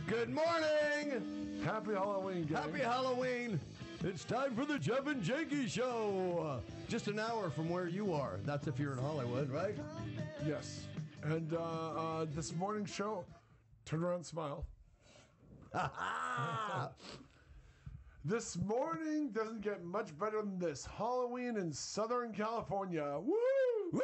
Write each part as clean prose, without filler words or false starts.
Good morning! Happy Halloween, gang. Happy Halloween! It's time for the Jeff and Janki Show! Just an hour from where you are. That's if you're in Hollywood, right? Yes. And this morning's show, turn around and smile. This morning doesn't get much better than this. Halloween in Southern California. Woo! Woo!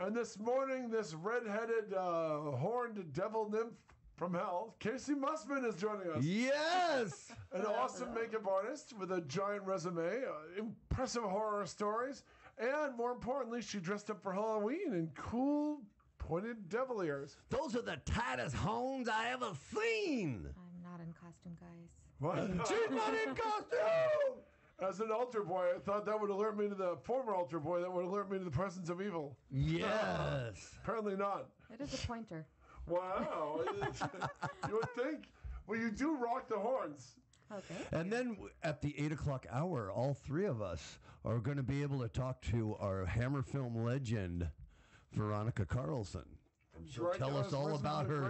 And this morning, this red-headed, horned devil nymph from hell, Casey Mussman, is joining us. Yes! An awesome makeup artist with a giant resume, impressive horror stories, and more importantly, she dressed up for Halloween in cool, pointed devil ears. Those are the tightest hones I ever seen! I'm not in costume, guys. What? She's not in costume! As an altar boy, I thought that would alert me to the former altar boy, that would alert me to the presence of evil. Yes! Apparently not. It is a pointer. Wow. You would think. Well, you do rock the horns. Okay. And then at the 8 o'clock hour, all three of us are going to be able to talk to our Hammer film legend, Veronica Carlson. And she'll Right, tell us all risen about from the her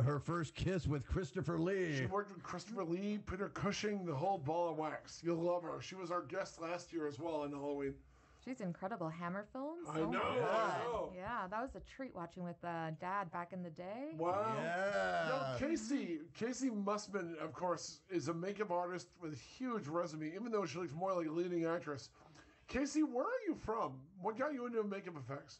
grave. first kiss with Christopher Lee. She worked with Christopher Lee, Peter Cushing, the whole ball of wax. You'll love her. She was our guest last year as well on Halloween. She's incredible. Hammer films. I Oh my know, I God. know. Yeah, that was a treat watching with Dad back in the day. Wow. Yeah. Now, Casey Mussman, of course, is a makeup artist with a huge resume, even though she looks more like a leading actress. Casey, where are you from? What got you into makeup effects?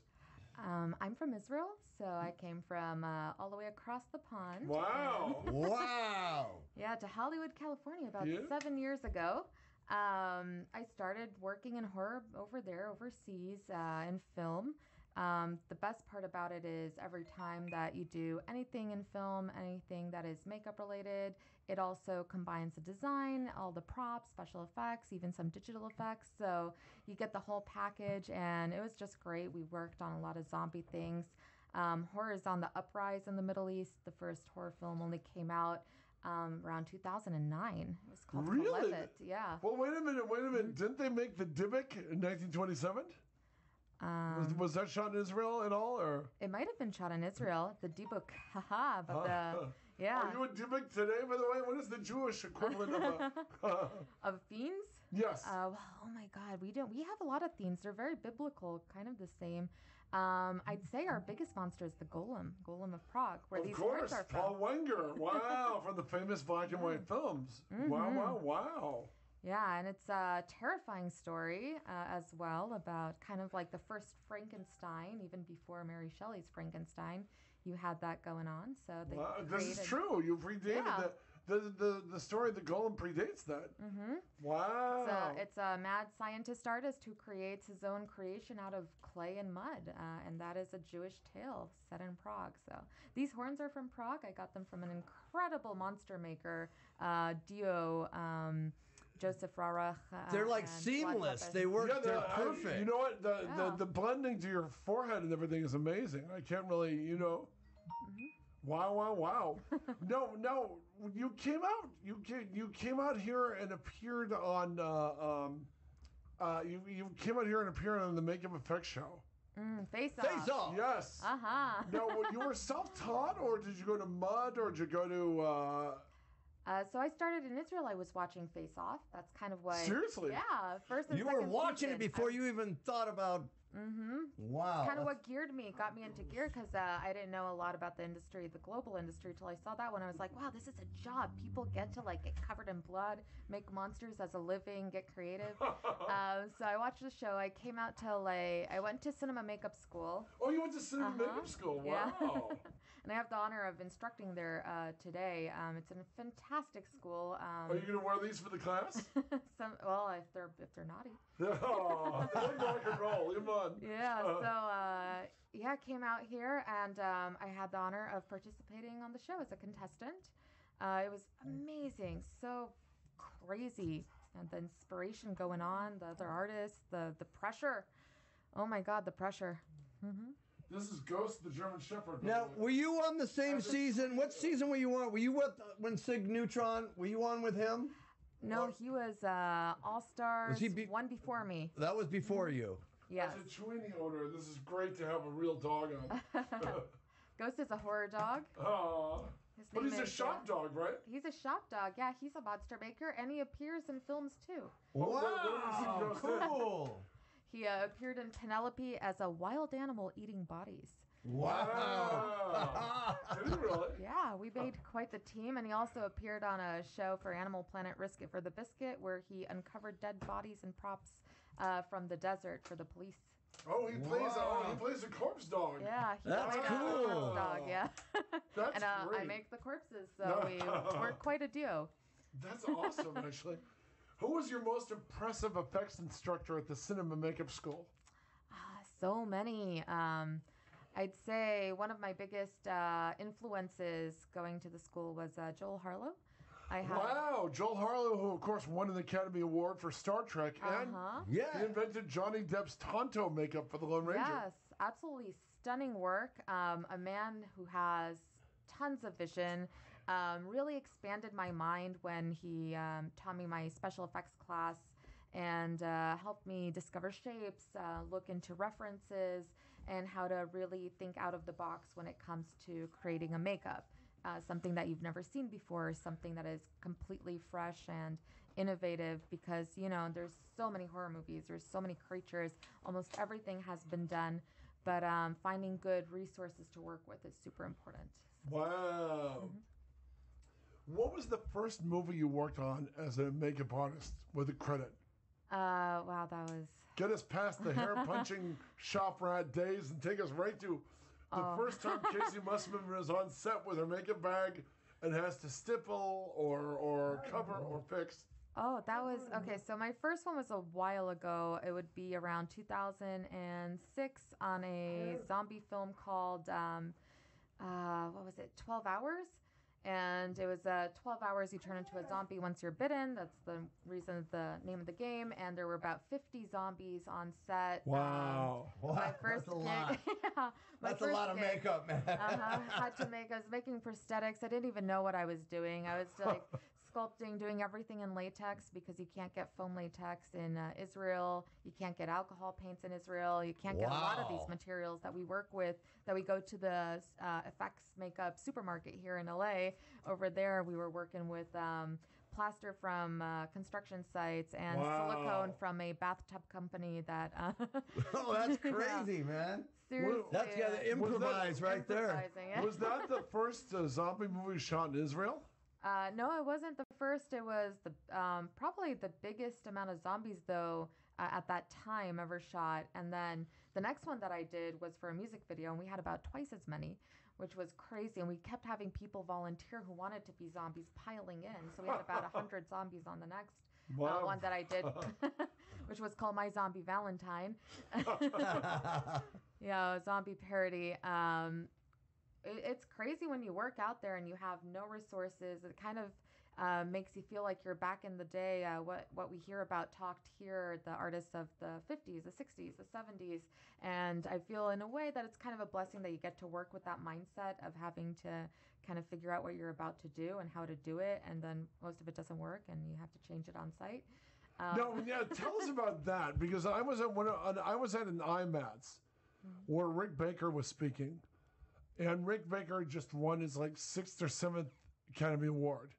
I'm from Israel, so I came from all the way across the pond. Wow. Wow. Yeah, to Hollywood, California about Yeah. 7 years ago. I started working in horror over there, overseas, in film. The best part about it is every time that you do anything in film, anything that is makeup related, it also combines the design, all the props, special effects, even some digital effects. So you get the whole package, and it was just great. We worked on a lot of zombie things. Horror is on the uprise in the Middle East. The first horror film only came out around 2009. It was called Really? Golem. Yeah. Well, wait a minute. Didn't they make the Dybbuk in 1927? Was that shot in Israel at all, or? It might have been shot in Israel, the Dybbuk, haha, but yeah. Are you a Dybbuk today, by the way? What is the Jewish equivalent of Of fiends? Yes. Oh my God, we have a lot of themes. They're very biblical, kind of the same. I'd say our biggest monster is the Golem of Prague, where Of these course, horns are from. Paul Wenger. Wow, from the famous black and white films. Wow. Yeah, and it's a terrifying story as well about kind of like the first Frankenstein, even before Mary Shelley's Frankenstein. You had that going on, so they This is created- true. You predated Yeah. the story of the Golem predates that. Mm-hmm. Wow. It's a mad scientist artist who creates his own creation out of clay and mud, and that is a Jewish tale set in Prague. So these horns are from Prague. I got them from an incredible monster maker, Dio. Joseph Rarach. They're like and seamless. Vlad They Lopez. work. They're perfect. You know what? Yeah. The blending to your forehead and everything is amazing. I can't really, Mm-hmm. Wow. No. You came out here and appeared on. You came out here and appeared on the Makeup Effects show. Face Off. Face off. Yes. Uh-huh. No, you were self-taught, or did you go to MUD, or did you go to? So I started in Israel. I was watching Face Off. That's kind of what. Seriously? Yeah. First and You second were watching season. it before you even thought about. Mm-hmm. Wow. Kind of what got me into gear, because I didn't know a lot about the industry, the global industry, till I saw that one. I was like, wow, this is a job. People get to like get covered in blood, make monsters as a living, get creative. So I watched the show. I came out to LA. I went to cinema makeup school. Oh, you went to cinema makeup school. Wow. Yeah. And I have the honor of instructing there today. It's a fantastic school. Are you going to wear these for the class? If they're naughty. Oh, rock and roll. Come on. Yeah, so came out here, and I had the honor of participating on the show as a contestant. It was amazing, so crazy, and the inspiration going on, the other artists, the pressure. Oh my God, the pressure. Mm-hmm. This is Ghost, the German Shepherd. Now, were you on the same season? What season were you on? Were you with when Sig Neutron? Were you on with him? No, he was All Stars, one before me. That was before you. Yes. As a Chewini owner, this is great to have a real dog on. Ghost is a horror dog. Oh. His But name he's a shop dog, right? He's a shop dog. Yeah, he's a monster maker, and he appears in films too. Wow, cool. He appeared in Penelope as a wild animal eating bodies. Wow. Did he really? Yeah, we made quite the team, and he also appeared on a show for Animal Planet Risk It for the Biscuit, where he uncovered dead bodies and props from the desert for the police. Oh, he plays a corpse dog. Yeah, That's played a cool. corpse dog. Yeah, That's and great. I make the corpses, so we're quite a duo. That's awesome, actually. Who was your most impressive effects instructor at the cinema makeup school? So many. I'd say one of my biggest influences going to the school was Joel Harlow. Wow, Joel Harlow, who of course won an Academy Award for Star Trek, and Yeah. he invented Johnny Depp's Tonto makeup for the Lone Ranger. Yes, absolutely stunning work. A man who has tons of vision. Really expanded my mind when he taught me my special effects class and helped me discover shapes, look into references, and how to really think out of the box when it comes to creating a makeup. Something that you've never seen before, something that is completely fresh and innovative, because, you know, there's so many horror movies, there's so many creatures, almost everything has been done, but finding good resources to work with is super important. Wow. What was the first movie you worked on as a makeup artist with a credit? Wow, that was... Get us past the hair-punching shop rat days and take us right to the first time Casey Musman was on set with her makeup bag and has to stipple or cover or fix. Oh, that was... Okay, so my first one was a while ago. It would be around 2006 on a zombie film called, what was it, 12 Hours? And it was 12 hours you turn into a zombie once you're bitten. That's the reason, the name of the game. And there were about 50 zombies on set. Wow. My first That's a lot. yeah, That's a lot of makeup, man. I was making prosthetics. I didn't even know what I was doing. I was like sculpting, doing everything in latex because you can't get foam latex in Israel. You can't get alcohol paints in Israel. You can't get a lot of these materials that we work with, that we go to the effects makeup supermarket here in LA. Over there, we were working with plaster from construction sites and silicone from a bathtub company that... Oh, that's crazy, man. Seriously. That's got to improvise right there. Yeah. Was that the first zombie movie shot in Israel? No, it wasn't the first. It was the probably the biggest amount of zombies, though, at that time ever shot. And then the next one that I did was for a music video, and we had about twice as many, which was crazy. And we kept having people volunteer who wanted to be zombies piling in. So we had about 100 zombies on the next one that I did, which was called My Zombie Valentine. Yeah, a zombie parody. It's crazy when you work out there and you have no resources. It kind of makes you feel like you're back in the day. What we hear about talked here, the artists of the 50s, the 60s, the 70s. And I feel in a way that it's kind of a blessing that you get to work with that mindset of having to kind of figure out what you're about to do and how to do it. And then most of it doesn't work and you have to change it on site. Tell us about that, because I was at an IMATS where Rick Baker was speaking. And Rick Baker just won his 6th or 7th Academy Award.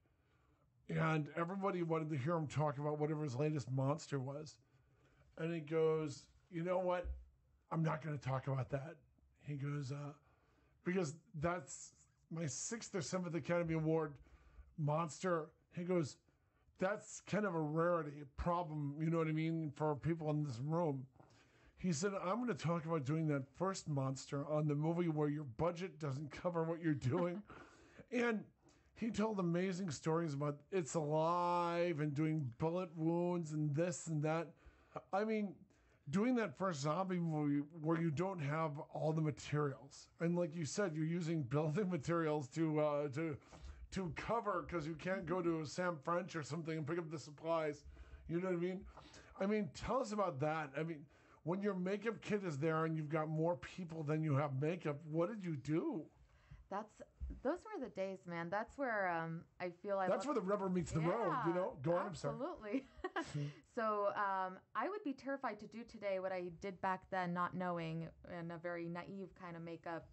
And everybody wanted to hear him talk about whatever his latest monster was. And he goes, you know what? I'm not going to talk about that. He goes, because that's my 6th or 7th Academy Award monster. He goes, that's kind of a rarity, a problem, you know what I mean, for people in this room. He said, I'm going to talk about doing that first monster on the movie where your budget doesn't cover what you're doing. And he told amazing stories about It's Alive and doing bullet wounds and this and that. I mean, doing that first zombie movie where you don't have all the materials. And like you said, you're using building materials to cover because you can't go to Sam French or something and pick up the supplies. You know what I mean? I mean, tell us about that. I mean, when your makeup kit is there and you've got more people than you have makeup, what did you do? Those were the days, man. That's where I feel That's where the rubber meets the road, you know? Go on, I'm sorry. Absolutely. So I would be terrified to do today what I did back then, not knowing, in a very naive kind of makeup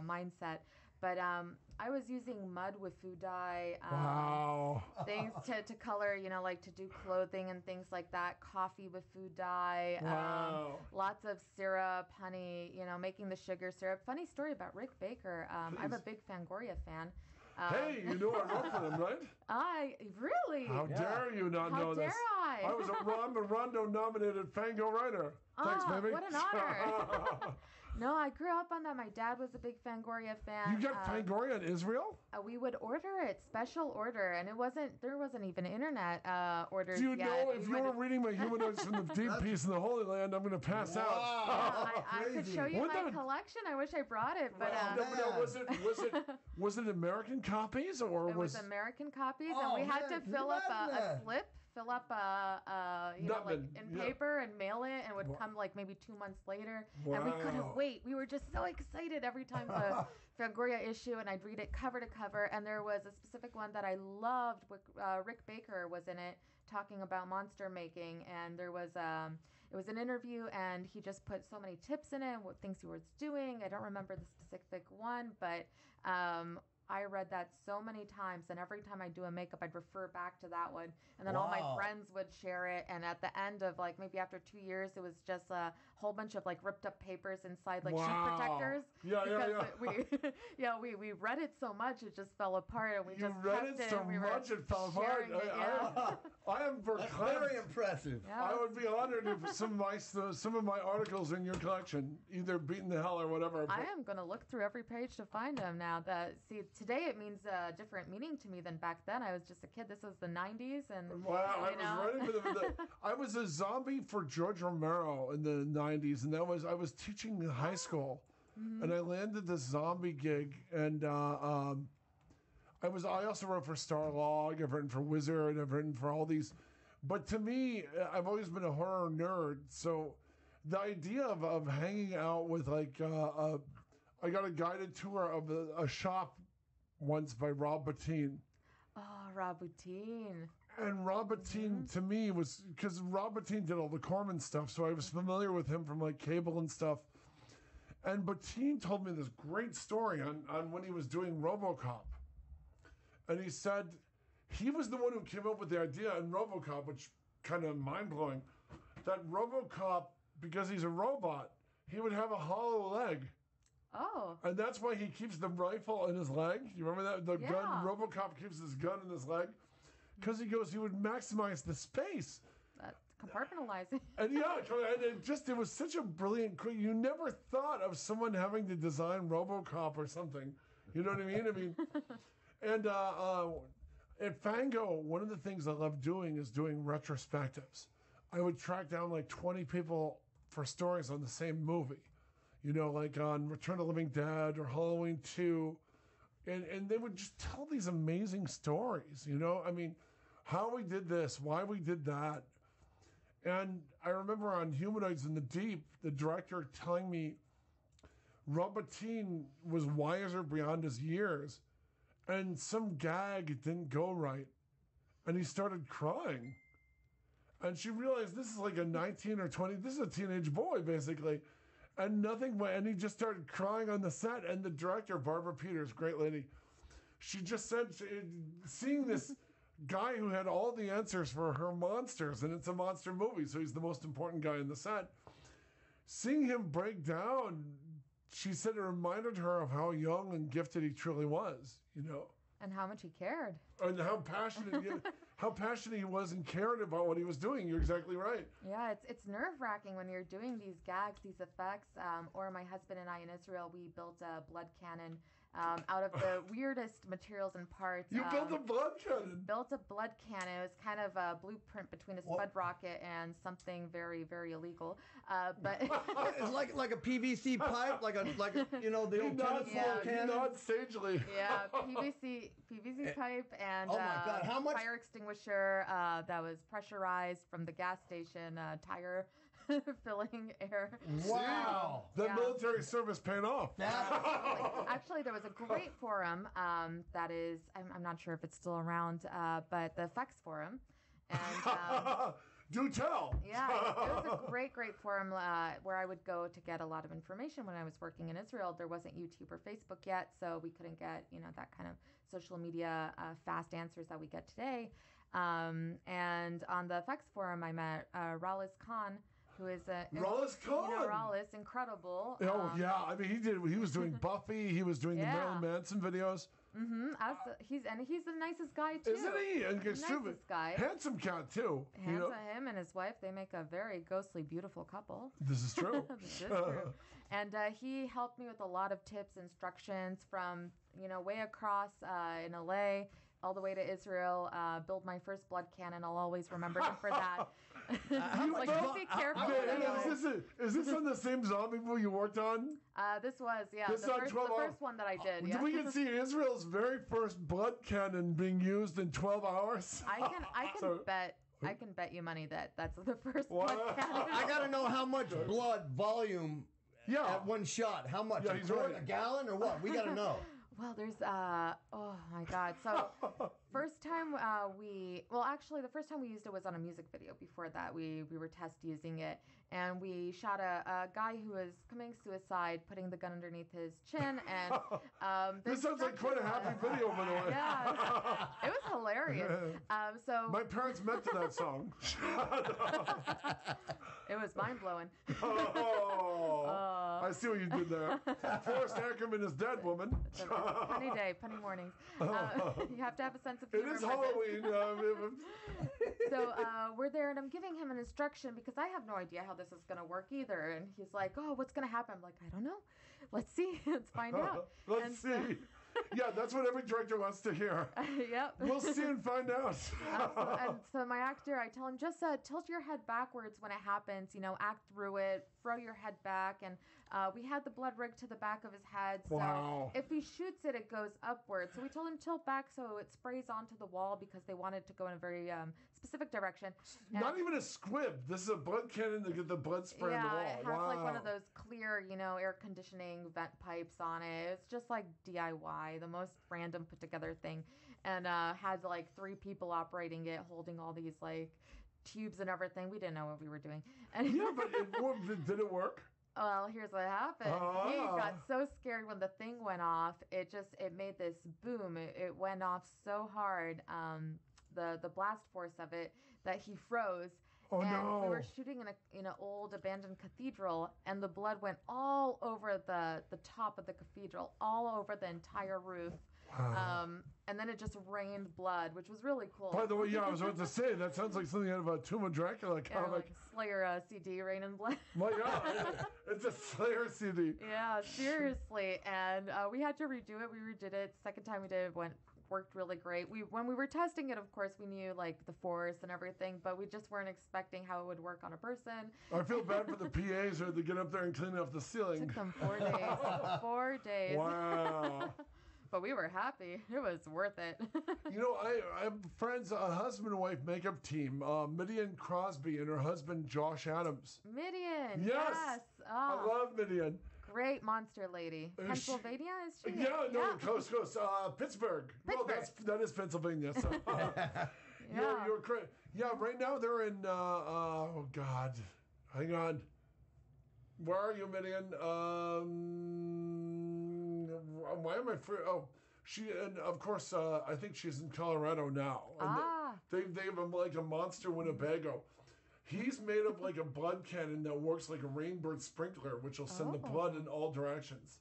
mindset. But I was using mud with food dye. Wow. Things to color, like to do clothing and things like that. Coffee with food dye. Wow. Lots of syrup, honey, making the sugar syrup. Funny story about Rick Baker. I'm a big Fangoria fan. Hey, you know I wrote for them, right? I really? How dare you not know this? How dare I? I'm a Rondo-nominated Fango writer. Thanks, baby. What an honor. No, I grew up on that. My dad was a big Fangoria fan. You got Fangoria in Israel? We would order it, special order, and there wasn't even internet orders Do you yet. know if you were reading my Humanoids from the Deep Peace in the Holy Land, I'm going to pass out. I could show you my collection. I wish I brought it, but was it American copies or it was American copies, and we had to fill up a slip. Fill up in paper and mail it, and it would come like maybe 2 months later. Wow. And we couldn't wait. We were just so excited every time the Fangoria issue, and I'd read it cover to cover. And there was a specific one that I loved. Rick Baker was in it talking about monster making, and there was it was an interview, and he just put so many tips in it, what things he was doing. I don't remember the specific one, but I read that so many times, and every time I do a makeup, I'd refer back to that one, and then all my friends would share it. And at the end of maybe after 2 years, it was just a whole bunch of ripped up papers inside sheet protectors. We read it so much it just fell apart, and we you just read kept it so much it fell apart. I am very impressive. Yeah. I would be honored if some of my articles in your collection, either beaten the hell or whatever. I am going to look through every page to find them now. Today it means a different meaning to me than back then. I was just a kid. This was the 90s, and wow, I was writing for them. I was a zombie for George Romero in the 90s, and I was teaching in high school, and I landed this zombie gig, and I also wrote for Starlog. I've written for Wizard. I've written for all these, but to me, I've always been a horror nerd. So the idea of hanging out with I got a guided tour of a shop once by Rob Bottin. Oh, Rob Bottin. And Rob Bottin to me was, because Rob Bottin did all the Corman stuff, so I was familiar with him from Cable and stuff. And Bottin told me this great story on when he was doing RoboCop. And he said he was the one who came up with the idea in RoboCop, which kind of mind-blowing, that RoboCop, because he's a robot, he would have a hollow leg. Oh. And that's why he keeps the rifle in his leg. You remember that? The gun, RoboCop keeps his gun in his leg. Because he would maximize the space. That's compartmentalizing. And it was such a brilliant, you never thought of someone having to design RoboCop or something. You know what I mean? And at Fango, one of the things I love doing is doing retrospectives. I would track down 20 people for stories on the same movie. On Return of the Living Dead or Halloween 2. And they would just tell these amazing stories, how we did this, why we did that. And I remember on Humanoids in the Deep, the director telling me Rob Bottin was wiser beyond his years, and some gag didn't go right. And he started crying. And she realized this is a 19 or 20, this is a teenage boy, basically. And nothing went, and he just started crying on the set. And the director, Barbara Peters, great lady, she just said, seeing this guy who had all the answers for her monsters, and it's a monster movie, so he's the most important guy in the set, seeing him break down, she said it reminded her of how young and gifted he truly was, And how much he cared. And how passionate he was and cared about what he was doing. You're exactly right. Yeah, it's nerve-wracking when you're doing these gags, these effects. Or my husband and I in Israel, we built a blood cannon out of the weirdest materials and parts. You built a blood cannon? Built a blood cannon. It was kind of a blueprint between a spud rocket and something very, very illegal. But it's like a PVC pipe, the old tennis ball cannon. Not sagely. Yeah, PVC pipe and oh my God, how much? Fire extinguisher that was pressurized from the gas station tire filling air. Wow. The military service paid off. Actually, there was a great forum that is, I'm not sure if it's still around, but the Effects Forum. And Do tell. Yeah, it was a great forum where I would go to get a lot of information when I was working in Israel. There wasn't YouTube or Facebook yet, so we couldn't get, that kind of social media fast answers that we get today. And on the FX forum, I met Ralis Khan, who is Ralis Khan. Ralis, incredible. Oh yeah, I mean he was doing Buffy, he was doing the Marilyn Manson videos. Mm-hmm. He's the nicest guy too. Isn't he? And nicest guy. Handsome cat too. Him and his wife, they make a very ghostly, beautiful couple. This is true. This is true. And he helped me with a lot of tips, instructions from way across in LA all the way to Israel. Build my first blood cannon. I'll always remember him for that. Like, just be careful. Is this on the same zombie movie you worked on? This was, This the first one that I did. Yeah. We can see Israel's very first blood cannon being used in 12 hours. I can bet you money that's the first blood cannon. I gotta know how much blood volume at one shot. How much? Yeah, he's right. A gallon or what? We gotta know. Well, there's oh my God. So first time the first time we used it was on a music video. Before that, we were test using it, and we shot a guy who was committing suicide, putting the gun underneath his chin, and this sounds like quite a happy video, by the way. Yeah, it was hilarious. So my parents met to that song. It was mind blowing. I see what you did there. Forrest Ackerman is dead, woman. Funny day, funny mornings. You have to have a sense of humor. It is Halloween. So we're there, and I'm giving him an instruction because I have no idea how this is going to work either. And he's like, "Oh, what's going to happen?" I'm like, "I don't know. Let's see. Let's find out." Let's see. Yeah, that's what every director wants to hear. Yep. We'll see and find out. And so my actor, I tell him, just tilt your head backwards when it happens. Act through it. Throw your head back. And we had the blood rig to the back of his head. So wow. If he shoots it, it goes upwards. So we told him tilt back so it sprays onto the wall because they wanted to go in a very specific direction. Not even a squib. This is a blood cannon to get the blood spray on the wall. Yeah, it has like one of those clear, air conditioning vent pipes on it. It's just like DIY, the most random put together thing. And had like 3 people operating it, holding all these like tubes and everything. We didn't know what we were doing. And yeah, but did it work? Well, here's what happened. He got so scared when the thing went off. It made this boom. It went off so hard, the blast force of it, that he froze. Oh, and no. We were shooting in an old abandoned cathedral, and the blood went all over the top of the cathedral, all over the entire roof. Wow. And then it just rained blood, which was really cool. By the way, I was about to say, that sounds like something out of a Tomb of Dracula comic. Yeah, like Slayer CD, Rain in Blood. My God, it's a Slayer CD. Yeah, seriously. And we had to redo it. We redid it. Second time we did it worked really great. When we were testing it, of course, we knew like the force and everything, but we just weren't expecting how it would work on a person. I feel bad for the PAs who had to get up there and clean off the ceiling. It took them 4 days. 4 days. Wow. But we were happy. It was worth it. I have friends, a husband and wife makeup team, Midian Crosby and her husband Josh Adams. Midian. Yes. Oh, I love Midian. Great monster lady. Pennsylvania, is she? Yeah, coast. Pittsburgh. Well, that is Pennsylvania. So. You're correct. Yeah, right now they're in, oh God, hang on. Where are you, Midian? Why am I free? Oh, and of course, I think she's in Colorado now. And they have like a monster Winnebago. He's made of like a blood cannon that works like a rainbird sprinkler, which will send the blood in all directions.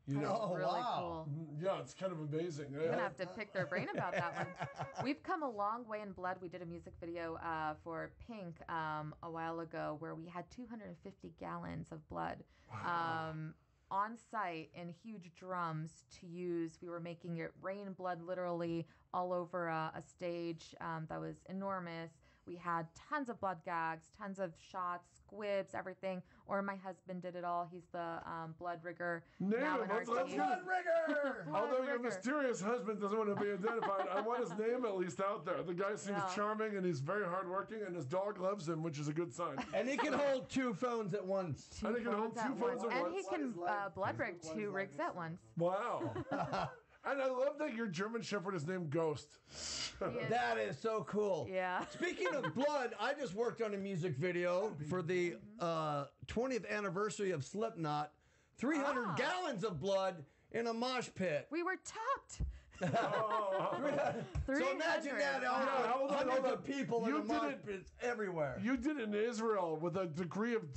That's really cool. Yeah, it's kind of amazing. You're going to have to pick their brain about that one. We've come a long way in blood. We did a music video for Pink a while ago where we had 250 gallons of blood on site in huge drums to use. We were making it rain blood literally all over a stage that was enormous. We had tons of blood gags, tons of shots, squibs, everything. Or my husband did it all. He's the blood rigger. Name now him. in our Let's team. Blood rigger! Although your mysterious husband doesn't want to be identified, I want his name at least out there. The guy seems charming and he's very hardworking, and his dog loves him, which is a good sign. And he can hold 2 phones at once. And he can hold 2 phones at once. And he can blood rig 2 rigs at once. Wow. And I love that your German Shepherd is named Ghost. That is so cool. Yeah. Speaking of blood, I just worked on a music video for the 20th anniversary of Slipknot. 300 gallons of blood in a mosh pit. We were topped. So imagine that, hundreds of people in a mosh pit everywhere. You did it in Israel with a degree of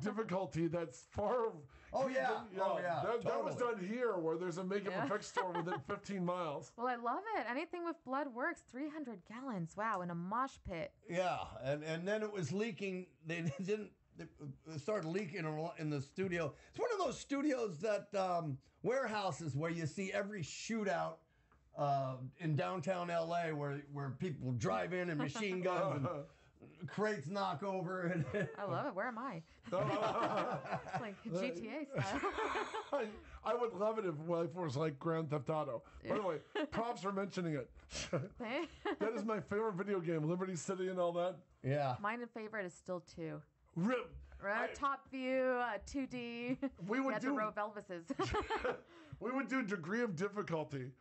difficulty that's far. Oh yeah, That was done here, where there's a makeup effects store within 15 miles. Well, I love it. Anything with blood works. 300 gallons. Wow, in a mosh pit. Yeah, and then it was leaking. They didn't. It started leaking in the studio. It's one of those studios that warehouses where you see every shootout in downtown LA, where people drive in and machine guns and crates knock over. And I love it. Where am I? It's like GTA style. I would love it if life was like Grand Theft Auto. By the way, props for mentioning it. That is my favorite video game, Liberty City and all that. Yeah. Mine favorite is still 2. Rip. Top view, 2D. We would do the row of Elvises. We would do degree of difficulty,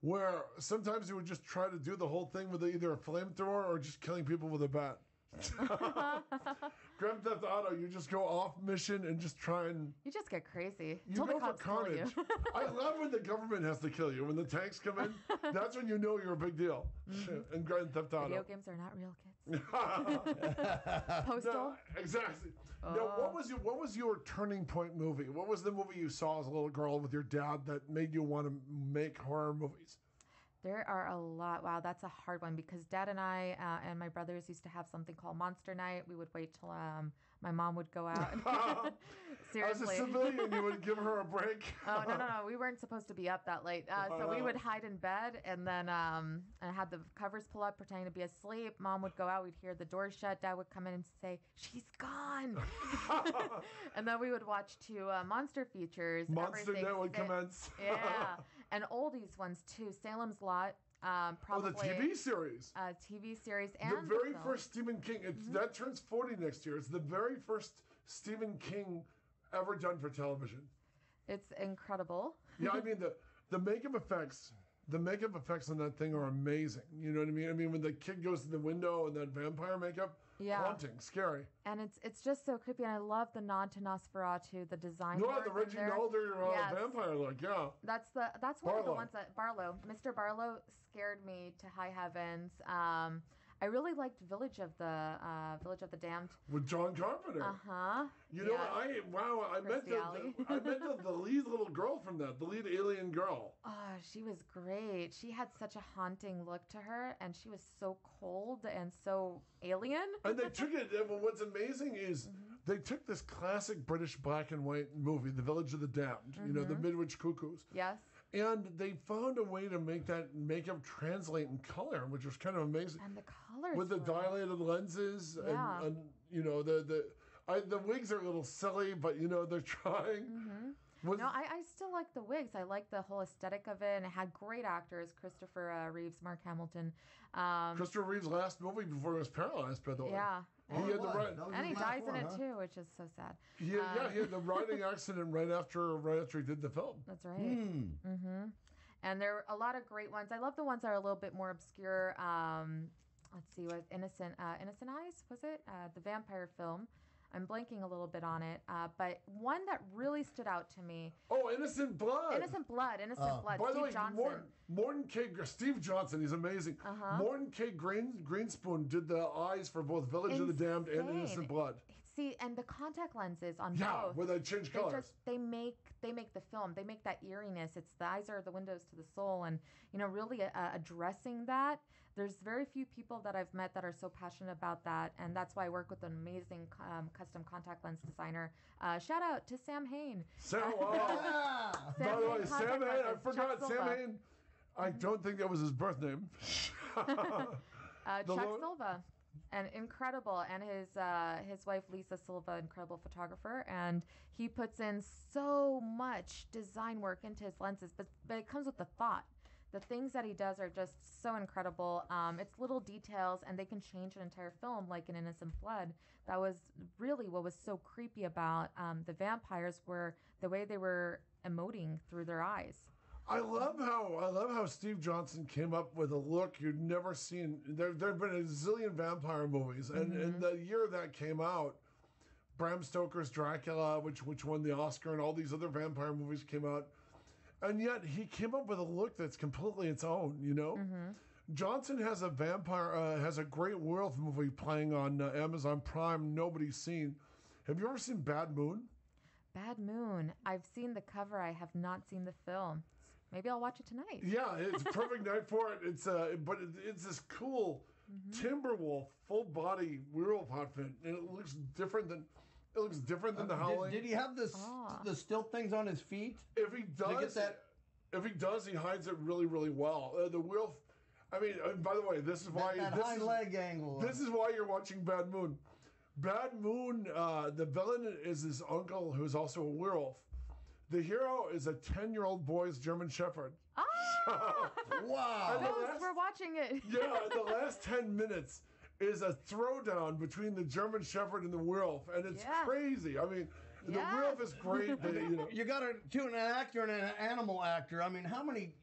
where sometimes you would just try to do the whole thing with either a flamethrower or just killing people with a bat. Grand Theft Auto, you just go off mission and just try and... You just get crazy. You Until go the for cops kill you. carnage. I love when the government has to kill you. When the tanks come in, that's when you know you're a big deal. In Grand Theft Auto. Video games are not real, kids. Postal? No, exactly. Now, what was your turning point movie? What was the movie you saw as a little girl with your dad that made you want to make horror movies? There are a lot. Wow, that's a hard one because Dad and I and my brothers used to have something called Monster Night. We would wait till my mom would go out. Seriously. As a civilian, you would give her a break. Oh, no. We weren't supposed to be up that late. So we would hide in bed and then and had the covers pull up, pretending to be asleep. Mom would go out. We'd hear the door shut. Dad would come in and say, "She's gone." And then we would watch 2 monster features. Monster Night would commence. Yeah. And oldies ones, too. Salem's Lot. Probably the TV series. TV series and the very film. first Stephen King. That turns 40 next year. It's the very first Stephen King ever done for television. It's incredible. Yeah, I mean the makeup effects. The makeup effects on that thing are amazing. You know what I mean? I mean, when the kid goes to the window and that vampire makeup, haunting, scary. And it's just so creepy. And I love the nod to Nosferatu, the design. No, the Reggie Nalder vampire look, yeah. That's one of the ones that Mr. Barlow scared me to high heavens. I really liked Village of the Damned with John Carpenter. You know, I met the lead little girl from that, the lead alien girl. Oh, she was great. She had such a haunting look to her, and she was so cold and so alien. And they took it. Well, what's amazing is they took this classic British black and white movie, The Village of the Damned. You know, the Midwich Cuckoos. Yes. And they found a way to make that makeup translate in color, which was kind of amazing. And the colors with the dilated lenses, and you know the wigs are a little silly, but you know they're trying. No, I still like the wigs. I like the whole aesthetic of it, and it had great actors: Christopher Reeves, Mark Hamilton. Christopher Reeves' last movie before he was paralyzed, by the way. Yeah. He had and he dies in it too, which is so sad. He had the riding accident right after he did the film. That's right. And there are a lot of great ones. I love the ones that are a little bit more obscure. Let's see, what Innocent Eyes, was it? The vampire film. I'm blanking a little bit on it, but one that really stood out to me. Oh, Innocent Blood. Innocent Blood. By Steve the way, Johnson. Steve Johnson, he's amazing. Morton K. Greenspoon did the eyes for both Village of the Damned and Innocent Blood. See, and the contact lenses on both. Yeah, where they change colors. They make the film. They make that eeriness. It's the eyes are the windows to the soul, and you know, really addressing that. There's very few people that I've met that are so passionate about that, and that's why I work with an amazing custom contact lens designer. Shout out to Sam Hain. By the way, Sam Hain, I forgot Sam Hain. I don't think that was his birth name. Chuck Silva. And incredible, and his wife Lisa Silva, incredible photographer, and he puts in so much design work into his lenses, but it comes with the thought. The things that he does are just so incredible. It's little details, and they can change an entire film, like in Innocent Blood. That was really what was so creepy about the vampires, were the way they were emoting through their eyes. I love how Steve Johnson came up with a look you'd never seen. There've been a zillion vampire movies, and in the year that came out, Bram Stoker's Dracula, which won the Oscar, and all these other vampire movies came out, and yet he came up with a look that's completely its own. You know, Johnson has a great werewolf movie playing on Amazon Prime. Nobody's seen. Have you ever seen Bad Moon? Bad Moon. I've seen the cover. I have not seen the film. Maybe I'll watch it tonight. Yeah, it's a perfect night for it. It's this cool Timberwolf full body werewolf outfit, and it looks different than the Howling. Did he have the still things on his feet? If he does, he hides it really, really well. The werewolf. I mean, by the way, this is why that hind leg angle. This is why you're watching Bad Moon. Bad Moon. The villain is his uncle, who's also a werewolf. The hero is a 10-year-old boy's German Shepherd. Ah! Wow. We're watching it. Yeah, the last 10 minutes is a throwdown between the German Shepherd and the werewolf, and it's crazy. I mean, the werewolf is great. You got to an actor and an animal actor. I mean, how many?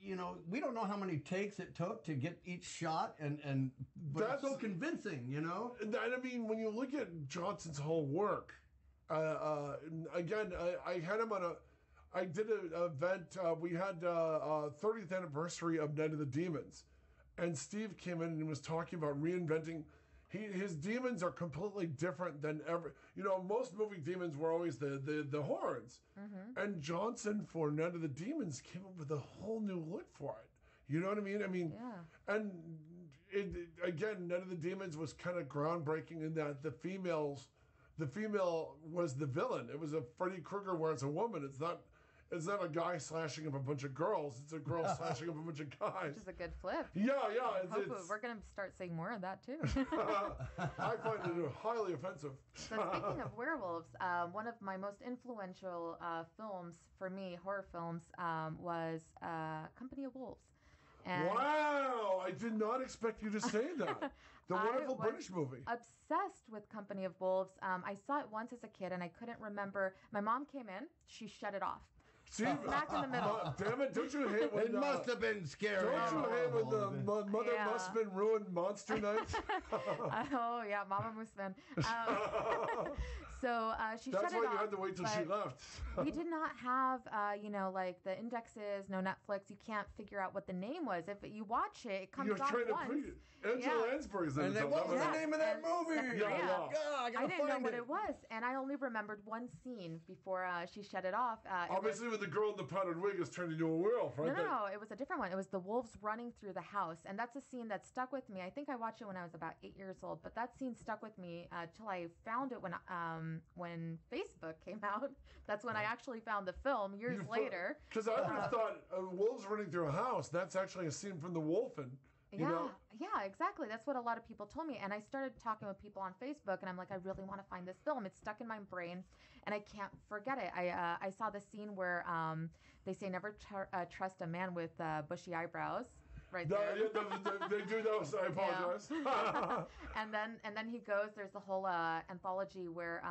We don't know how many takes it took to get each shot, but that's so convincing. And I mean, when you look at Johnson's whole work, again, I had him on I did an event. We had 30th anniversary of Night of the Demons, and Steve came in and was talking about reinventing. His demons are completely different than ever. Most movie demons were always the horns, and Johnson for Night of the Demons came up with a whole new look for it. You know what I mean? And again, Night of the Demons was kind of groundbreaking in that the female was the villain. It was a Freddy Krueger where it's a woman. It's not a guy slashing up a bunch of girls. It's a girl slashing up a bunch of guys. Which is a good flip. Yeah. We're going to start seeing more of that, too. I find it highly offensive. So speaking of werewolves, one of my most influential films, for me, horror films, was Company of Wolves. And wow! I did not expect you to say that. The wonderful British movie. Obsessed with Company of Wolves. I saw it once as a kid, and I couldn't remember. My mom came in. She shut it off. See, smack in the middle. Damn it! Don't you hate when it must have been scary? Don't you hate when the mother must have been ruined monster night? Oh yeah, Mama Musman. So she shut it off. That's why you had to wait till she left. We did not have, like the indexes, no Netflix. You can't figure out what the name was. If you watch it, it comes on once. Angela Lansbury's in it. What was the name of that movie? I didn't know what it was, and I only remembered one scene before she shut it off. Obviously, when the girl in the powdered wig is turned into a werewolf, right? No, it was a different one. It was the wolves running through the house, and that's a scene that stuck with me. I think I watched it when I was about 8 years old, but that scene stuck with me till I found it when Facebook came out. That's when I actually found the film years later. Because I would have thought wolves running through a house, that's actually a scene from The Wolfen. Yeah, exactly. That's what a lot of people told me. And I started talking with people on Facebook, and I'm like, I really want to find this film. It's stuck in my brain, and I can't forget it. I saw the scene where they say never trust a man with bushy eyebrows. Right there. They do those. I apologize. And then he goes. There's the whole anthology where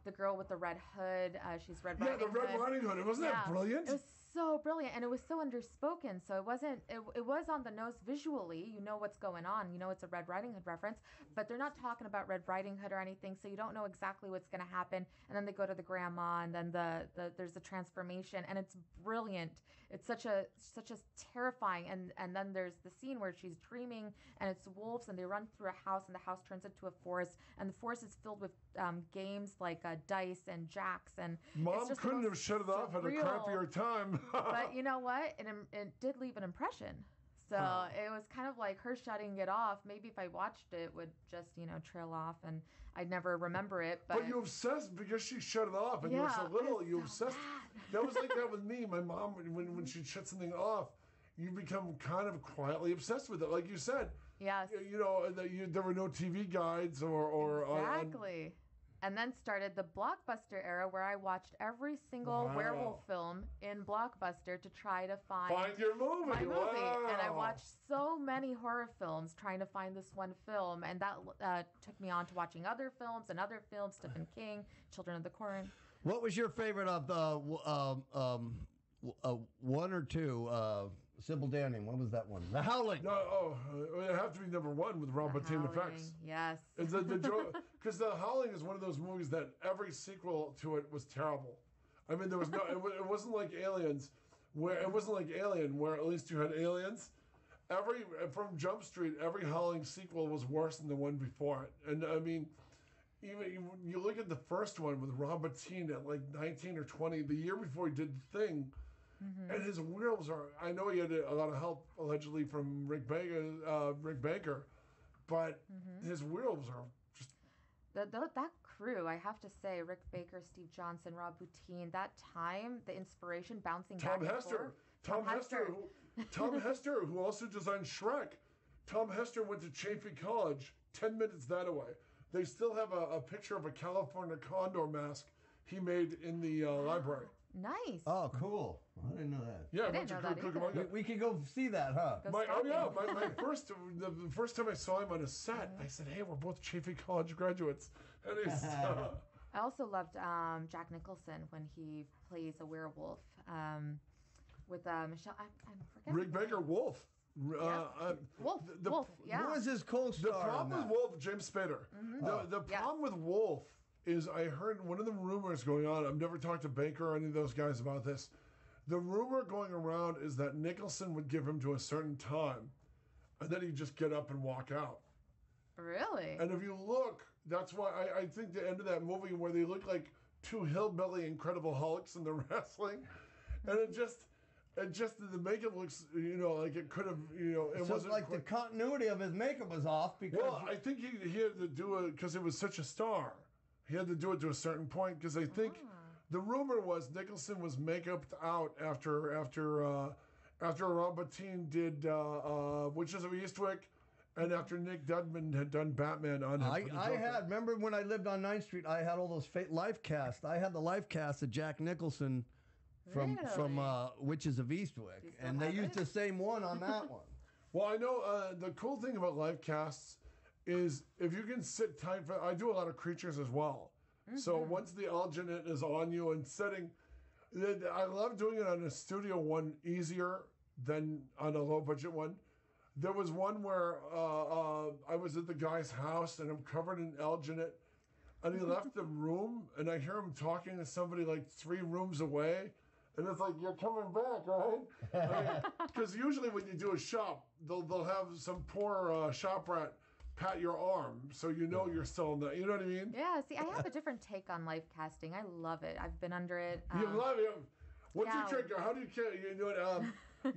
the girl with the red hood. She's Red Riding Hood. Yeah, the Red Riding Hood. Wasn't that brilliant? It was so brilliant, and it was so underspoken. So it wasn't. It was on the nose visually. You know what's going on. You know it's a Red Riding Hood reference, but they're not talking about Red Riding Hood or anything. So you don't know exactly what's going to happen. And then they go to the grandma, and then there's a transformation, and it's brilliant. It's such a terrifying, and then there's the scene where she's dreaming, and it's wolves, and they run through a house, and the house turns into a forest, and the forest is filled with games like dice and jacks, and Mom couldn't have shut it off at a crappier time. But you know what? It did leave an impression. So it was kind of like her shutting it off. Maybe if I watched it, would just trail off, and I'd never remember it. But you obsessed because she shut it off, and you were so little. You obsessed. That was like that with me. My mom, when she shut something off, you become kind of quietly obsessed with it, like you said. Yes. There were no TV guides or exactly. And then started the Blockbuster era, where I watched every single werewolf film in Blockbuster to try to find your movie. My movie. Wow. And I watched so many horror films trying to find this one film, and that took me on to watching other films, Stephen King, Children of the Corn. What was your favorite of the one or two. Simple Danny. What was that one? The Howling. No, it have to be number one with Rob Bottin effects. Yes. It's because The Howling is one of those movies that every sequel to it was terrible. I mean, there was no. It wasn't like Aliens, where it wasn't like Alien, where at least you had aliens. From Jump Street, every Howling sequel was worse than the one before it. And I mean, even you look at the first one with Rob Bottin at like 19 or 20, the year before he did The Thing, and his werewolves are. I know he had a lot of help allegedly from Rick Baker, but his werewolves are just. That crew, I have to say, Rick Baker, Steve Johnson, Rob Bottin, that time, the inspiration bouncing back and forth. Tom Hester, who also designed Shrek. Tom Hester went to Chaffey College, 10 minutes that away. They still have a picture of a California condor mask he made in the library. Nice. Oh, cool. I didn't know that. Yeah, I didn't know that either. We could go see that, huh? The first time I saw him on a set, I said, "Hey, we're both Chaffey College graduates." And he's, I also loved Jack Nicholson when he plays a werewolf with Michelle. I'm forgetting. Rick Baker, Wolf. Wolf. Yeah. Who was his co-star? The problem with Wolf, James Spader. The problem with Wolf is I heard one of the rumors going on. I've never talked to Baker or any of those guys about this. The rumor going around is that Nicholson would give him to a certain time, and then he'd just get up and walk out. Really? And if you look, that's why I think the end of that movie where they look like two hillbilly Incredible Hulks in the wrestling, and it just the makeup looks, like it could have, it so wasn't like the continuity of his makeup was off because. Well, I think he had to do it because it was such a star. He had to do it to a certain point because I think the rumor was Nicholson was make-upped out after Rob Bottin did Witches of Eastwick, and after Nick Dudman had done Batman on him. Remember when I lived on 9th Street, I had all those life casts. I had the life cast of Jack Nicholson from Witches of Eastwick, and they used the same one on that one. Well, I know the cool thing about live casts is if you can sit tight for. I do a lot of creatures as well. So once the alginate is on you and setting, I love doing it on a studio one easier than on a low budget one. There was one where I was at the guy's house and I'm covered in alginate, and he left the room, and I hear him talking to somebody like 3 rooms away. And it's like, you're coming back, right? Because usually when you do a shop, they'll have some poor shop rat pat your arm so you're still in the, you know what I mean? Yeah, see, I have a different take on life casting. I love it. I've been under it. You love it. What's your trick? How do you kill?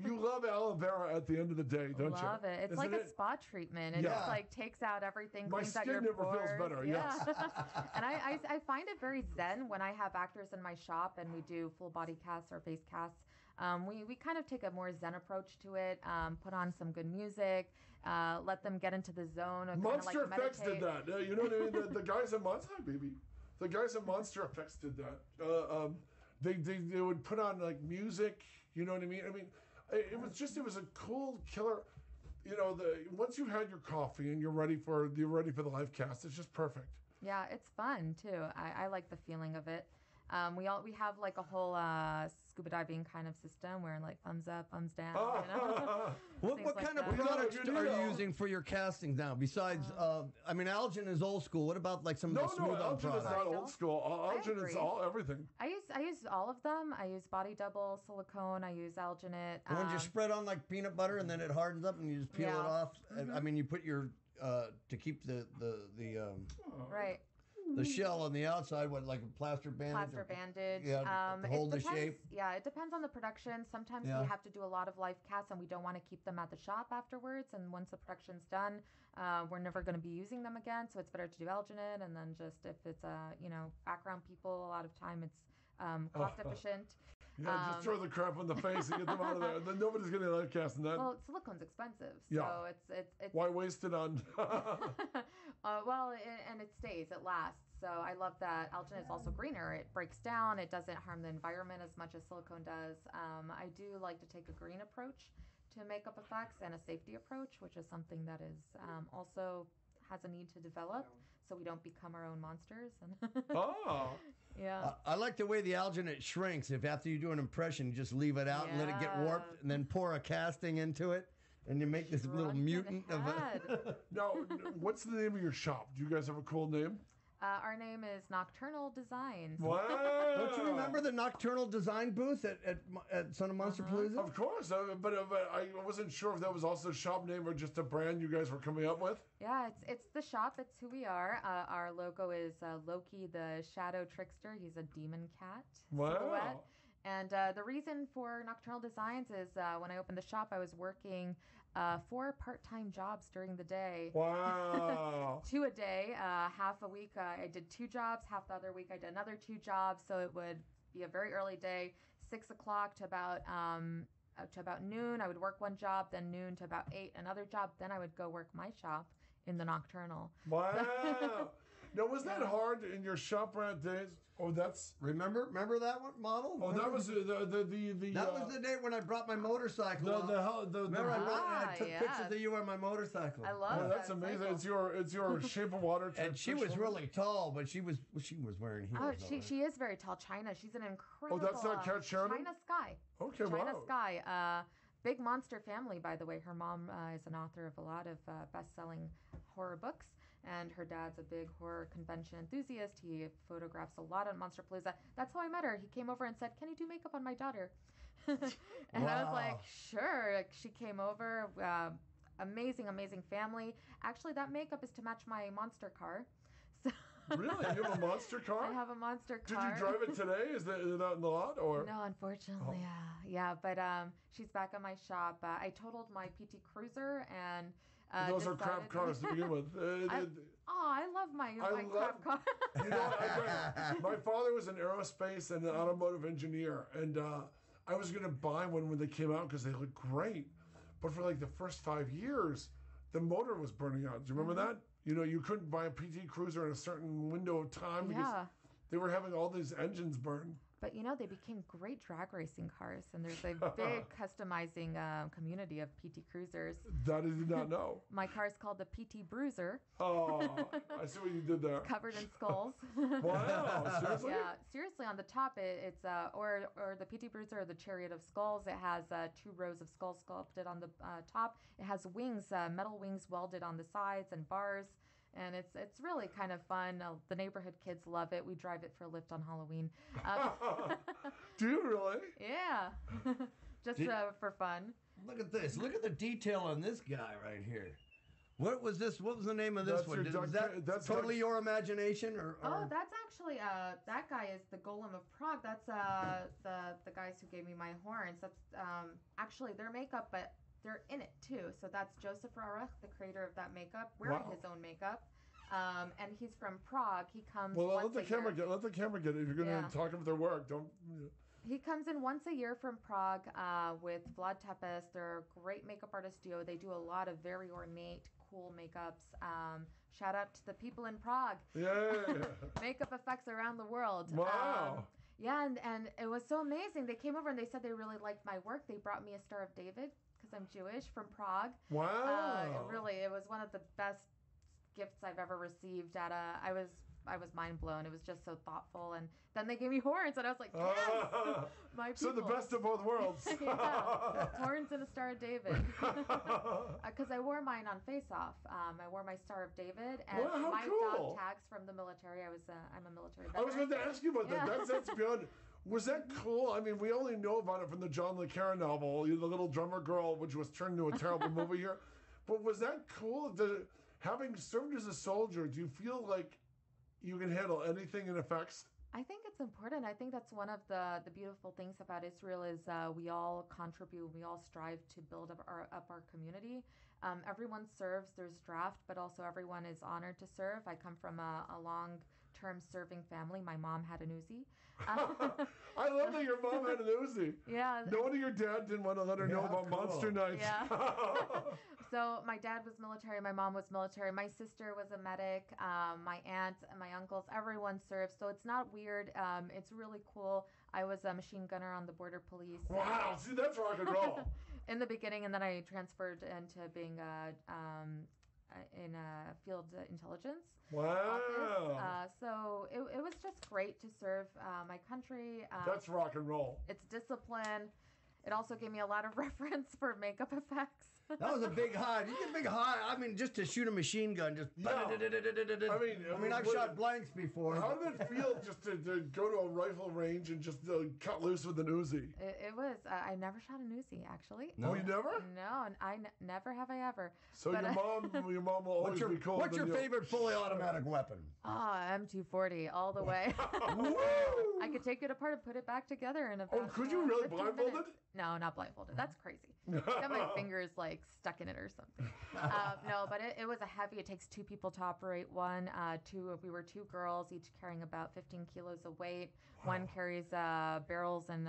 You love aloe vera at the end of the day, don't you? Love it. It's like a spa treatment. It just like takes out everything, cleans out your pores. My skin never feels better. Yeah. Yes. And I find it very zen when I have actors in my shop and we do full body casts or face casts. We kind of take a more zen approach to it. Put on some good music. Let them get into the zone. Monster Effects did that. You know what I mean? The guys at Monster, baby. The guys at Monster Effects did that. They would put on like music. You know what I mean? I mean, it was a cool killer. Once you've had your coffee and you're ready for the live cast, it's just perfect. Yeah, it's fun too. I like the feeling of it. We have like a whole scuba diving kind of system where like thumbs up, thumbs down. What kind of products are you using for your castings now? Besides, Algin is old school. What about like some of the smooth-on products? Algin is not old school. Algin is everything. I use all of them. I use body double, silicone. I use alginate. When you spread on like peanut butter and then it hardens up and you just peel it off. You put your to keep the right. The shell on the outside, like a plaster bandage? Yeah, to hold the shape? Yeah, it depends on the production. Sometimes we have to do a lot of live casts and we don't want to keep them at the shop afterwards. And once the production's done, we're never going to be using them again. So it's better to do alginate. And then just if it's, background people, a lot of time it's cost efficient. Yeah, just throw the crap on the face and get them out of there. Then nobody's going to live casting that. Well, silicone's expensive, so it's why waste it on? And it stays, it lasts. So I love that alginate is also greener. It breaks down. It doesn't harm the environment as much as silicone does. I do like to take a green approach to makeup effects and a safety approach, which is something that is also has a need to develop, so we don't become our own monsters. And Oh. yeah. I like the way the alginate shrinks. If after you do an impression, you just leave it out and let it get warped, and then pour a casting into it, and you make this little Shrunken mutant of head. it. Now, what's the name of your shop? Do you guys have a cool name? Our name is Nocturnal Designs. Wow. Don't you remember the Nocturnal Design booth at Son of Monster Palooza? Of course, but I wasn't sure if that was also a shop name or just a brand you guys were coming up with. Yeah, it's the shop. It's who we are. Our logo is Loki, the Shadow Trickster. He's a demon cat silhouette. Wow. And the reason for Nocturnal Designs is when I opened the shop, I was working 4 part-time jobs during the day. Wow. 2 a day. Half a week I did 2 jobs. Half the other week I did another 2 jobs. So it would be a very early day, 6 o'clock to about noon. I would work 1 job, then noon to about 8 another job. Then I would go work my shop in the Nocturnal. Wow. Now, was that hard in your shop rat days? Oh, that's... Remember that one model? Oh, that was the That was the day when I brought my motorcycle. Remember, I took pictures of you on my motorcycle. I love Oh, that. that's amazing. cycle. It's your Shape of Water. And she was really tall, but she was wearing heels. Oh, though, right? she is very tall. China. She's an incredible. that's not Cat Sheridan? China Sky. Okay, China wow. Sky. Big monster family, by the way. Her mom is an author of a lot of best-selling horror books, and her dad's a big horror convention enthusiast. He photographs a lot on Monster Palooza. That's how I met her. He came over and said, "Can you do makeup on my daughter?" And I was like, "Sure." Like, she came over. Amazing family. Actually, that makeup is to match my monster car. So Really? You have a monster car? I have a monster Did car. you drive it today? Is it out in the lot? Or? No, unfortunately, yeah. But she's back at my shop. I totaled my PT Cruiser and Those are crap cars to begin with. I love my crap car. You know, my father was an aerospace and an automotive engineer, and I was going to buy one when they came out because they looked great. But for like the first 5 years, the motor was burning out. Do you remember that? You know, you couldn't buy a PT Cruiser in a certain window of time because they were having all these engines burn. But you know, they became great drag racing cars, and there's a big customizing community of PT Cruisers. That I did not know. My car is called the PT Bruiser. Oh, I see what you did there. Covered in skulls. Wow, seriously? Yeah, seriously. On the top, it's or the PT Bruiser or the Chariot of Skulls. It has 2 rows of skulls sculpted on the top. It has wings, metal wings welded on the sides and bars. And it's really kind of fun. The neighborhood kids love it. We drive it for a lift on Halloween. Do you really? Yeah, just for fun. Look at this. Look at the detail on this guy right here. What was this? What was the name of this one? That's totally your imagination, or? Oh, that's actually that guy is the Golem of Prague. That's the guys who gave me my horns. That's actually their makeup, but they're in it too. So that's Joseph Rarach, the creator of that makeup, wearing his own makeup. And he's from Prague. He comes. Well, once let the camera get it. If you're going to talk about their work, don't. He comes in once a year from Prague with Vlad Tepes. They're a great makeup artist duo. They do a lot of very ornate, cool makeups. Shout out to the people in Prague. Yeah. Makeup effects around the world. Wow. Yeah, and it was so amazing. They came over and they said they really liked my work. They brought me a Star of David because I'm Jewish from Prague. Wow. It was one of the best gifts I've ever received. I was mind blown. It was just so thoughtful. And then they gave me horns, and I was like, yes, my people. So the best of both worlds. Yeah, horns and a Star of David. Because I wore mine on Face Off. I wore my Star of David, and my dog tags from the military. I'm a military veteran. I was going to ask you about that. That's beyond. Was that cool? I mean, we only know about it from the John le Carre novel, The Little Drummer Girl, which was turned into a terrible movie here. But was that cool? Having served as a soldier, do you feel like you can handle anything in effects? I think it's important. I think that's one of the beautiful things about Israel is we all contribute, we all strive to build up our community. Everyone serves, there's draft, but also everyone is honored to serve. I come from a long-term serving family. My mom had an Uzi. I love that your mom had an Uzi. Yeah. No wonder your dad didn't want to let her know about Monster Nights. Yeah. So my dad was military, my mom was military, my sister was a medic, my aunt, my uncles, everyone served. So it's not weird. It's really cool. I was a machine gunner on the border police. Wow, see, that's rock and roll. In the beginning, and then I transferred into being in field intelligence. Wow. Office. So it was just great to serve my country. That's rock and roll. It's discipline. It also gave me a lot of reference for makeup effects. That was a big high. You get a big high. I mean, just to shoot a machine gun, just. Yeah. I mean, I've shot blanks before. How did it feel just to go to a rifle range and just cut loose with an Uzi? It was. I never shot an Uzi, actually. No, you never? No, and never have I ever. So But, your mom will always be cool. What's your favorite fully automatic weapon? M240 all the way. Woo! I could take it apart and put it back together in about. Oh, could you really 15 blindfolded? minutes. No, not blindfolded. That's crazy. I got my fingers like stuck in it or something. No, but it was a heavy. It takes 2 people to operate one. We were 2 girls, each carrying about 15 kilos of weight. Wow. One carries barrels and.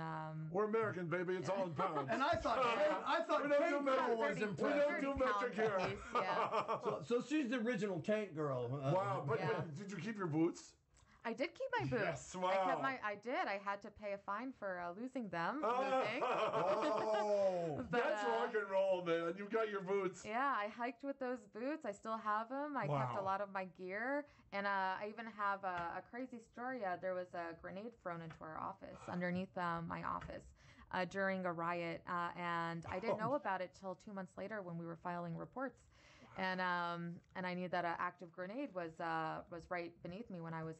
We're American, baby. It's all in pounds. And I thought tank girl was impressive. We don't do metric here. Yeah. So she's the original tank girl. Wow, but did you keep your boots? I did keep my boots. Yes, wow. I did. I had to pay a fine for losing them. Oh, But, that's rock and roll, man. You got your boots. Yeah, I hiked with those boots. I still have them. I kept a lot of my gear. And I even have a crazy story. There was a grenade thrown into our office, underneath my office, during a riot. And I didn't know about it till 2 months later when we were filing reports. And I knew that an active grenade was right beneath me when I was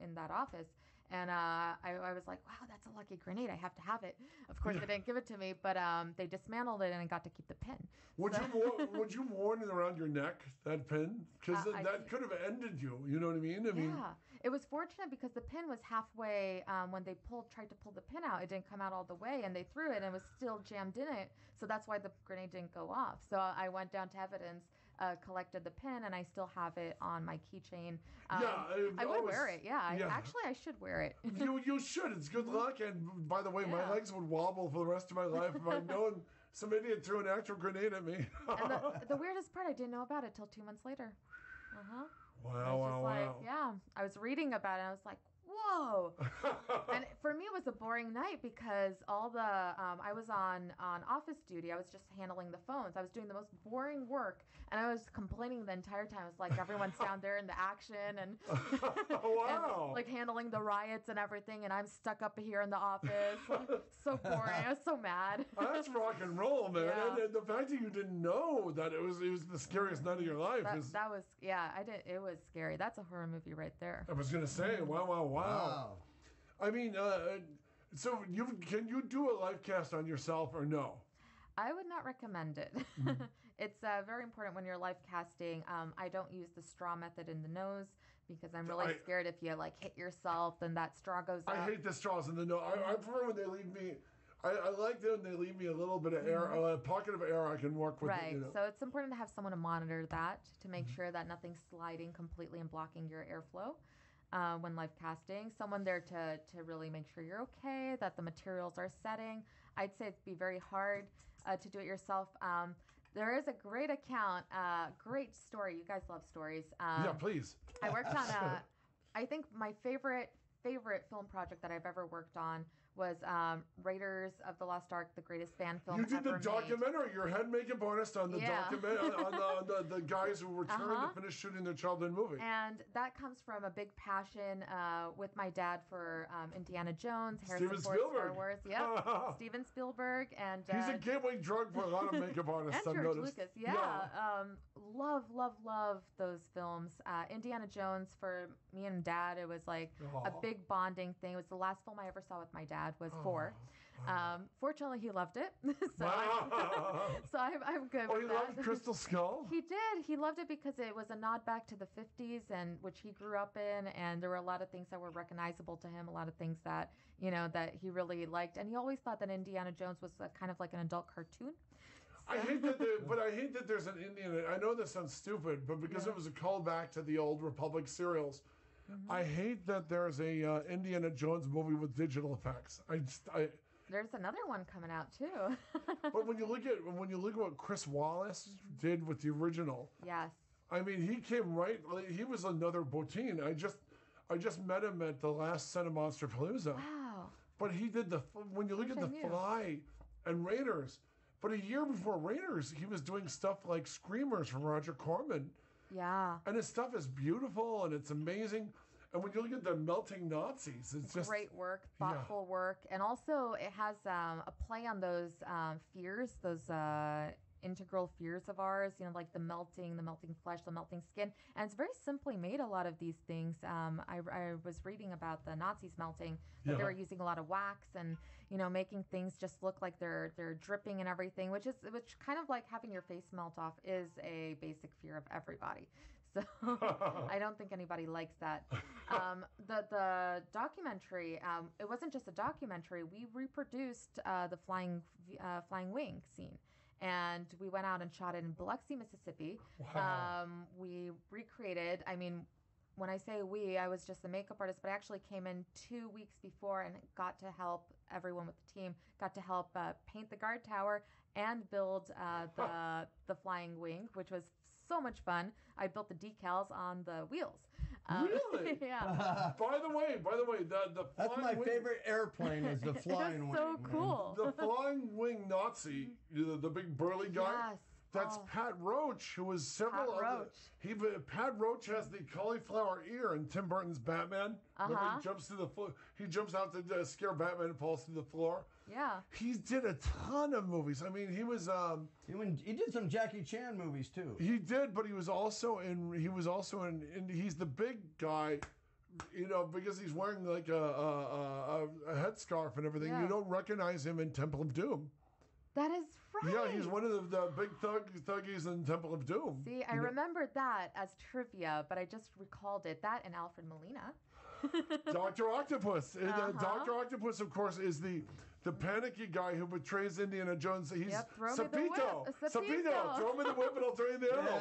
in that office. And I was like, wow, that's a lucky grenade. I have to have it. Of course, they didn't give it to me, but they dismantled it and I got to keep the pin. Would you worn it around your neck, that pin? Because that could have ended you. You know what I mean? Yeah. It was fortunate because the pin was halfway. When they tried to pull the pin out, it didn't come out all the way, and they threw it, and it was still jammed in it. So that's why the grenade didn't go off. So I went down to evidence, collected the pin, and I still have it on my keychain. I would wear it. Yeah, actually, I should wear it. You should. It's good luck. And by the way, my legs would wobble for the rest of my life if I'd known some idiot threw an actual grenade at me. And the weirdest part, I didn't know about it till 2 months later. Wow. Yeah, I was reading about it. And I was like, whoa. And for me, it was a boring night because I was on office duty. I was just handling the phones. I was doing the most boring work. And I was complaining the entire time. It's like everyone's down there in the action and, and like handling the riots and everything. And I'm stuck up here in the office. So boring. I was so mad. That's rock and roll, man. Yeah. And the fact that you didn't know that it was the scariest night of your life. That was, it was scary. That's a horror movie right there. I was going to say, wow. I mean, so can you do a live cast on yourself or no? I would not recommend it. It's very important when you're live casting. I don't use the straw method in the nose because I'm really scared if you like hit yourself, then that straw goes up. I hate the straws in the nose. I prefer when they leave me. I like them when they leave me a little bit of air, a pocket of air I can work with. Right. So it's important to have someone to monitor that to make sure that nothing's sliding completely and blocking your airflow. When live casting, someone there to really make sure you're okay, that the materials are setting. I'd say it'd be very hard to do it yourself. There is a great account, great story. You guys love stories. Yeah, please. I worked on I think my favorite film project that I've ever worked on was Raiders of the Lost Ark, the greatest fan film ever made. You did the documentary, your head makeup artist on the documentary, on the guys who returned to finish shooting their childhood movie. And that comes from a big passion with my dad for Indiana Jones, Harrison Ford, Star Wars. Yep, Steven Spielberg. And he's a gateway drug for a lot of makeup artists, and I've George noticed. Lucas, love those films. Indiana Jones, for me and Dad, it was like a big bonding thing. It was the last film I ever saw with my dad. Was 4. Fortunately, he loved it, so I'm good. Oh, he loved Crystal Skull? He did. He loved it because it was a nod back to the 50s, and which he grew up in, and there were a lot of things that were recognizable to him, a lot of things that that he really liked, and he always thought that Indiana Jones was kind of like an adult cartoon. I hate that there's an Indian. I know this sounds stupid, but because it was a callback to the old Republic serials. I hate that there's a Indiana Jones movie with digital effects. There's another one coming out too. But when you look at what Chris Wallace did with the original, yes, I mean he came right. He was another Bottin. I just met him at the last Cinemonster Palooza. Wow. But he did when you look at The Fly and Raiders, But a year before Raiders, he was doing stuff like Screamers from Roger Corman. Yeah. And his stuff is beautiful and it's amazing. And when you look at the melting Nazis, it's just great work, thoughtful work, and also it has a play on those fears, those integral fears of ours. You know, like the melting flesh, the melting skin, and it's very simply made. A lot of these things. I was reading about the Nazis melting, that they were using a lot of wax and making things just look like they're dripping and everything, which kind of like having your face melt off is a basic fear of everybody. So I don't think anybody likes that. The documentary, it wasn't just a documentary. We reproduced the flying wing scene. And we went out and shot it in Biloxi, Mississippi. Wow. We recreated, when I say we, I was just the makeup artist, but I actually came in 2 weeks before and got to help everyone with the team, got to help paint the guard tower and build the flying wing, which was so much fun. I built the decals on the wheels. Really? Yeah. By the way, the That's flying my wing, favorite airplane is the flying wing. So man. cool. The flying wing Nazi, the big burly guy. Yes. That's Pat Roach, who was several Pat of the. Pat Roach has the cauliflower ear in Tim Burton's Batman. Remember, he jumps to the floor. He jumps out to scare Batman and falls to the floor. Yeah. He did a ton of movies. I mean, he was. He did some Jackie Chan movies too. He did, but he was also in. He's the big guy. Because he's wearing like a headscarf and everything. Yeah. You don't recognize him in Temple of Doom. That is right. Yeah, he's one of the big thuggies in Temple of Doom. See, I remembered that as trivia, but I just recalled it. That and Alfred Molina. Dr. Octopus. Dr. Octopus, of course, is the panicky guy who betrays Indiana Jones. He's throw me the whip. Sapito. Throw me the whip and I'll throw you the arrow.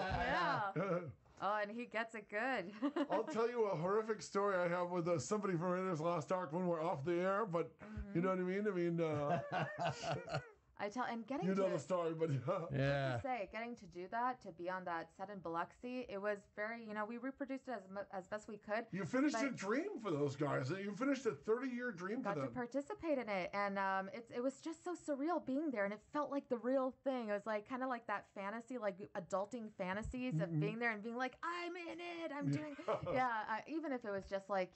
Yeah. Oh, and he gets it good. I'll tell you a horrific story I have with somebody from Raiders Lost Ark when we're off the air, but you know what I mean? And getting you know to the story, but Yeah. getting to do that, to be on that set in Biloxi, it was very, we reproduced it as best we could. You finished a dream for those guys. You finished a 30-year dream for them. Got to participate in it, and it was just so surreal being there, and it felt like the real thing. It was like kind of like that fantasy, like adulting fantasies of being there and being like, I'm in it, I'm doing, even if it was just like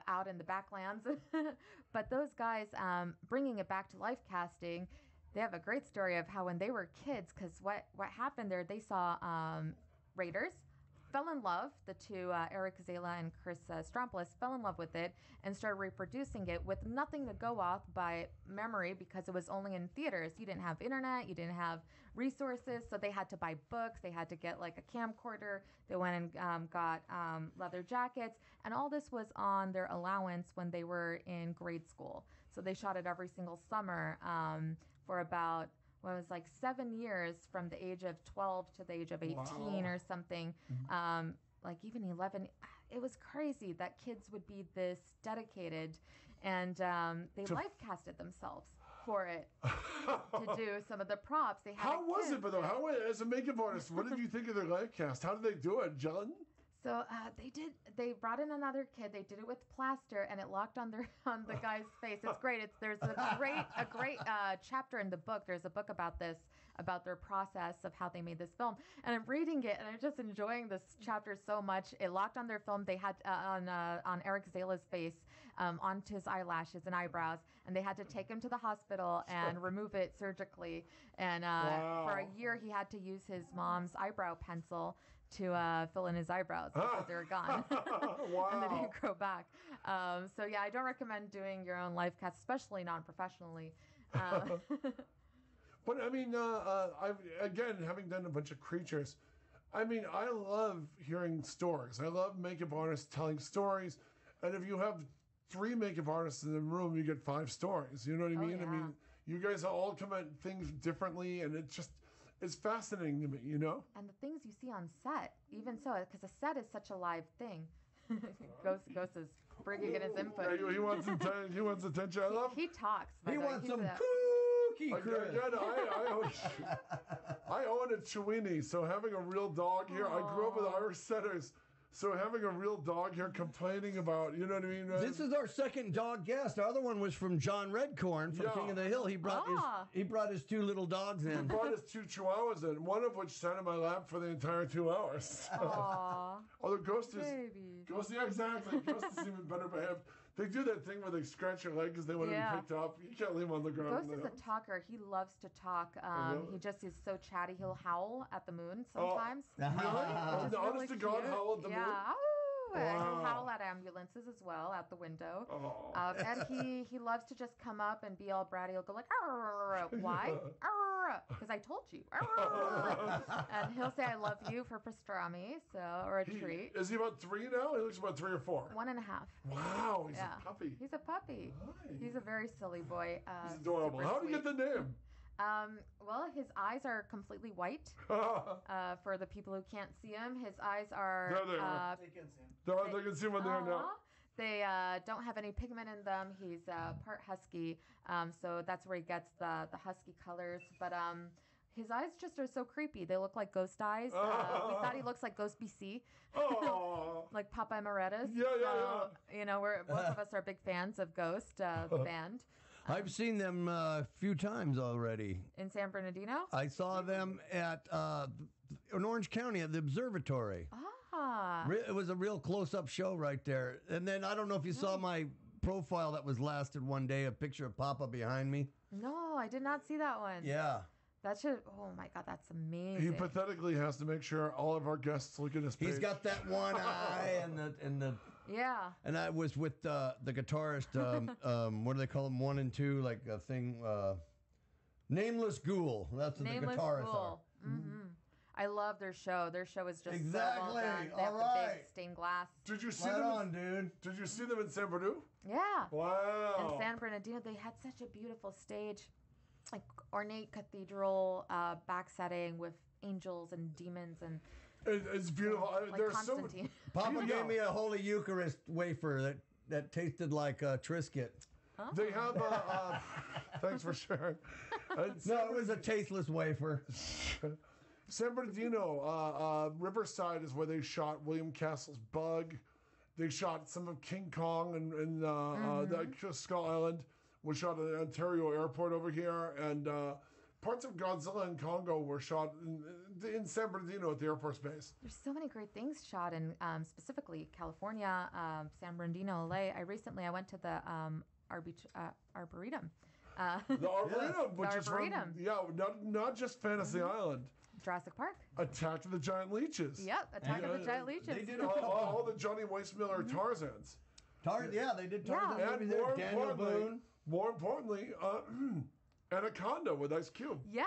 out in the backlands. But those guys, bringing it back to life casting. They have a great story of how when they were kids, because what happened there, they saw Raiders, fell in love, the two, Eric Zala and Chris Strompoulos, fell in love with it and started reproducing it with nothing to go off by memory because it was only in theaters. You didn't have internet, you didn't have resources, so they had to buy books, they had to get like a camcorder, they went and got leather jackets, and all this was on their allowance when they were in grade school. So they shot it every single summer, for about, it was like 7 years from the age of 12 to the age of 18 or something, like even 11. It was crazy that kids would be this dedicated, and they life casted themselves for it to do some of the props. They had How was it, though? How, as a makeup artist, what did you think of their life cast? How did they do it, John? So they brought in another kid. They did it with plaster, and it locked on the guy's face. It's great. There's a great chapter in the book. There's a book about this, about their process of how they made this film. And I'm reading it, and I'm just enjoying this chapter so much. It locked on their film. They had on Eric Zala's face, onto his eyelashes and eyebrows, and they had to take him to the hospital and remove it surgically. And for a year, he had to use his mom's eyebrow pencil to fill in his eyebrows because they were gone. And they didn't grow back. So yeah, I don't recommend doing your own life cast, especially non-professionally. But I mean, having done a bunch of creatures, I mean, I love hearing stories. I love makeup artists telling stories. And if you have 3 makeup artists in the room, you get 5 stories. You know what I mean? Yeah. I mean, you guys all come at things differently, and it's fascinating to me, And the things you see on set, even so, because a set is such a live thing. Ghost is bringing in his input. Yeah, he wants attention. He wants attention. I love. He talks. He wants some cookie, Chris. Again, I own a Chiweenie, so having a real dog here. I grew up with Irish setters, So having a real dog here complaining about, you know what I mean? This is our second dog guest. Our other one was from John Redcorn from King of the Hill. He brought his 2 little dogs in. He brought his 2 chihuahuas in, one of which sat in my lap for the entire 2 hours. Aww. Although Ghost is, Baby. yeah, exactly. Ghost is even better behaved. They do that thing where they scratch your leg because they want to be picked up. You can't leave them on the ground. Ghost is a talker. He loves to talk. He just is so chatty. He'll howl at the moon sometimes. Really? Which is Honest to God, cute. howl at the moon? And he'll howl at ambulances as well out the window. And he loves to just come up and be all bratty. He'll go like, "Arr." Why? Because I told you. And he'll say, I love you for pastrami, or a treat. Is he about 3 now? He looks about 3 or 4. 1.5. Wow, he's a puppy. He's a puppy. Nice. He's a very silly boy. He's adorable. How did he get the name? Well, his eyes are completely white. For the people who can't see him, his eyes are. There they are. They can see him. They can see him on there now. They don't have any pigment in them. He's part husky, so that's where he gets the husky colors. But his eyes just are so creepy. They look like ghost eyes. We thought he looks like Ghost BC, like Papa Emeritus. Yeah. You know, both of us are big fans of Ghost, the band. I've seen them a few times already. In San Bernardino? I saw them at in Orange County at the observatory. It was a real close-up show right there. And then I don't know if you saw my profile that was lasted one day, a picture of Papa behind me. No, I did not see that one. Yeah. That should. Oh my God, that's amazing. He pathetically has to make sure all of our guests look at his page. He's got that one eye and the. Yeah. And I was with the guitarist. What do they call them? 1 and 2, like a thing. Nameless Ghoul. That's what Nameless the guitarist Ghoul. are. Mm-hmm. I love their show. Their show is just Exactly. so well done. They have the big stained glass. Did you see Right them? on, dude. Did you see them in San Bernardino? Yeah. Wow. In San Bernardino, they had such a beautiful stage, like ornate cathedral back setting with angels and demons and. It's beautiful. Like There's Constantine. Papa gave me a Holy Eucharist wafer that tasted like Triscuit. Huh? They have thanks for sharing. No, it was a tasteless wafer. San Bernardino, Riverside is where they shot William Castle's Bug. They shot some of King Kong and the Skull Island. Was shot at the Ontario airport over here, and parts of Godzilla and Congo were shot in San Bernardino at the Air Force Base. There's so many great things shot in specifically California, San Bernardino, LA. I went to the Arboretum. The Arboretum, which is from, Arboretum. not just Fantasy Island. Jurassic Park. Attack of the Giant Leeches. Yep, Attack of the Giant Leeches. They did all the Johnny Weissmuller Tarzans. They did Tarzan. Yeah. And Daniel Boone. more importantly, Anaconda with Ice Cube. Yes.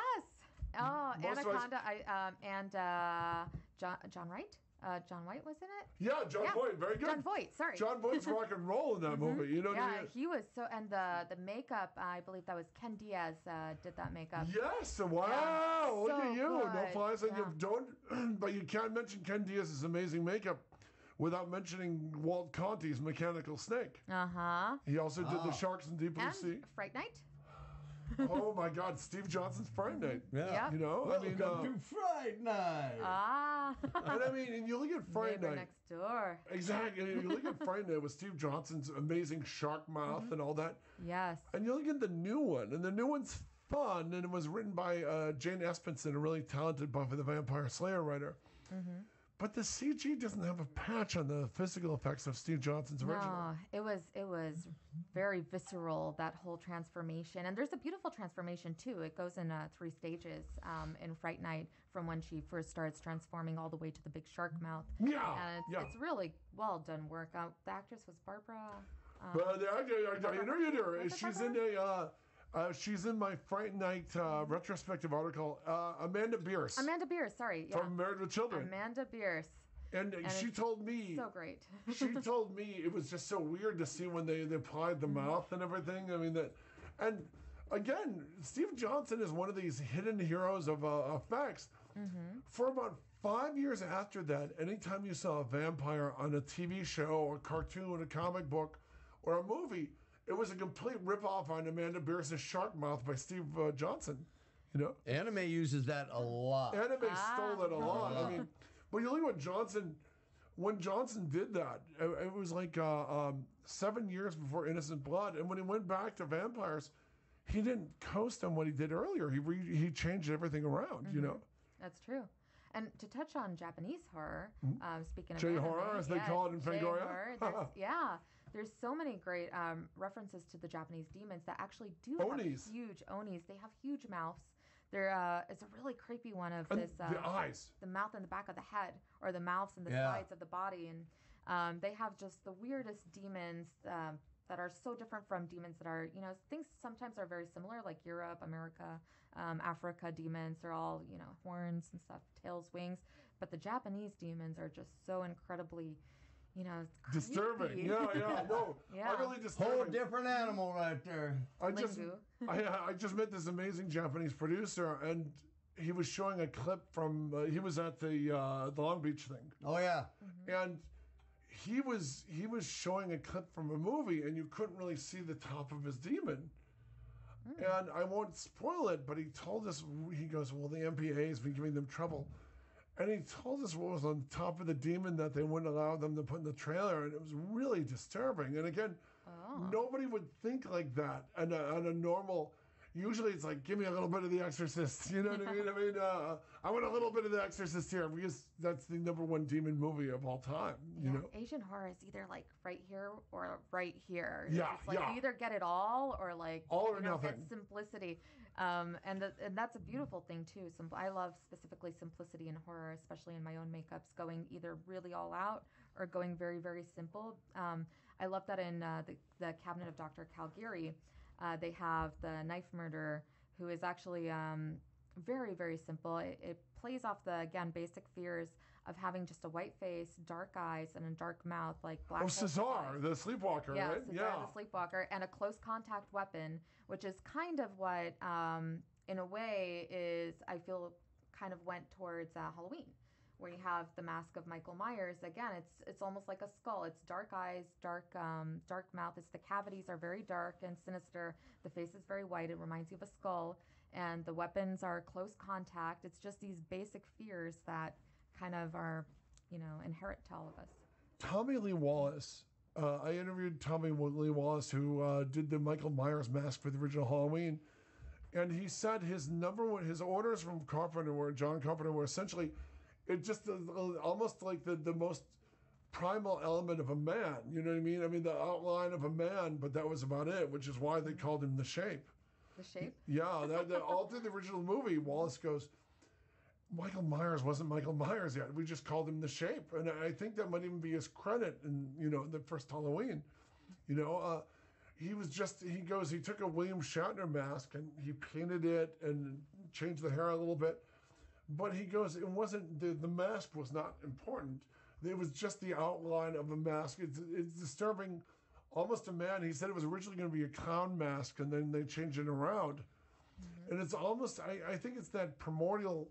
Oh, Most Anaconda. And John Wright. John White was in it. Yeah, John Voight, very good. John Voight, sorry. John Voight's rock and roll in that movie. You know what I mean? He was so, and the makeup. I believe that was Ken Diaz did that makeup. Yes, wow! Yeah, Look so at you. No good. flies on Yeah. you. Don't, but you can't mention Ken Diaz's amazing makeup without mentioning Walt Conte's Mechanical Snake. He also did the Sharks in Deep Blue And Sea. Fright Night. Oh my God, Steve Johnson's Fright Night. Yeah. Yep. You know, Welcome to Fright Night. and I mean, and you look at Fright Neighbor Night. next door. Exactly. And you look at Fright Night with Steve Johnson's amazing shark mouth and all that. Yes. And you look at the new one, and the new one's fun, and it was written by Jane Espenson, a really talented Buffy the Vampire Slayer writer. But the CG doesn't have a patch on the physical effects of Steve Johnson's original. No, it was very visceral, that whole transformation. And there's a beautiful transformation too. It goes in 3 stages in Fright Night, from when she first starts transforming all the way to the big shark mouth. Yeah, And it's really well done work. The actress was Barbara. But the actor, you interviewed her. Was it She's Barbara? in she's in my Fright Night retrospective article. Amanda Bierce. Amanda Bierce, sorry. Yeah. From Married with Children. Amanda Bierce. And she told me. So great. She told me it was just so weird to see when they applied the mouth and everything. I mean, and again, Steve Johnson is one of these hidden heroes of effects. For about 5 years after that, anytime you saw a vampire on a TV show, a cartoon, a comic book, or a movie, it was a complete ripoff on Amanda Bierce's Shark Mouth by Steve Johnson. You know, Anime uses that a lot. anime stole it a lot. I mean, but you look at what Johnson, when Johnson did that, it was like 7 years before Innocent Blood, and when he went back to vampires, he didn't coast on what he did earlier. He changed everything around, you know. That's true. And to touch on Japanese horror, speaking of J-horror, as they call it in Fangoria. There's so many great references to the Japanese demons that actually do have huge onis. They have huge mouths. It's a really creepy one of and this. The eyes. The mouth in the back of the head, or the mouths and the sides of the body. And they have just the weirdest demons that are so different from demons that are, you know, things sometimes are very similar, like Europe, America, Africa demons. They're all, you know, horns and stuff, tails, wings. But the Japanese demons are just so incredibly, you know, creepy. Disturbing. Utterly disturbing. Whole different animal right there. I just met this amazing Japanese producer, and he was showing a clip from. He was at the Long Beach thing. Oh yeah. And he was showing a clip from a movie, and you couldn't really see the top of his demon. And I won't spoil it, but he told us. He goes, "Well, the MPA has been giving them trouble." And he told us what was on top of the demon that they wouldn't allow them to put in the trailer, and it was really disturbing. And again, nobody would think like that on a normal. Usually, it's like, give me a little bit of The Exorcist. You know what I mean? I want a little bit of The Exorcist here because that's the #1 demon movie of all time. You know, Asian horror is either like right here or right here. Yeah, it's like you either get it all or like all or nothing. It's simplicity. And that's a beautiful thing too. I love specifically simplicity in horror, especially in my own makeups, going either really all out or going very, very simple. I love that in the Cabinet of Dr. Calgary, they have the knife murderer, who is actually very, very simple. It plays off the, again, basic fears of having just a white face, dark eyes, and a dark mouth, like black. Oh, Cesar, the sleepwalker, right? Cesar, the sleepwalker, and a close contact weapon, which is kind of what, in a way, I feel kind of went towards Halloween, where you have the mask of Michael Myers. Again, it's almost like a skull. It's dark eyes, dark mouth. The cavities are very dark and sinister. The face is very white. It reminds you of a skull, and the weapons are close contact. It's just these basic fears that kind of are, you know, inherent to all of us. Tommy Lee Wallace. I interviewed Tommy Lee Wallace, who did the Michael Myers mask for the original Halloween, and he said his orders from John Carpenter were essentially, it just almost like the most primal element of a man. You know what I mean? I mean, the outline of a man, but that was about it, which is why they called him The Shape. The Shape? Yeah, all through the original movie, Wallace goes, Michael Myers wasn't Michael Myers yet. We just called him The Shape. And I think that might even be his credit in, you know, the first Halloween. You know, he took a William Shatner mask and he painted it and changed the hair a little bit. But he goes, it wasn't, the mask was not important. It was just the outline of a mask. It's disturbing, almost a man. He said it was originally going to be a clown mask, and then they changed it around. Mm-hmm. And it's almost, I think it's that primordial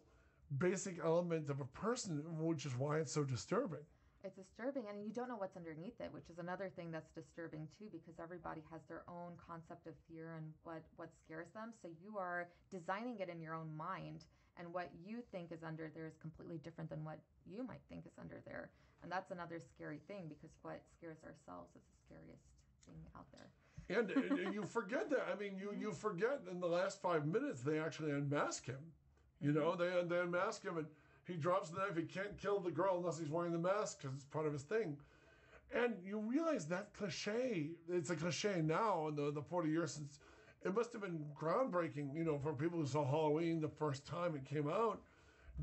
basic element of a person, which is why it's so disturbing. It's disturbing, and you don't know what's underneath it, which is another thing that's disturbing too, because everybody has their own concept of fear and what scares them. So you are designing it in your own mind, and what you think is under there is completely different than what you might think is under there. And that's another scary thing, because what scares ourselves is the scariest thing out there. And you forget that. I mean, you forget in the last 5 minutes they actually unmask him. You know, they unmask him, and he drops the knife. He can't kill the girl unless he's wearing the mask because it's part of his thing. And you realize that cliche, it's a cliche now in the 40 years since. It must have been groundbreaking, you know, for people who saw Halloween the first time it came out,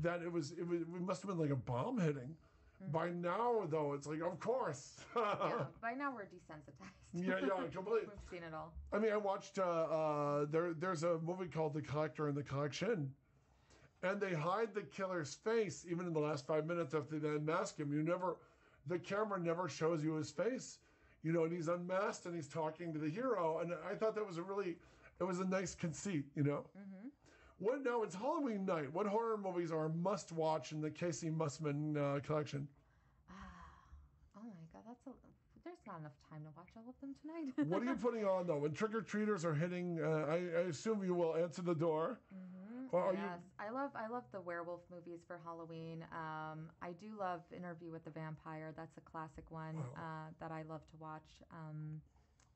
that it must have been like a bomb hitting. Mm-hmm. By now, though, it's like, of course. Yeah, by now we're desensitized. Yeah, completely. We've seen it all. I mean, I watched, there's a movie called The Collector and the Collection. And they hide the killer's face even in the last 5 minutes after they unmask him. The camera never shows you his face, you know, and he's unmasked and he's talking to the hero. And I thought that was it was a nice conceit, you know. Mm-hmm. Now it's Halloween night. What horror movies are a must watch in the Casey Mussman collection? Oh my God, there's not enough time to watch all of them tonight. What are you putting on though? When trick-or-treaters are hitting, I assume you will answer the door. Mm-hmm. Well, Yes, I love the werewolf movies for Halloween. I do love Interview with the Vampire. That's a classic one that I love to watch.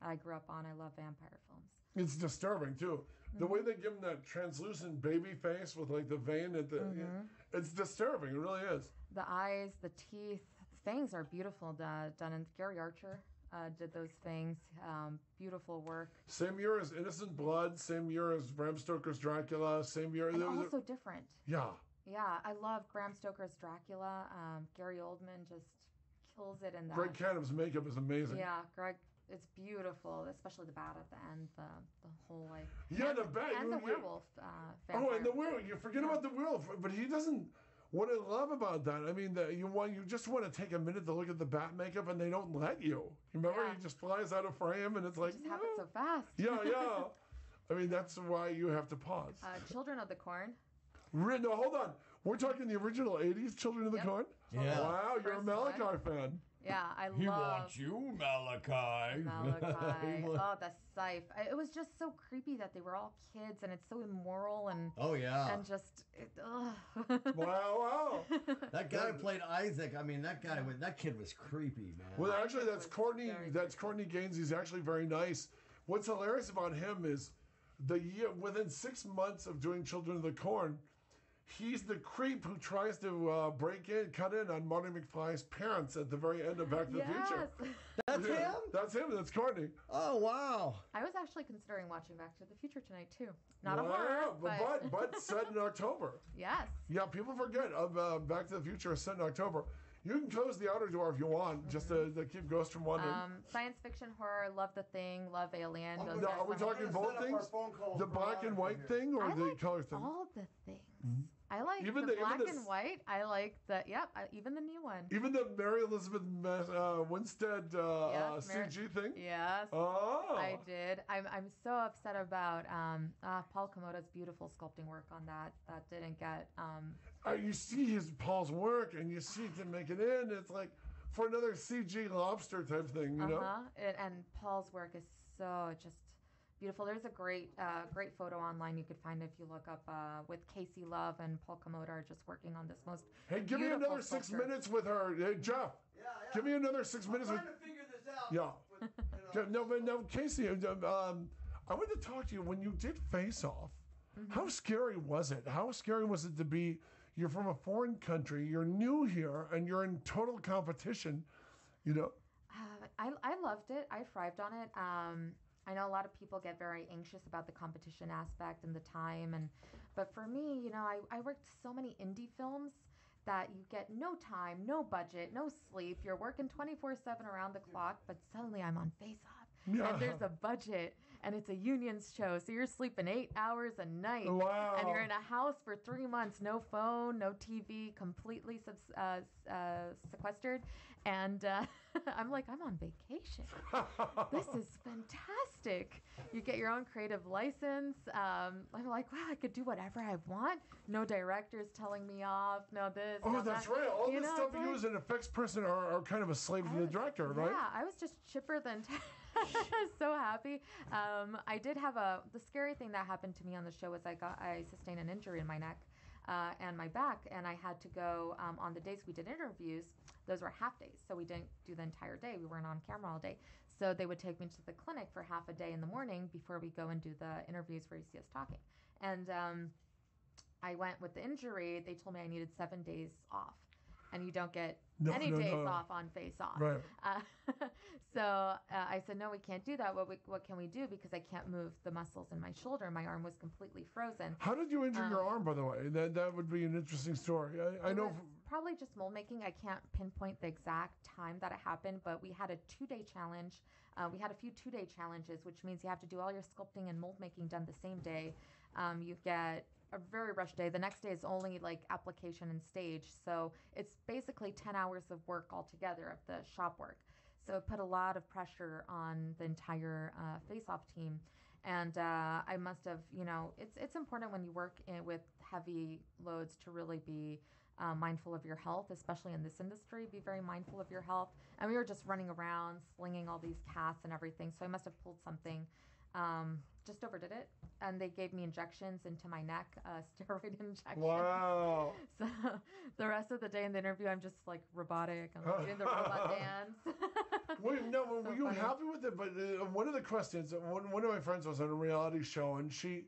I grew up on. I love vampire films. It's disturbing too. The way they give him that translucent baby face with like the vein at the, it's disturbing. It really is. The eyes, the teeth, fangs are beautiful. Done in Gary Archer did those things. Beautiful work. Same year as Innocent Blood. Same year as Bram Stoker's Dracula. Same year. And also different. Yeah. Yeah, I love Bram Stoker's Dracula. Gary Oldman just kills it in that. Greg Cannom's makeup is amazing. Yeah, Greg. It's beautiful, especially the bat at the end, the whole like. Yeah, the bat. And the werewolf. Vampire. Oh, and the werewolf. You forget about the werewolf, but he doesn't. What I love about that, I mean, you just want to take a minute to look at the bat makeup, and they don't let you. Remember, he just flies out of frame, and it's like. It just happens so fast. Yeah. I mean, that's why you have to pause. Children of the Corn. No, hold on. We're talking the original '80s Children of the Corn. Yeah. Wow, you're a Malachi fan. Yeah, I love. He wants you, Malachi. Oh, the scythe. It was just so creepy that they were all kids, and it's so immoral and. Oh yeah. And just. Wow. That guy who played Isaac. I mean, that kid was creepy, man. Well, actually, that's Courtney. That's Courtney Gaines. He's actually very nice. What's hilarious about him is within 6 months of doing Children of the Corn, he's the creep who tries to cut in on Marty McFly's parents at the very end of Back to the Future. That's him? That's him. That's Courtney. Oh, wow. I was actually considering watching Back to the Future tonight, too. Not a horror, but set in October. Yes. Yeah, people forget Back to the Future is set in October. You can close the outer door if you want, just to keep ghosts from wandering. Science fiction, horror, love The Thing, love Alien. Now, are we talking both things? The black and white thing or the color thing? All the things. I like the black and white. I like even the new one. Even the Mary Elizabeth Winstead CG thing? Yes. Oh. I did. I'm so upset about Paul Komoda's beautiful sculpting work on that. That didn't get... you see Paul's work and you see him make it in. It's like for another CG lobster type thing, you know? And Paul's work is so just... beautiful. There's a great photo online you could find if you look up with Casey Love and Paul Komoda are just working on this most. Hey, give me another 6 minutes with her. Hey, Jeff. Yeah. Give me another 6 minutes. I'm trying to figure this out. Yeah. No, Casey. I want to talk to you when you did Face Off. How scary was it? How scary was it to be? You're from a foreign country. You're new here, and you're in total competition. You know. I loved it. I thrived on it. I know a lot of people get very anxious about the competition aspect and the time, but for me, you know, I worked so many indie films that you get no time, no budget, no sleep. You're working 24/7 around the clock, but suddenly I'm on Face Off, and there's a budget, and it's a unions show, so you're sleeping 8 hours a night, wow. And you're in a house for 3 months, no phone, no TV, completely sequestered, and I'm like, I'm on vacation. This is fantastic. You get your own creative license. I'm like, wow, I could do whatever I want. No directors telling me off. No this. Oh, no that's that. right. All you the know, stuff you as an effects person are kind of a slave to the director, right? Yeah, I was just chipper than so happy. I did have the scary thing that happened to me on the show was I sustained an injury in my neck and my back, and I had to go on the days we did interviews. Those were half days, so we didn't do the entire day. We weren't on camera all day. So they would take me to the clinic for half a day in the morning before we go and do the interviews where you see us talking. And I went with the injury. They told me I needed 7 days off. And you don't get any days off on Face Off. Right. So I said, no, we can't do that. What can we do? Because I can't move the muscles in my shoulder. My arm was completely frozen. How did you injure your arm, by the way? That would be an interesting story. I know. Probably just mold making. I can't pinpoint the exact time that it happened, but we had a 2-day challenge. We had a few 2-day challenges, which means you have to do all your sculpting and mold making done the same day. You get a very rushed day. The next day is only like application and stage. So it's basically 10 hours of work altogether of the shop work. So it put a lot of pressure on the entire face-off team. And I must have, you know, it's important when you work with heavy loads to really be mindful of your health, especially in this industry. Be very mindful of your health. And we were just running around, slinging all these casts and everything. So I must have pulled something Just overdid it, and they gave me injections into my neck, steroid injections. Wow. So the rest of the day in the interview, I'm just like robotic. I'm like, doing the robot dance. Wait, no, So were you funny. happy with it? But one of the questions, one of my friends was on a reality show, and she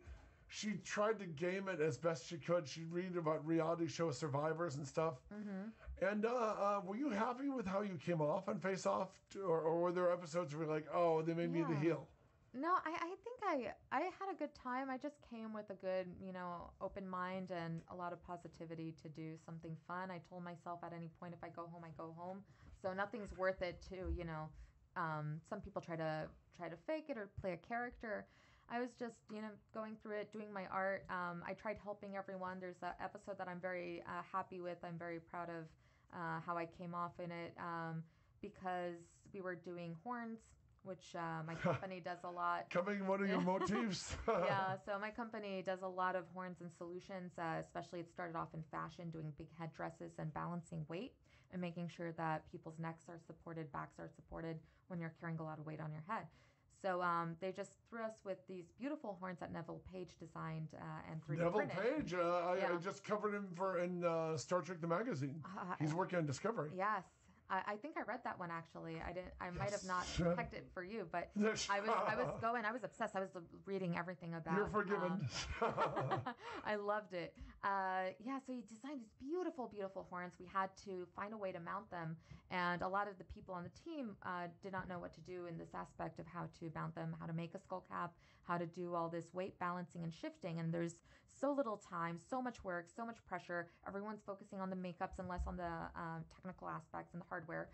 tried to game it as best she could. She'd read about reality show survivors and stuff. Mm-hmm. And were you happy with how you came off on Face Off? Or were there episodes where you're like, oh, they made me the heel? No, I think I had a good time. I just came with a good, open mind and a lot of positivity to do something fun. I told myself at any point, if I go home, I go home. So nothing's worth it to, some people try to fake it or play a character. I was just, going through it, doing my art. I tried helping everyone. There's an episode that I'm very happy with. I'm very proud of how I came off in it because we were doing horns, which my company does a lot. Coming one of your motifs. Yeah, so my company does a lot of horns and solutions, especially it started off in fashion, doing big headdresses and balancing weight and making sure that people's necks are supported, backs are supported when you're carrying a lot of weight on your head. So they just threw us with these beautiful horns that Neville Page designed and 3D Neville printed. Page, I just covered him in Star Trek the magazine. He's working on Discovery. Yes. I think I read that one actually. I might have not pegged it for you, but I was obsessed. I was reading everything about. You're forgiven. I loved it. So he designed these beautiful, beautiful horns. We had to find a way to mount them, and a lot of the people on the team did not know what to do in this aspect of how to mount them, how to make a skull cap, how to do all this weight balancing and shifting. And there's so little time, so much work, so much pressure. Everyone's focusing on the makeups and less on the technical aspects and the hardware.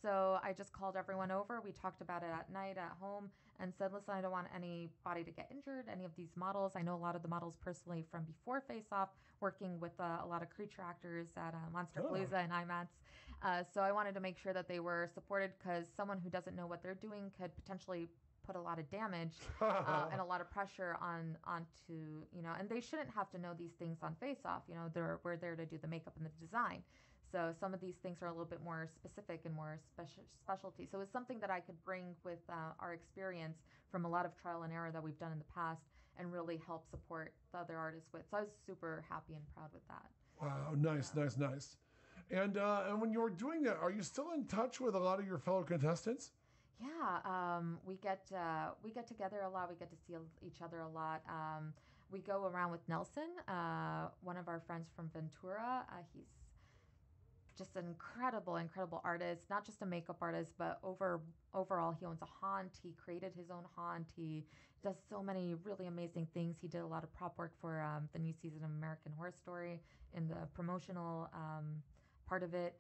So I just called everyone over. We talked about it at night at home and said, listen, I don't want anybody to get injured, any of these models. I know a lot of the models personally from before Face Off, working with a lot of creature actors at Monster Palooza and IMATS. So I wanted to make sure that they were supported because someone who doesn't know what they're doing could potentially put a lot of damage and a lot of pressure onto, and they shouldn't have to know these things on Face Off. We're there to do the makeup and the design. So some of these things are a little bit more specific and more specialty. So it's something that I could bring with our experience from a lot of trial and error that we've done in the past and really help support the other artists with. So I was super happy and proud with that. Wow, nice. And when you were doing that, are you still in touch with a lot of your fellow contestants? Yeah, we get together a lot. We get to see each other a lot. We go around with Nelson, one of our friends from Ventura. He's just an incredible artist, not just a makeup artist, but overall, he owns a haunt. He created his own haunt. He does so many really amazing things. He did a lot of prop work for the new season of American Horror Story in the promotional part of it.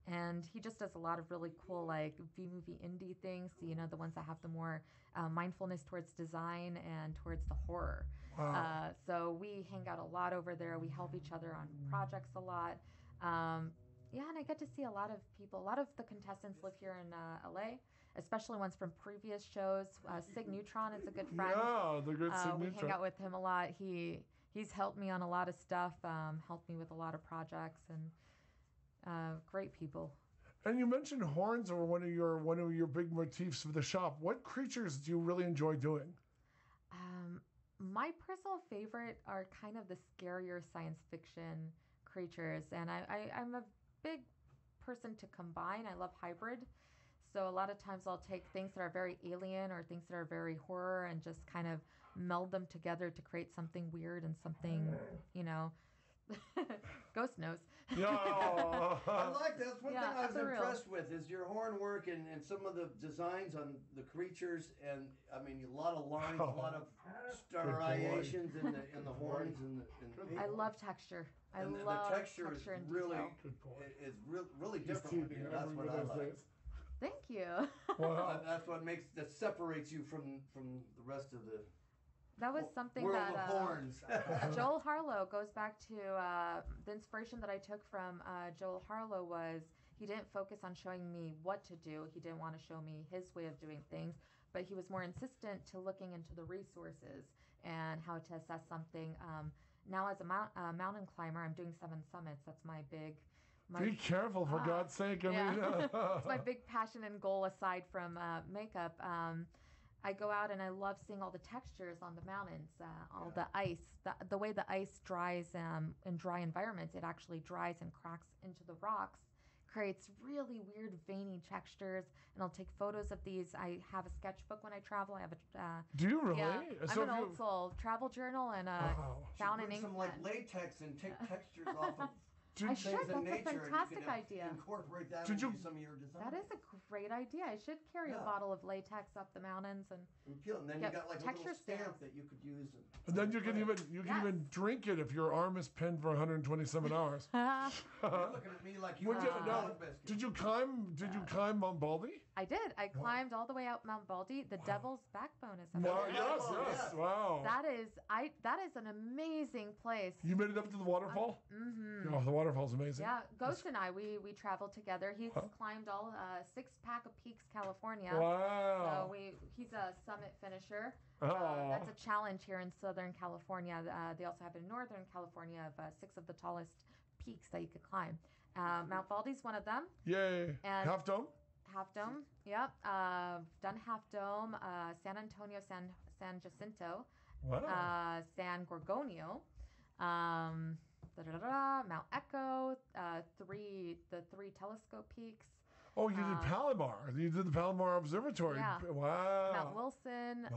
And he just does a lot of really cool, like B-movie indie things, the ones that have the more mindfulness towards design and towards the horror. Wow. So we hang out a lot over there. We help each other on projects a lot. And I get to see a lot of people. A lot of the contestants live here in LA, especially ones from previous shows. Sig Neutron is a good friend. Yeah, the good Sig We Neutron. hang out with him a lot. He's helped me on a lot of stuff, helped me with a lot of projects, and great people. And you mentioned horns were one of your big motifs for the shop. What creatures do you really enjoy doing? My personal favorite are kind of the scarier science fiction creatures, and I'm a big person to combine. I love hybrid. So a lot of times I'll take things that are very alien or things that are very horror and just kind of meld them together to create something weird and something, Ghost knows. Yeah. I like that. That's one thing I was that's impressed with is your horn work and some of the designs on the creatures, and I mean a lot of lines, a lot of striations in the horns and the I love texture. I and love the texture is and really detail. really different. That's what I like. Thank you. Wow. That's what separates you from the rest of the That was something world that of horns. Joel Harlow goes back to the inspiration that I took from Joel Harlow was he didn't focus on showing me what to do. He didn't want to show me his way of doing things, but he was more insistent to looking into the resources and how to assess something. Now as a mountain climber, I'm doing 7 summits. That's my big... Be careful, for God's sake. I mean, it's my big passion and goal aside from makeup. I go out and I love seeing all the textures on the mountains, all the ice, the way the ice dries in dry environments. It actually dries and cracks into the rocks, creates really weird veiny textures. And I'll take photos of these. I have a sketchbook when I travel. I have a Do you really? Yeah, So I'm an old soul travel journal and found an ink some pen. like latex and take textures off of I things should. in That's a nature, and you fantastic can idea. incorporate that Did into you- some of your design. That is a great idea. I should carry a Yeah. bottle of latex up the mountains and And then Yep, you got like a texture little stamp stamps. that you could use. And then you can even Yes. drink it if your arm is pinned for 127 hours. You're looking at me like you Would were you, a no, dog biscuit. did you climb Mount Baldy? I did. I climbed all the way out Mount Baldy. The Devil's Backbone is up Wow, there. yes, yeah. yes, wow. That is an amazing place. You made it up to the waterfall? Mm-hmm. Oh, the waterfall's amazing. Yeah, Ghost and I, we traveled together. He's climbed all 6-pack of peaks, California. Wow. So he's a summit finisher. Oh. That's a challenge here in Southern California. They also have in Northern California of 6 of the tallest peaks that you could climb. Mount Baldy's one of them. Yay. And- Half Dome? Half Dome, yep. Done Half Dome, San Antonio, San Jacinto, Wow. San Gorgonio, Mount Echo, the 3 telescope peaks, Oh, you did Palomar. You did the Palomar Observatory. Yeah. Wow. Mount Wilson.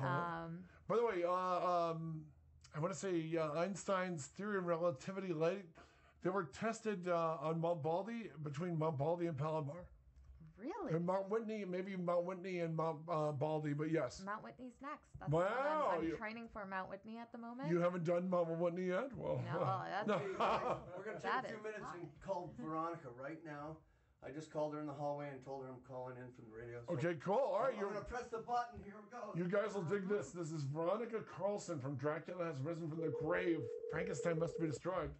By the way, I want to say Einstein's theory of relativity light, they were tested on Mount Baldy, between Mount Baldy and Palomar. Really? And Mount Whitney, maybe Mount Whitney and Mount Baldy, but yes. Mount Whitney's next. That's Wow, the one I'm you- training for Mount Whitney at the moment. You haven't done Mount Whitney yet? Well, No, that's no. We're going to take That a few is minutes hot. and call Veronica right now. I just called her in the hallway and told her I'm calling in from the radio. So Okay, cool. All right, I'm going to press the button. Here we go. you guys will dig this. This is Veronica Carlson from Dracula Has Risen from the Grave. Frankenstein Must Be Destroyed.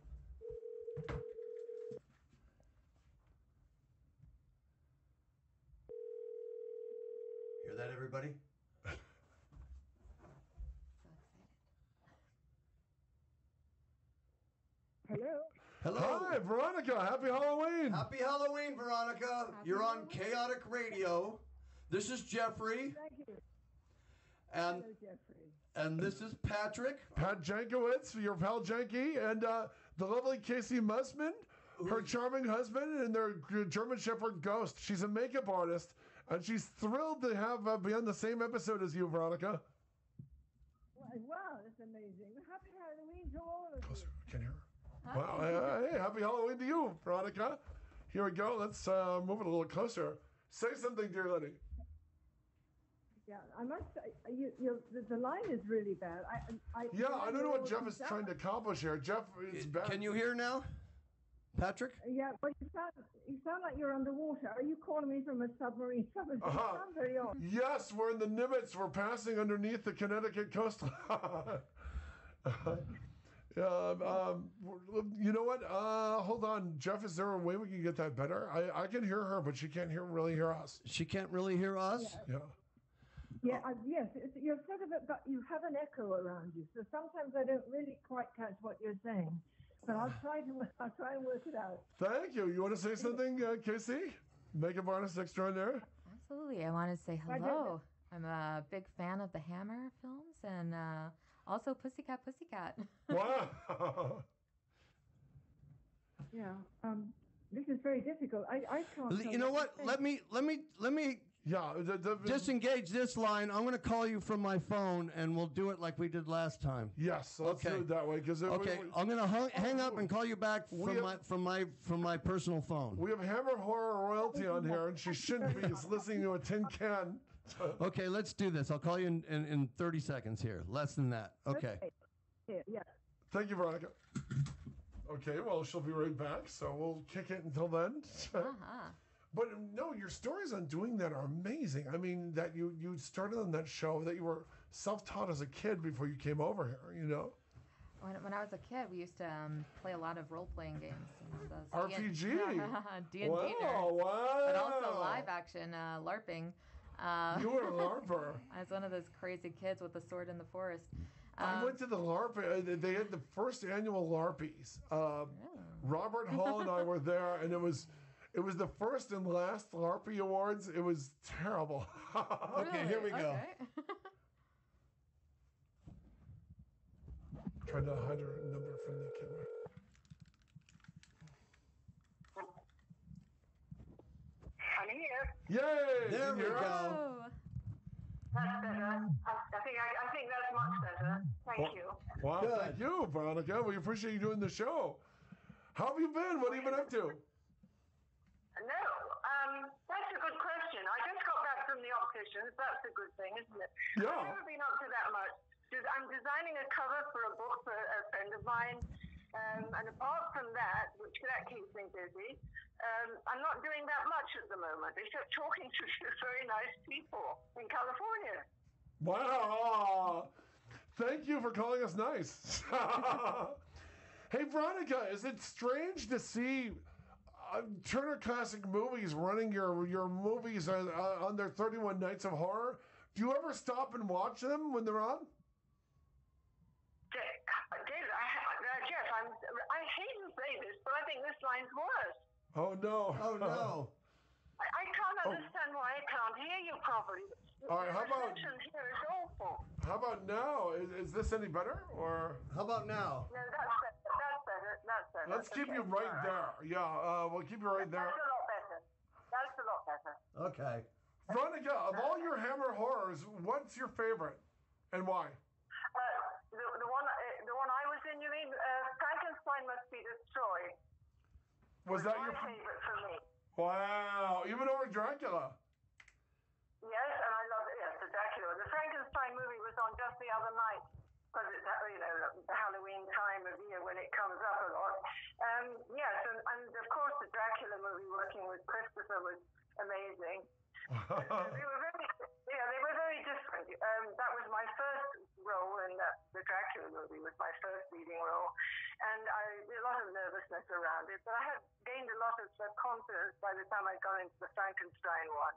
Hear that, everybody? So excited. Hello. Hello. Hi, Veronica. Happy Halloween. Happy Halloween, Veronica. You're on Chaotic Radio. This is Jeffrey, Thank you. and Hello, Jeffrey. and this is Patrick. Pat Jankowitz, your pal Janky, and the lovely Casey Musman, her charming husband, and their German Shepherd Ghost. She's a makeup artist, and she's thrilled to have be on the same episode as you, Veronica. Wow, that's amazing. Happy Halloween to all of Closer, you. can you hear her? Wow, hey, happy Halloween to you, Veronica. Here we go. Let's move it a little closer. Say something, dear lady. Yeah, I must say, the line is really bad. Yeah, I don't know what Jeff is trying to accomplish here. Jeff is bad. Can you hear now, Patrick? Yeah, but you sound like you're underwater. Are you calling me from a submarine? You sound very odd. Yes, we're in the Nimitz. We're passing underneath the Connecticut coastline. You know what? Hold on, Jeff. Is there a way we can get that better? I can hear her, but she can't really hear us. She can't really hear us. Yeah. Yeah, yes, you're sort of, but you have an echo around you. So sometimes I don't really quite catch what you're saying. But I'll try and work it out. Thank you. You want to say something, Casey? Makeup artist extraordinaire. Absolutely. I want to say hello. I'm a big fan of the Hammer films and also Pussycat. Wow. Yeah, this is very difficult. I can't. You know what? Let me Yeah. disengage this line. I'm going to call you from my phone, and we'll do it like we did last time. Yes. Let's do Okay. it that way because Okay, I'm going to hang up and call you back from my personal phone. we have Hammer Horror royalty on here, and she shouldn't be listening to a tin can. Okay, let's do this. I'll call you in 30 seconds here. Less than that. Okay. Yeah. Thank you, Veronica. Okay, well, she'll be right back, so we'll kick it until then. But no, your stories on doing that are amazing. I mean, that you started on that show, that you were self-taught as a kid before you came over here, you know? When I was a kid, we used to play a lot of role-playing games. RPG? D&D Wow, nerds. wow. But also live action, LARPing. You were a LARPer. I was one of those crazy kids with the sword in the forest. I went to the LARP. They had the first annual LARPies. Robert Hall and I were there, and it was the first and last LARPy Awards. It was terrible. Okay, here we go. Okay. Trying to hide her number from the camera. I'm here. Yay! There we You're up. go. Oh, That's better. I think that's much better. Thank you. Wow, Good. thank you, Veronica. We appreciate you doing the show. How have you been? What have you been up to? No, that's a good question. I just got back from the opticians. That's a good thing, isn't it? Yeah. I've never been up to that much. I'm designing a cover for a book for a friend of mine. And apart from that, that keeps me busy, I'm not doing that much at the moment, except talking to very nice people in California. Wow. Thank you for calling us nice. Hey, Veronica, is it strange to see Turner Classic Movies running your movies on their 31 Nights of Horror? Do you ever stop and watch them when they're on? David, Jeff, I hate to say this, but I think this line's worse. Oh, no. Oh no. I can't understand why I can't hear you properly. All right, how The about- reception here is awful. How about now? Is this any better? Or How about now? No, that's better. That's better. let's keep you Okay, right all there. Yeah, we'll keep you right there. That's a lot better. That's a lot better. Okay. Veronica, of all your Hammer horrors, what's your favorite and why? The one I was in, you mean? Frankenstein Must Be Destroyed. Was that my your favorite for me? Wow, even over Dracula? Yes, and I love it. Yes, the Dracula. The Frankenstein movie was on just the other night because it's the Halloween time of year when it comes up a lot. Yes, and of course the Dracula movie working with Christopher was amazing. They were very different. That was my first role in the Dracula movie. Was my first leading role, and a lot of nervousness around it. But I had gained a lot of confidence by the time I got into the Frankenstein one.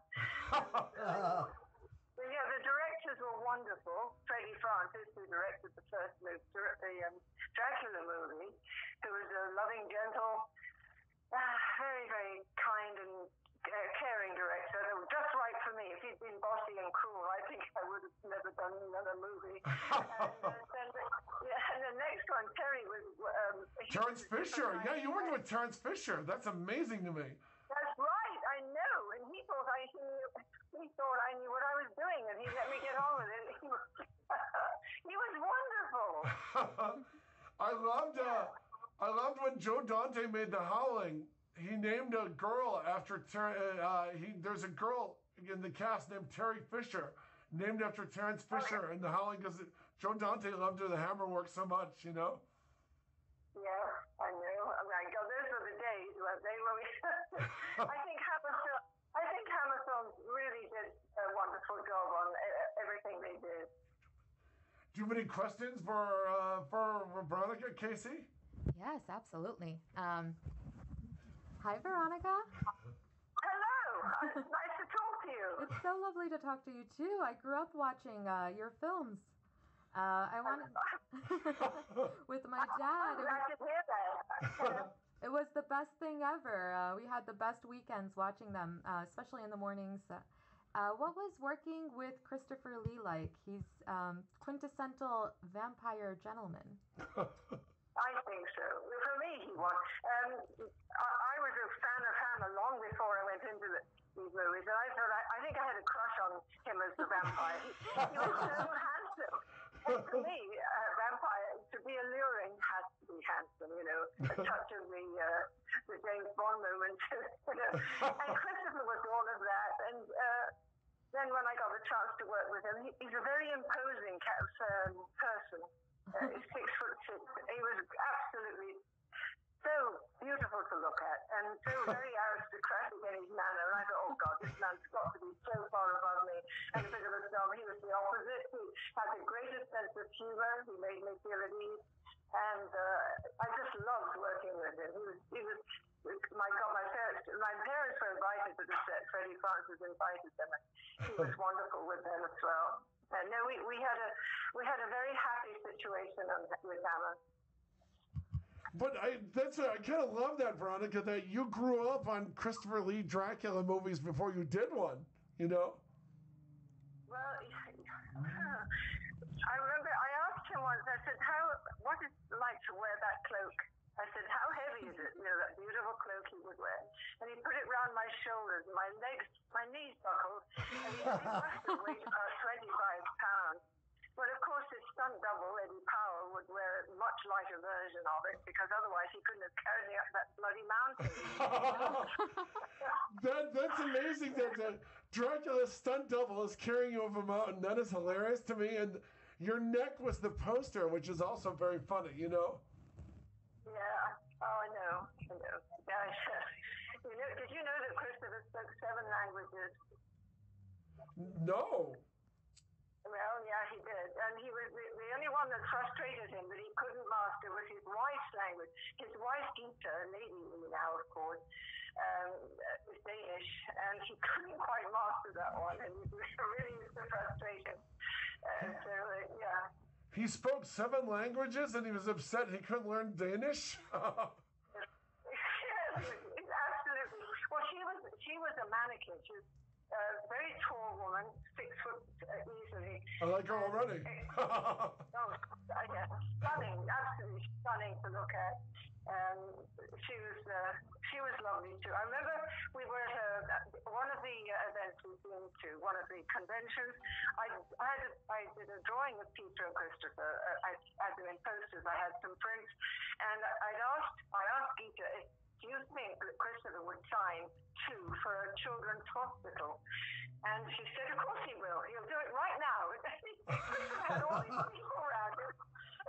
The directors were wonderful. Freddie Francis, who directed the first movie, the Dracula movie, who was a loving, gentle, very, very kind and caring director. That was just right for me. If he'd been bossy and cruel, I think I would have never done another movie. And the next one, Terry was... Terrence Fisher. Yeah, you worked with Terrence Fisher. That's amazing to me. That's right, I know. And he thought I knew what I was doing, and he let me get on with it. He was wonderful. I loved when Joe Dante made The Howling. He named a girl after there's a girl in the cast named Terry Fisher, named after Terrence Fisher in The Howling because Joe Dante loved her. The Hammer work so much, you know. Yeah, I know. Oh my God, those were the days, weren't they? When we I think Hammer Films really did a wonderful job on everything they did. Do you have any questions for Veronica, Casey? yes, absolutely. Hi, Veronica. Hello, nice to talk to you. It's so lovely to talk to you too. I grew up watching your films. I wanted with my dad. I'm glad to hear that. It was the best thing ever. We had the best weekends watching them, especially in the mornings. What was working with Christopher Lee like? He's quintessential vampire gentleman. I think so. For me, he was. I was a fan of Hammer long before I went into these movies, and I think I had a crush on him as the vampire. He was so handsome. And for me, vampire, to be alluring has to be handsome, you know, a touch of the James Bond moment. And Christopher was all of that. And then when I got the chance to work with him, he's a very imposing person. He's 6'6". He was absolutely so beautiful to look at and so very aristocratic in his manner. And I thought, oh God, this man's got to be so far above me. And a bit of a snob. He was the opposite. He had the greatest sense of humor. He made me feel at ease. And I just loved working with him. He was my parents were invited to the set. Freddie Francis invited them. And he was wonderful with them as well. And no, we had a very happy situation with Hammer. But I kind of love that, Veronica, that you grew up on Christopher Lee Dracula movies before you did one, you know? Well, I remember I asked him once, I said, what is it like to wear that cloak? I said, how heavy is it? You know, that beautiful cloak he would wear. And he put it round my shoulders, my legs, my knees buckled, and he said he must have weighed about 25 pounds. But of course, his stunt double, Eddie Powell, would wear a much lighter version of it, because otherwise he couldn't have carried me up that bloody mountain. That's amazing that Dracula's stunt double is carrying you over a mountain. That is hilarious to me. And your neck was the poster, which is also very funny, you know? Yeah. Oh, I know. Yeah. Did you know that Christopher spoke 7 languages? No. Well, yeah, he did. And he was the only one that frustrated him that he couldn't master was his wife's language. His wife, Gita, a lady now, of course, is Danish, and he couldn't quite master that one, and it really was the frustration. Yeah. He spoke 7 languages, and he was upset he couldn't learn Danish? Yes, absolutely. Well, she was a mannequin. She was a very tall woman, 6 foot easily. I like her already. Yeah, stunning, absolutely stunning to look at. She was lovely too. I remember we were at one of the events we've been to, one of the conventions. I did a drawing with Peter and Christopher. I had them in posters. I had some prints, and I asked Gita, do you think that Christopher would sign 2 for a children's hospital? And she said, of course he will. He'll do it right now. Christopher had all these people around him.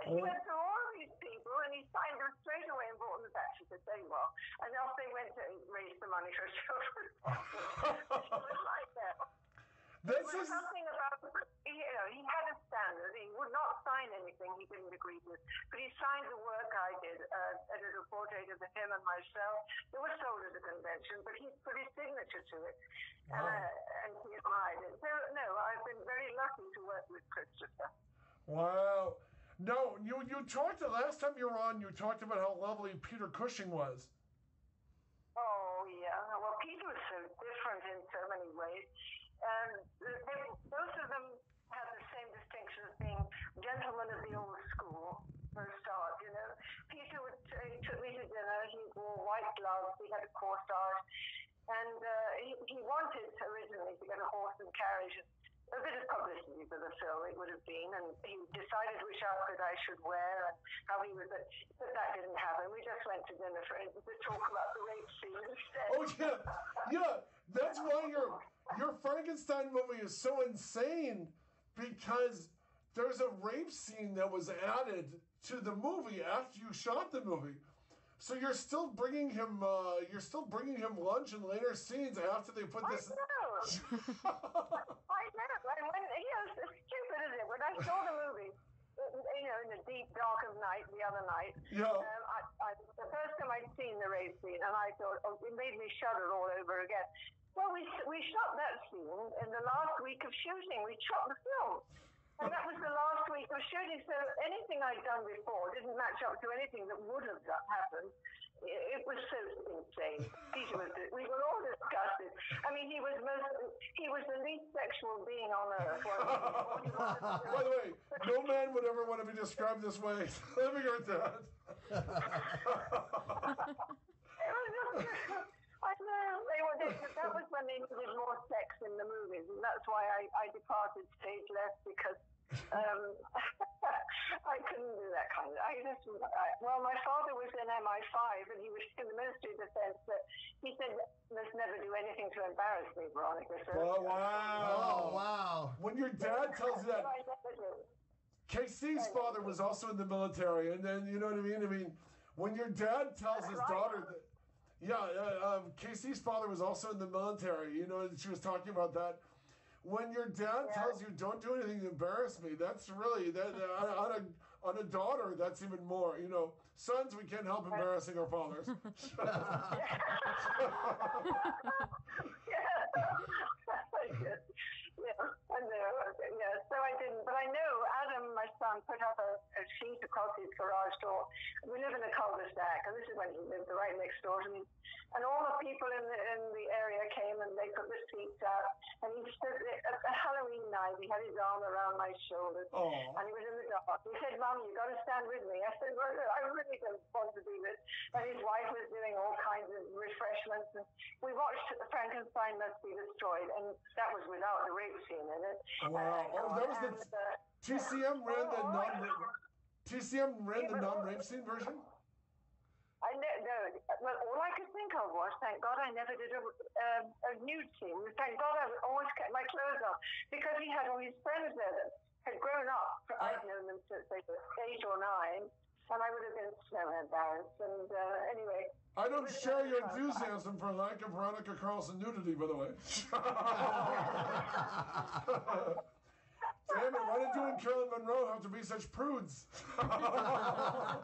And he went through all of these people, and he signed them straight away and brought them back. She said, very well. And off they went to raise the money for a children's hospital. She was like that. There was something about, he had a standard. He would not sign anything he didn't agree with. But he signed the work I did, a little portrait of him and myself. It was sold at the convention, but he put his signature to it. And he admired it. So, no, I've been very lucky to work with Christopher. Wow. No, you talked, the last time you were on, you talked about how lovely Peter Cushing was. Oh, yeah. Well, Peter was so different in so many ways. Both of them had the same distinction as being gentlemen of the old school, for a start, you know. Peter he took me to dinner, he wore white gloves, he had a corsage, and he wanted originally to get a horse and carriage. A bit of publicity for the film it would have been, and he decided which outfit I should wear and how he would, but that didn't happen. We just went to dinner to talk about the rape scene instead. Oh yeah. That's why your Frankenstein movie is so insane, because there's a rape scene that was added to the movie after you shot the movie. So you're still bringing him lunch in later scenes after they put this. I know. And when, it's stupid, isn't it? When I saw the movie, in the deep dark of night, the other night, the first time I'd seen the rape scene, and I thought, it made me shudder all over again. Well, we shot that scene in the last week of shooting. We shot the film. And that was the last week of shooting, so anything I'd done before didn't match up to anything that would have happened. It was so insane. Peter we were all disgusted. I mean, he was the least sexual being on earth. By the way, no man would ever want to be described this way. Let me hear that. It was just, I know. That was when they needed more sex in the movies, and that's why I departed stage left, because I couldn't do that kind of. Well, my father was in MI5, and he was in the Ministry of Defense. But he said, "Let's never do anything to embarrass me, Veronica." So, oh wow! When your dad tells you that. KC's father was also in the military, and then you know what I mean. I mean, when your dad tells his daughter that. Yeah, KC's father was also in the military. You know, she was talking about that. When your dad tells you don't do anything to embarrass me, that's really on a daughter. That's even more. You know, sons, we can't help embarrassing our fathers. Yeah, I know. Yeah, so I didn't. But I know Adam, my son, put up a sheet across his garage door. We live in a cul-de-sac. cul-de-sac, and this is when he lived right next door to me. And all the people in the area came and they put the seats out. And he stood at Halloween night. He had his arm around my shoulders, and he was in the dark. He said, "Mum, you got to stand with me." I said, "Well, I really don't want to do this." And his wife was doing all kinds of refreshments. And we watched Frankenstein Must Be Destroyed, and that was without the rape scene in it. Wow! That was TCM ran the non-rape scene version. No, well, all I could think of was, thank God I never did a nude scene. Thank God I always kept my clothes on, because he had all his friends there that had grown up. I'd known them since they were 8 or 9, and I would have been so embarrassed. And anyway. I don't share your enthusiasm for lack of Veronica Carlson nudity, by the way. Damn it, why did you and Carolyn Monroe have to be such prudes? I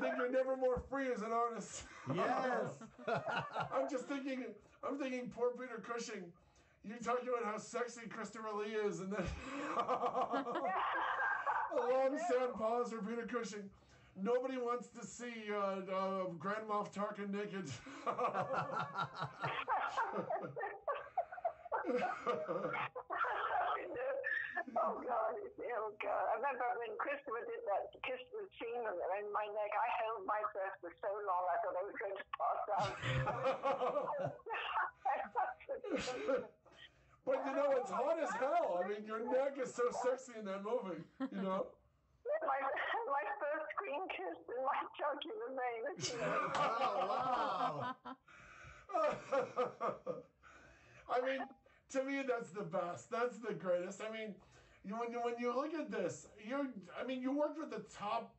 think you're never more free as an artist. Yes. I'm thinking poor Peter Cushing. You talking about how sexy Christopher Lee is, and then a long sad pause for Peter Cushing. Nobody wants to see Grand Moff Tarkin naked. Oh God! I remember when Christopher did that kiss the scene in my neck. I held my breath for so long I thought I was going to pass out. But you know, it's hot as hell. I mean, your neck is so sexy in that movie. You know. My first screen kiss in my Janki Halloween. Wow. I mean, to me, that's the best. That's the greatest. I mean, when you look at this, you worked with the top.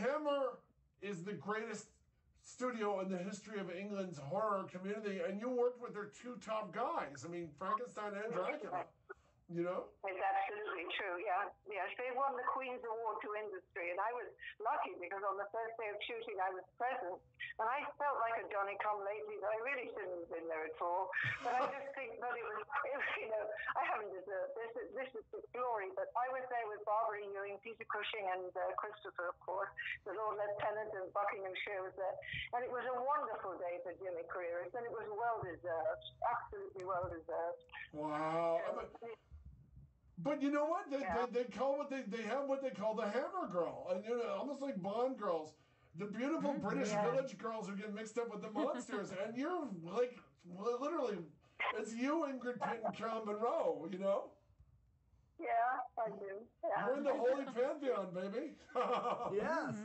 Hammer is the greatest studio in the history of England's horror community, and you worked with their 2 top guys. I mean, Frankenstein and Dracula. You know? It's absolutely true, yeah. Yes, they won the Queen's Award to Industry, and I was lucky because on the first day of shooting I was present, and I felt like a Johnny-come-lately, but I really shouldn't have been there at all. But I just think that it was you know, I haven't deserved this. This is the glory, but I was there with Barbara Ewing, Peter Cushing, and Christopher, of course. The Lord Lieutenant and Buckinghamshire was there, and it was a wonderful day for Jimmy Careeris, and it was well-deserved, absolutely well-deserved. Wow. But you know what? They have what they call the Hammer Girl, and almost like Bond girls, the beautiful British village girls who get mixed up with the monsters, and you're like literally, it's you, Ingrid Pitt, and Carolyn Monroe, you know? Yeah, I do. Yeah. You're in the Holy Pantheon, baby. Yes.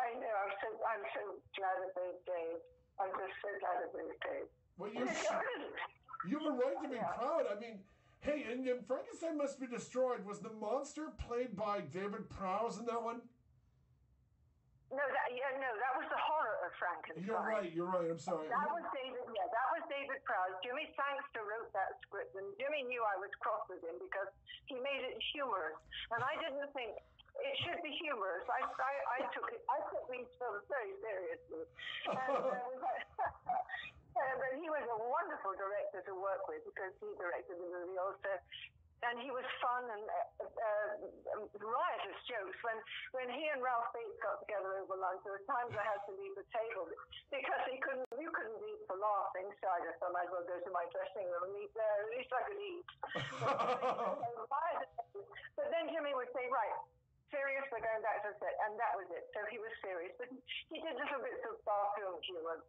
I know. I'm so glad of those days. I'm just so glad of those days. Well, you have a right to be proud. I mean, hey, and Frankenstein Must Be Destroyed, was the monster played by David Prowse in that one? No, that was the horror of Frankenstein. You're right. I'm sorry. That was David Prowse. Jimmy Sangster wrote that script, and Jimmy knew I was cross with him because he made it humorous, and I didn't think it should be humorous. I took these films very seriously. But he was a wonderful director to work with because he directed the movie also. And he was fun and riotous jokes. When he and Ralph Bates got together over lunch, there were times I had to leave the table because you couldn't eat for laughing. So I just thought I might as well go to my dressing room and eat there. At least I could eat. But then Jimmy would say, right, serious, we're going back to the set, and that was it. So he was serious, but he did little bits of bathroom humor,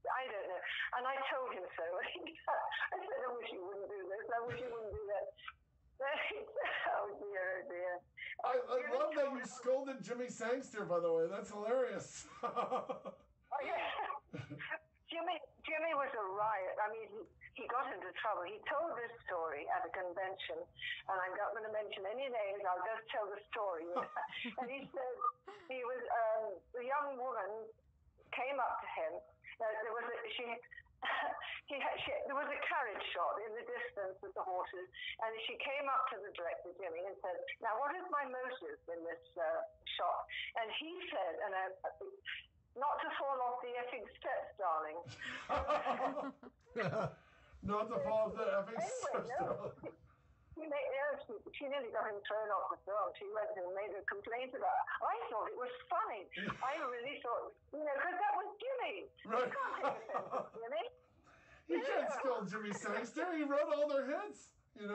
I don't know. And I told him so. I said, I wish you wouldn't do this. I wish you wouldn't do that. Oh dear. I love that you scolded Jimmy Sangster, by the way. That's hilarious. Oh yeah. Jimmy was a riot. I mean, he got into trouble. He told this story at a convention, and I'm not going to mention any names. I'll just tell the story. And he said he was the young woman came up to him. There was a carriage shot in the distance with the horses, and she came up to the director, Jimmy, and said, "Now, what is my motive in this shot?" And he said, "Not to fall off the effing steps, darling." Not to fall off the effing steps, darling. She nearly got him thrown off the film. She went and made a complaint about it. I thought it was funny. I really thought, because that was Jimmy. Right. You can't take offense to Jimmy. You can't steal Jimmy Sangster. He wrote all their hits, You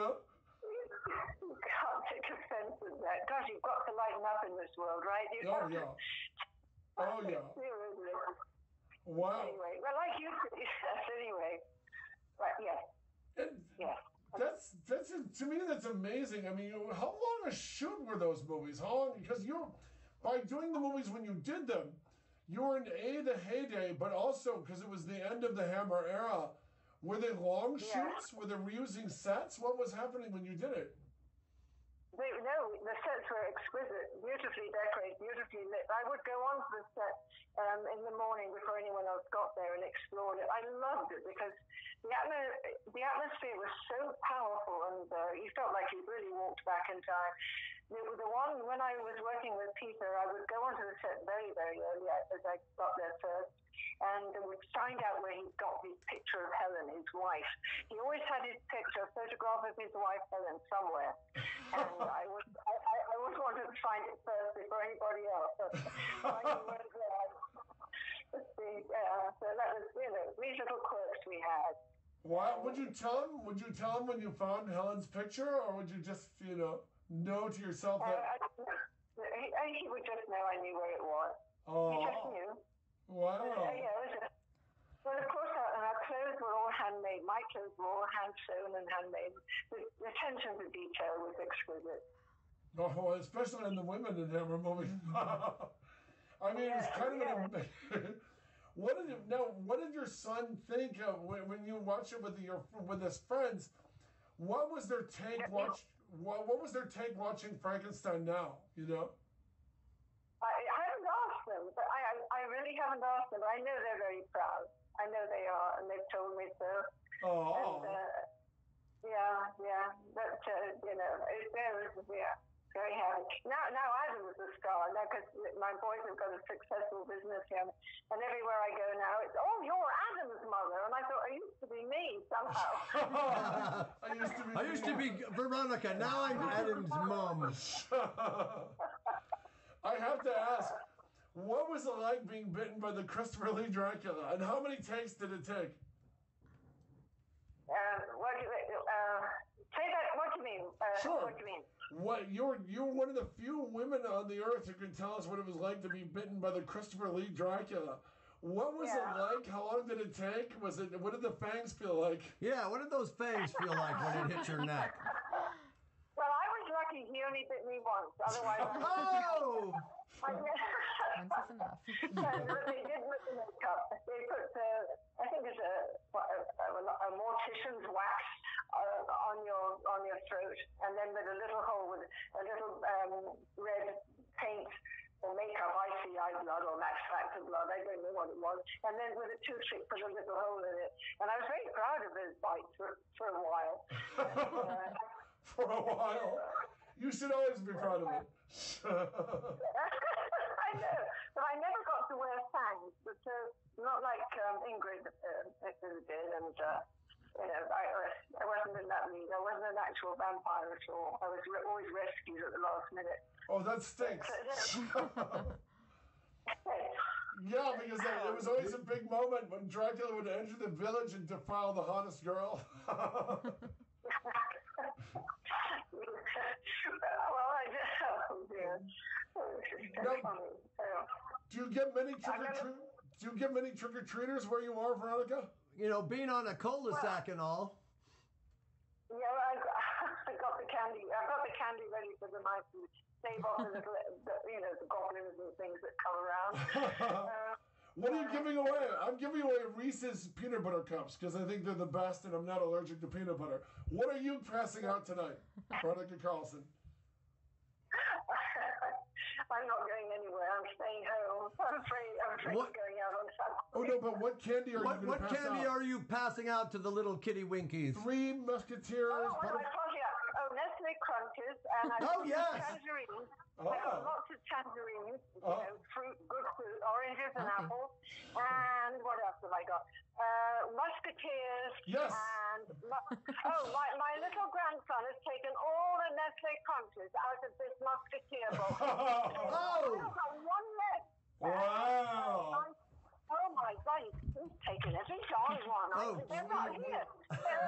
can't take offense to that. Gosh, you've got to lighten up in this world, right? Oh, yeah. Oh, yeah. Seriously. Wow. Anyway, well, like you said, yes, anyway. Right, yes. Yes. That's to me, that's amazing. I mean, how long a shoot were those movies? How long? Because by doing the movies when you did them, you were in the heyday, but also because it was the end of the Hammer era. Were they long shoots? Were they reusing sets? What was happening when you did it? No, the sets were exquisite, beautifully decorated, beautifully lit. I would go onto the set in the morning before anyone else got there and explored it. I loved it because the atmosphere was so powerful, and you felt like you really walked back in time. The one, when I was working with Peter, I would go onto the set very, very early as I got there first, and would find out where he got his picture of Helen, his wife. He always had his picture, a photograph of his wife, Helen, somewhere. And I always wanted to find it first before anybody else. So that was, these little quirks we had. What would you tell him? Would you tell him when you found Helen's picture, or would you just, know to yourself that? He would just know I knew where it was. Oh. He just knew. Wow. Well, of course, our clothes were all handmade. My clothes were all hand sewn and handmade. The attention to detail was exquisite. Oh, especially in the women in Hammer movie. I mean, it's kind of an. What did your son think of when you watched it with his friends? What was their take What was their take watching Frankenstein now? I haven't asked them, but I really haven't asked them. I know they're very proud. I know they are, and they've told me so. Oh. And, yeah. But very happy. Now Adam is a star. Now, because my boys have got a successful business here, and everywhere I go now, it's you're Adam's mother, and I thought I used to be me somehow. I used to be Veronica. Now I'm Adam's mom. I have to ask, what was it like being bitten by the Christopher Lee Dracula, and how many takes did it take? Say that. What do you mean? Sure. What do you mean? What you're one of the few women on the earth who can tell us what it was like to be bitten by the Christopher Lee Dracula. What was it like? How long did it take? What did the fangs feel like? Yeah, what did those fangs feel like when it hit your neck? Well, I was lucky he only bit me once. Otherwise, oh! Once is enough. They did with the makeup. They put, I think it's a mortician's wax on your throat, and then with a little hole with a little red paint or makeup, eye blood or Max Factor blood, I don't know what it was, and then with a toothpick put a little hole in it. And I was very proud of those bites for a while. For a while. You should always be proud of it. I know, but I never got to wear fangs, but not like Ingrid did, and I wasn't in that league. I wasn't an actual vampire at all. I was always rescued at the last minute. Oh, that stinks. Yeah, because it was always a big moment when Dracula would enter the village and defile the hottest girl. Well, I just, oh dear. Do you get many trick-or-treaters where you are, Veronica? Being on a cul-de-sac and all. Yeah, I got the candy. I got the candy ready for the mice to save off the little, the goblins and things that come around. What are you giving away? I'm giving away Reese's peanut butter cups because I think they're the best and I'm not allergic to peanut butter. What are you passing out tonight, Veronica Carlson? I'm not going anywhere. I'm staying home. I'm afraid of going out on Saturday. Oh, no, but what candy are you going to pass out? What candy are you passing out to the little kitty winkies? Three Musketeers. Nestle Crunches, and I've got tangerines. I've got lots of tangerines, fruit, good fruit, oranges and apples, and what else do have I got? Musketeers. Yes. And my little grandson has taken all the Nestle Crunches out of this Musketeer box. Oh! I've got one left. Wow. Oh my God, he's taken every darn one. Oh, They're not here.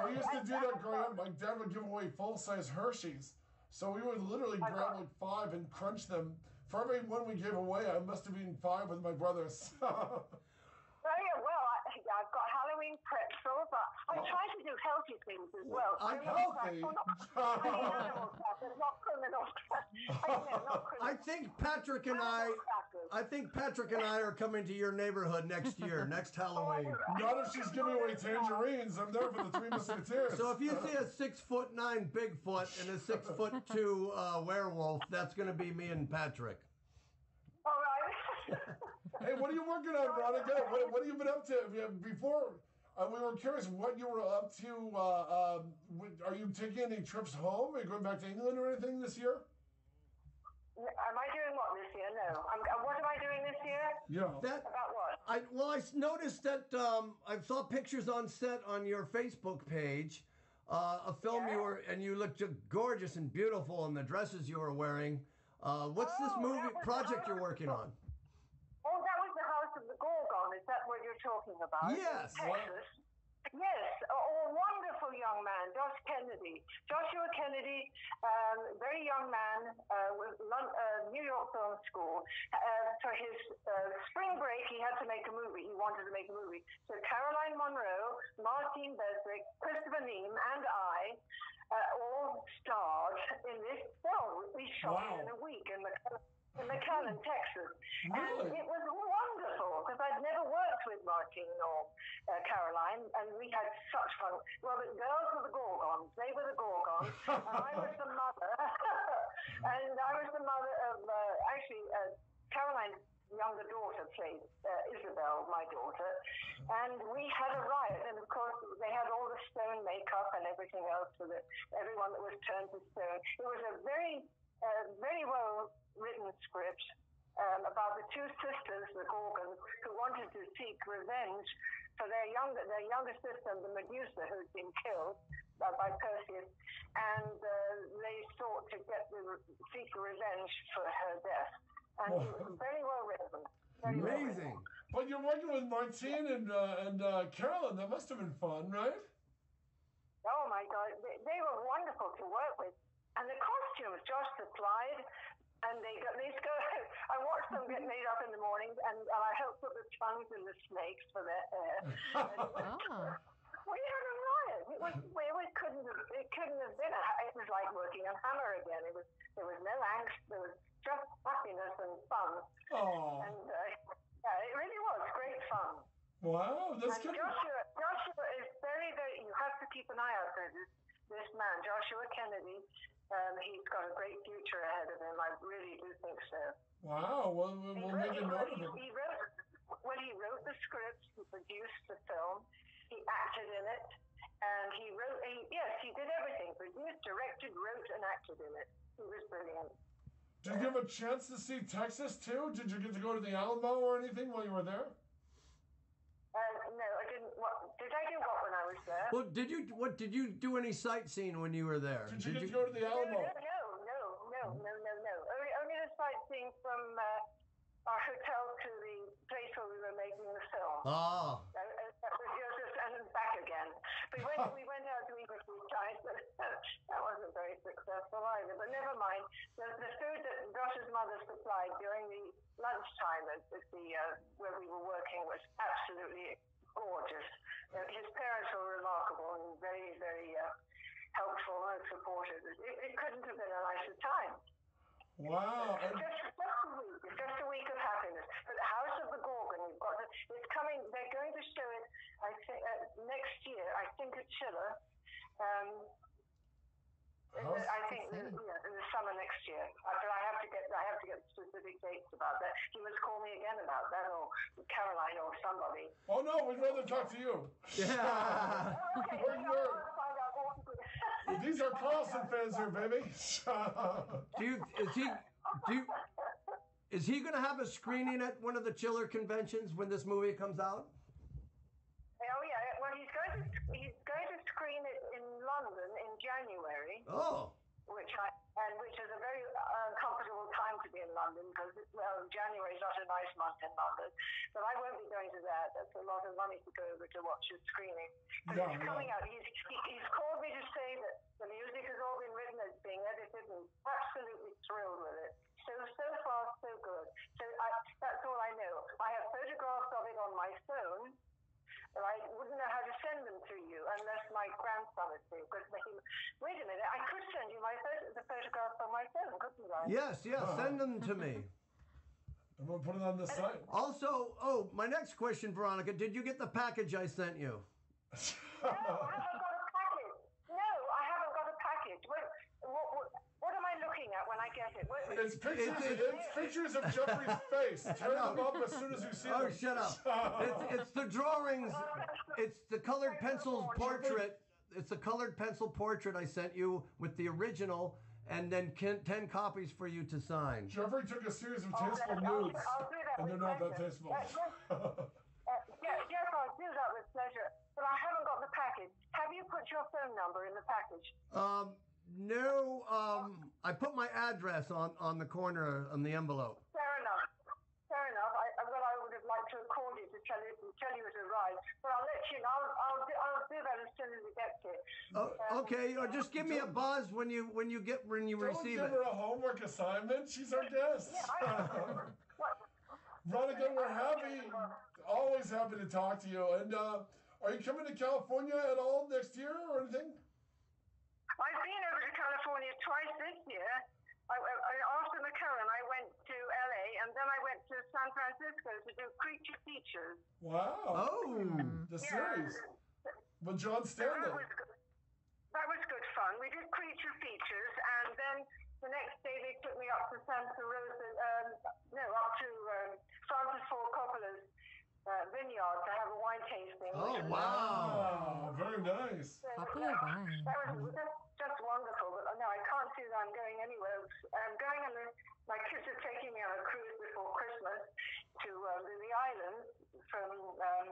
We used to do that growing up. My dad would give away full-size Hershey's. So we would literally grab like 5 and crunch them. For every one we gave away, I must have eaten 5 with my brothers. I've got Halloween pretzels, but I try to do healthy things as well. Unhealthy? Not criminal. I think Patrick and I are coming to your neighborhood next year, next Halloween. Not if she's giving away tangerines. I'm there for the 3 Musketeers. So if you see a 6'9" Bigfoot and a 6'2" werewolf, that's going to be me and Patrick. All right. Hey, what are you working on, Veronica? What have you been up to? Before, we were curious what you were up to. Are you taking any trips home? Are you going back to England or anything this year? Am I doing what this year? No. What am I doing this year? Yeah. About what? I noticed that I saw pictures on set on your Facebook page, a film you looked gorgeous and beautiful in the dresses you were wearing. What's this movie project you're working on? Oh, that was the House of the Gorgon. Is that what you're talking about? Yes. Texas. Yes, a wonderful young man, Joshua Kennedy, very young man, with New York Film School. For his spring break, he had to make a movie. He wanted to make a movie. So Caroline Munro, Martine Beswick, Christopher Neame, and I all starred in this film. We shot it in a week in McAllen, Texas. Really? And it was wonderful because I'd never worked with Martine or Caroline, and we had such fun. Well, the girls were the Gorgons. They were the Gorgons. And I was the mother. And I was the mother of, Caroline's younger daughter played Isabel, my daughter. And we had a riot. And, of course, they had all the stone makeup and everything else so that everyone that was turned to stone. It was a very well-written script about the two sisters, the Gorgons, who wanted to seek revenge for their younger sister, the Medusa, who'd been killed by Perseus, and they sought to seek revenge for her death. And it was very well written. Amazing. But you're working with Martine and Carolyn. That must have been fun, right? Oh my God, they were wonderful to work with. And the costumes Josh supplied, and I watched them get made up in the morning, and I helped put the tongues in the snakes for their hair. We had a riot. It couldn't have been. It was like working on Hammer again. There was no angst. There was just happiness and fun. Oh. And it really was great fun. Wow, that's good. Joshua is very, very. You have to keep an eye out for this man, Joshua Kennedy. He's got a great future ahead of him. I really do think so. Wow. Well, we'll make a note of it. He wrote the script. He produced the film. He acted in it, and he did everything. Produced, directed, wrote, and acted in it. He was brilliant. Did you have a chance to see Texas too? Did you get to go to the Alamo or anything while you were there? No, I didn't. Did I do what when I was there? Well, did you do any sightseeing when you were there? Did you get to go to the Alamo? No. Only the sightseeing from our hotel to the place where we were making the film. Oh. And back again. We went out to eat a few times, but that wasn't very successful either. But never mind. The food that Josh's mother supplied during the lunchtime at where we were working was absolutely gorgeous. His parents were remarkable and very, very helpful and supportive. It couldn't have been a nicer time. Wow. It's just a week of happiness. But the House of the Gorgon, it's coming. They're going to show it, I think, next year. I think at Schiller. I think in the summer next year. But I have to get specific dates about that. He must call me again about that, or Caroline, or somebody. Oh no, we'd rather talk to you. Yeah. Okay. These are Carlson fans here, baby. Is he going to have a screening at one of the Chiller conventions when this movie comes out? January. Oh. Which is a very uncomfortable time to be in London because, well, January is not a nice month in London. But I won't be going to that. That's a lot of money to go over to watch his screening. But it's coming out. He's called me to say that the music has all been written, it's being edited, and absolutely thrilled with it. So far, so good. So that's all I know. I have photographs of it on my phone. But I wouldn't know how to send them to you unless my grandson is there. Wait a minute, I could send you the photographs on my phone, couldn't I? Yes, send them to me. I'm going to put it on the site. Also, my next question, Veronica, did you get the package I sent you? No, I haven't got a package. No, I haven't got a package. What am I looking at when I get it? It's pictures of Jeffrey's face. Turn them up as soon as you see them. Oh, shut up. It's the drawings. It's the colored pencil portrait. It's a colored pencil portrait I sent you with the original, and then 10 copies for you to sign. Jeffrey took a series of tasteful nudes, and they're not that tasteful. Yes, I'll do that with pleasure. But I haven't got the package. Have you put your phone number in the package? No, I put my address on the corner on the envelope. Fair enough. I would have liked to have called you to tell you it arrived, but I'll let you know. I'll do that as soon as it gets here. Okay, or just give me a buzz when you receive it. Don't give her a homework assignment. She's our guest. Veronica, we're always happy to talk to you. And are you coming to California at all next year or anything? I've been over to California twice this year. After McCarran, I went to LA, and then I went to San Francisco to do creature features. Wow. Oh. The series. With John Stanley. That was good fun. We did creature features, and then the next day they took me up to Francis Ford Coppola's vineyard to have a wine tasting. Oh, wow. Very nice. Popular wine. That was just wonderful. But no, I can't see that I'm going anywhere. I'm going on my kids are taking me on a cruise before Christmas to the islands from, I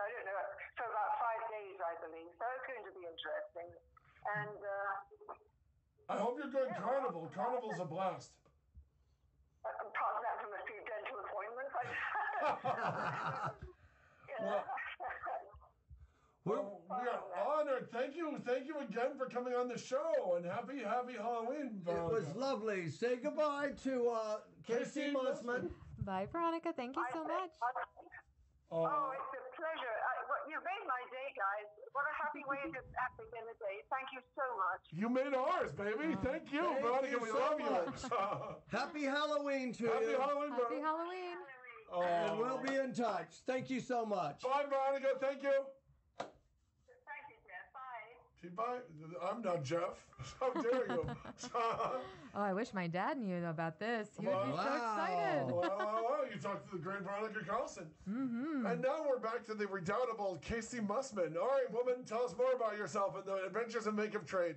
don't know, for about 5 days, I believe. So it's going to be interesting. And I hope you're going Carnival. Carnival's a blast. Apart from that, from a few dental appointments. Well, we are honored. Thank you again for coming on the show, and happy Halloween, Veronica. It was lovely. Say goodbye to Casey Mossman. Bye, Veronica. Thank you so much. Oh, it's a pleasure. You've made my day, guys. What a happy way to begin the day. Thank you so much. You made ours, baby. Thank you, Veronica. We love you. Happy Halloween to you. Happy Halloween, Happy Halloween. And we'll be in touch. Thank you so much. Bye, Veronica. Thank you. Thank you, Jeff. Bye. See, bye. I'm not Jeff. How dare you? Oh, I wish my dad knew about this. He would be so excited. Well, you talked to the great Veronica Carlson. Mm-hmm. And now we're back to the redoubtable Casey Mossman. All right, woman, tell us more about yourself and the adventures in makeup trade.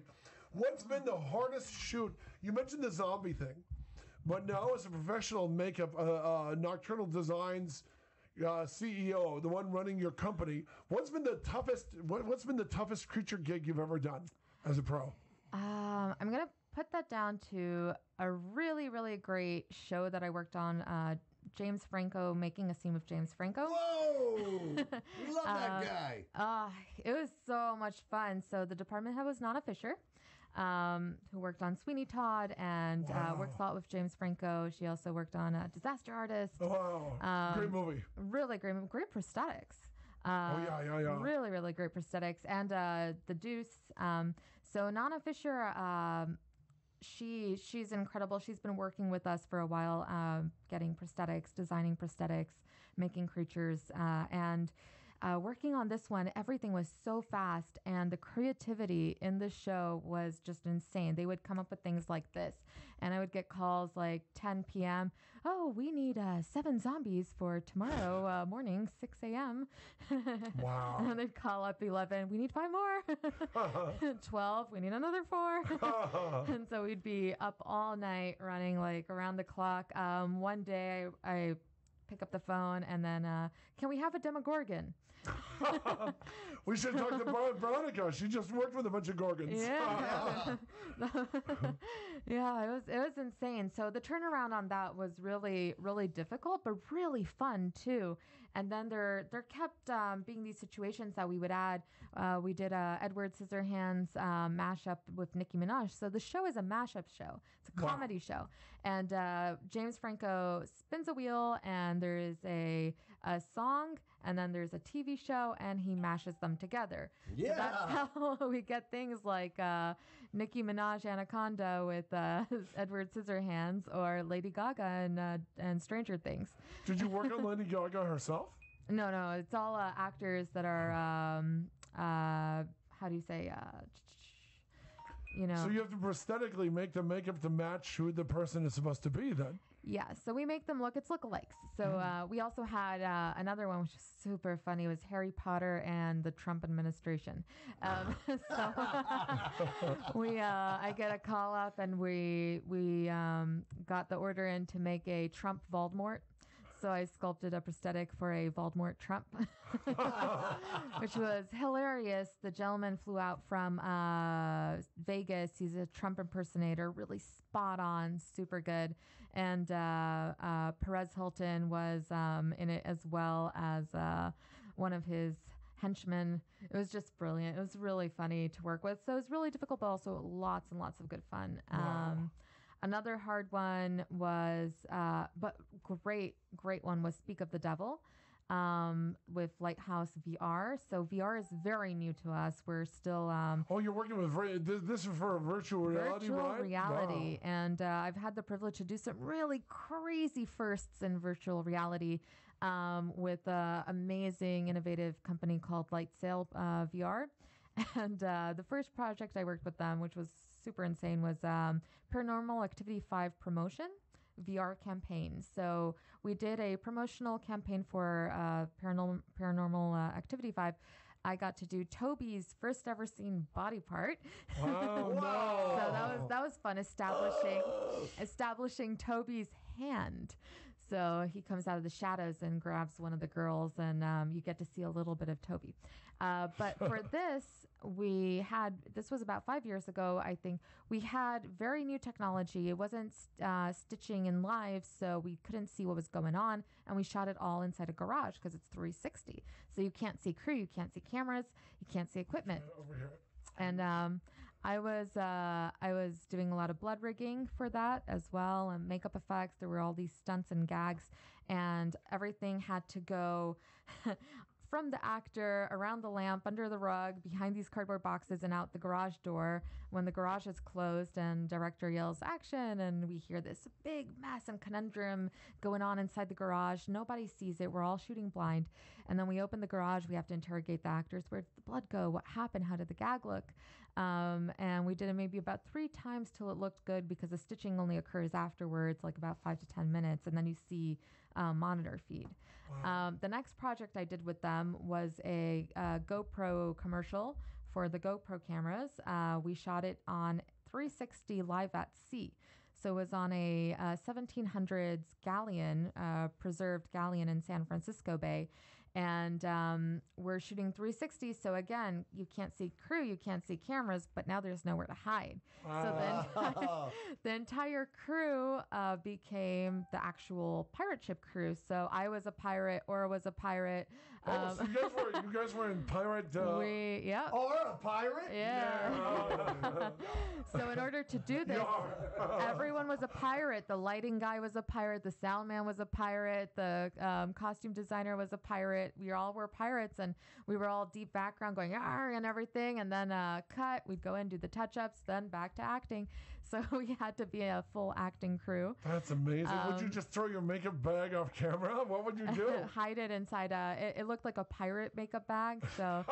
What's been the hardest shoot? You mentioned the zombie thing, but now as a professional makeup, Nocturnal Designs CEO, the one running your company, what's been the toughest creature gig you've ever done as a pro? I'm gonna put that down to a really, really great show that I worked on. James Franco, Making a Scene with James Franco. Whoa! Love that guy. It was so much fun. So the department head was Nana Fisher, who worked on Sweeney Todd and worked a lot with James Franco. She also worked on Disaster Artist. Wow. Great movie. Really great movie. Great prosthetics. Yeah. Really, really great prosthetics. And The Deuce. So Nana Fisher, she's incredible. She's been working with us for a while, getting prosthetics, designing prosthetics, making creatures, and working on this one. Everything was so fast, and the creativity in the show was just insane. They would come up with things like this, and I would get calls like 10 p.m. Oh, we need 7 zombies for tomorrow morning, 6 a.m. Wow. And they'd call up 11. We need 5 more. 12. We need another 4. And so we'd be up all night running like around the clock. One day I pick up the phone and then, can we have a Demogorgon? We should talk to Veronica. She just worked with a bunch of Gorgons. Yeah. Yeah, it was insane. So the turnaround on that was really, really difficult, but really fun too. And then there kept being these situations that we would add. We did a Edward Scissorhands mashup with Nicki Minaj. So the show is a mashup show. It's a comedy show. And James Franco spins a wheel, and there is a song, and then there's a TV show, and he mashes them together. Yeah. So that's how we get things like Nicki Minaj Anaconda with Edward Scissorhands, or Lady Gaga and Stranger Things. Did you work on Lady Gaga herself? No, it's all actors that are how do you say So you have to prosthetically make the makeup to match who the person is supposed to be then. Yeah, so we make them look, it's lookalikes. So we also had another one which was super funny. It was Harry Potter and the Trump administration. So I get a call up, and we got the order in to make a Trump Voldemort. So I sculpted a prosthetic for a Voldemort Trump, which was hilarious. The gentleman flew out from Vegas. He's a Trump impersonator, really spot on, super good. And Perez Hilton was in it, as well as one of his henchmen. It was just brilliant. It was really funny to work with. So it was really difficult, but also lots and lots of good fun. Wow. Another hard one was, but great one was Speak of the Devil with Lighthouse VR. So VR is very new to us. We're still... you're working with... This is for virtual reality, virtual right? reality. Wow. And I've had the privilege to do some really crazy firsts in virtual reality with an amazing, innovative company called Lightsail VR. And the first project I worked with them, which was super insane, was Paranormal Activity 5 promotion VR campaign. So we did a promotional campaign for Paranormal Activity 5. I got to do Toby's first ever seen body part. Wow, no. So that was fun, establishing Toby's hand. So he comes out of the shadows and grabs one of the girls, and you get to see a little bit of Toby. But for this was about 5 years ago, I think. We had very new technology. It wasn't stitching in live, so we couldn't see what was going on, and we shot it all inside a garage because it's 360. So you can't see crew, you can't see cameras, you can't see equipment. Over here. And I was doing a lot of blood rigging for that as well, and makeup effects. There were all these stunts and gags, and everything had to go from the actor, around the lamp, under the rug, behind these cardboard boxes, and out the garage door. When the garage is closed and director yells action, and we hear this big mess and conundrum going on inside the garage. Nobody sees it. We're all shooting blind. And then we open the garage. We have to interrogate the actors. Where did the blood go? What happened? How did the gag look? And we did it maybe about 3 times till it looked good, because the stitching only occurs afterwards, like about 5 to 10 minutes. And then you see monitor feed. Wow. The next project I did with them was a GoPro commercial for the GoPro cameras. We shot it on 360 live at sea. So it was on a 1700s galleon, preserved galleon in San Francisco Bay. And we're shooting 360. So again, you can't see crew, you can't see cameras, but now there's nowhere to hide. Wow. So the entire crew became the actual pirate ship crew. So I was a pirate, Aura was a pirate. So you guys were in pirate... Yeah. Or a pirate? Yeah. So in order to do this, everyone was a pirate. The lighting guy was a pirate. The sound man was a pirate. The costume designer was a pirate. We all were pirates, and we were all deep background going "Arr!" and everything. And then cut, we'd go and do the touch-ups, then back to acting. So we had to be a full acting crew. That's amazing. Would you just throw your makeup bag off camera? What would you do? Hide it inside it looked like a pirate makeup bag, so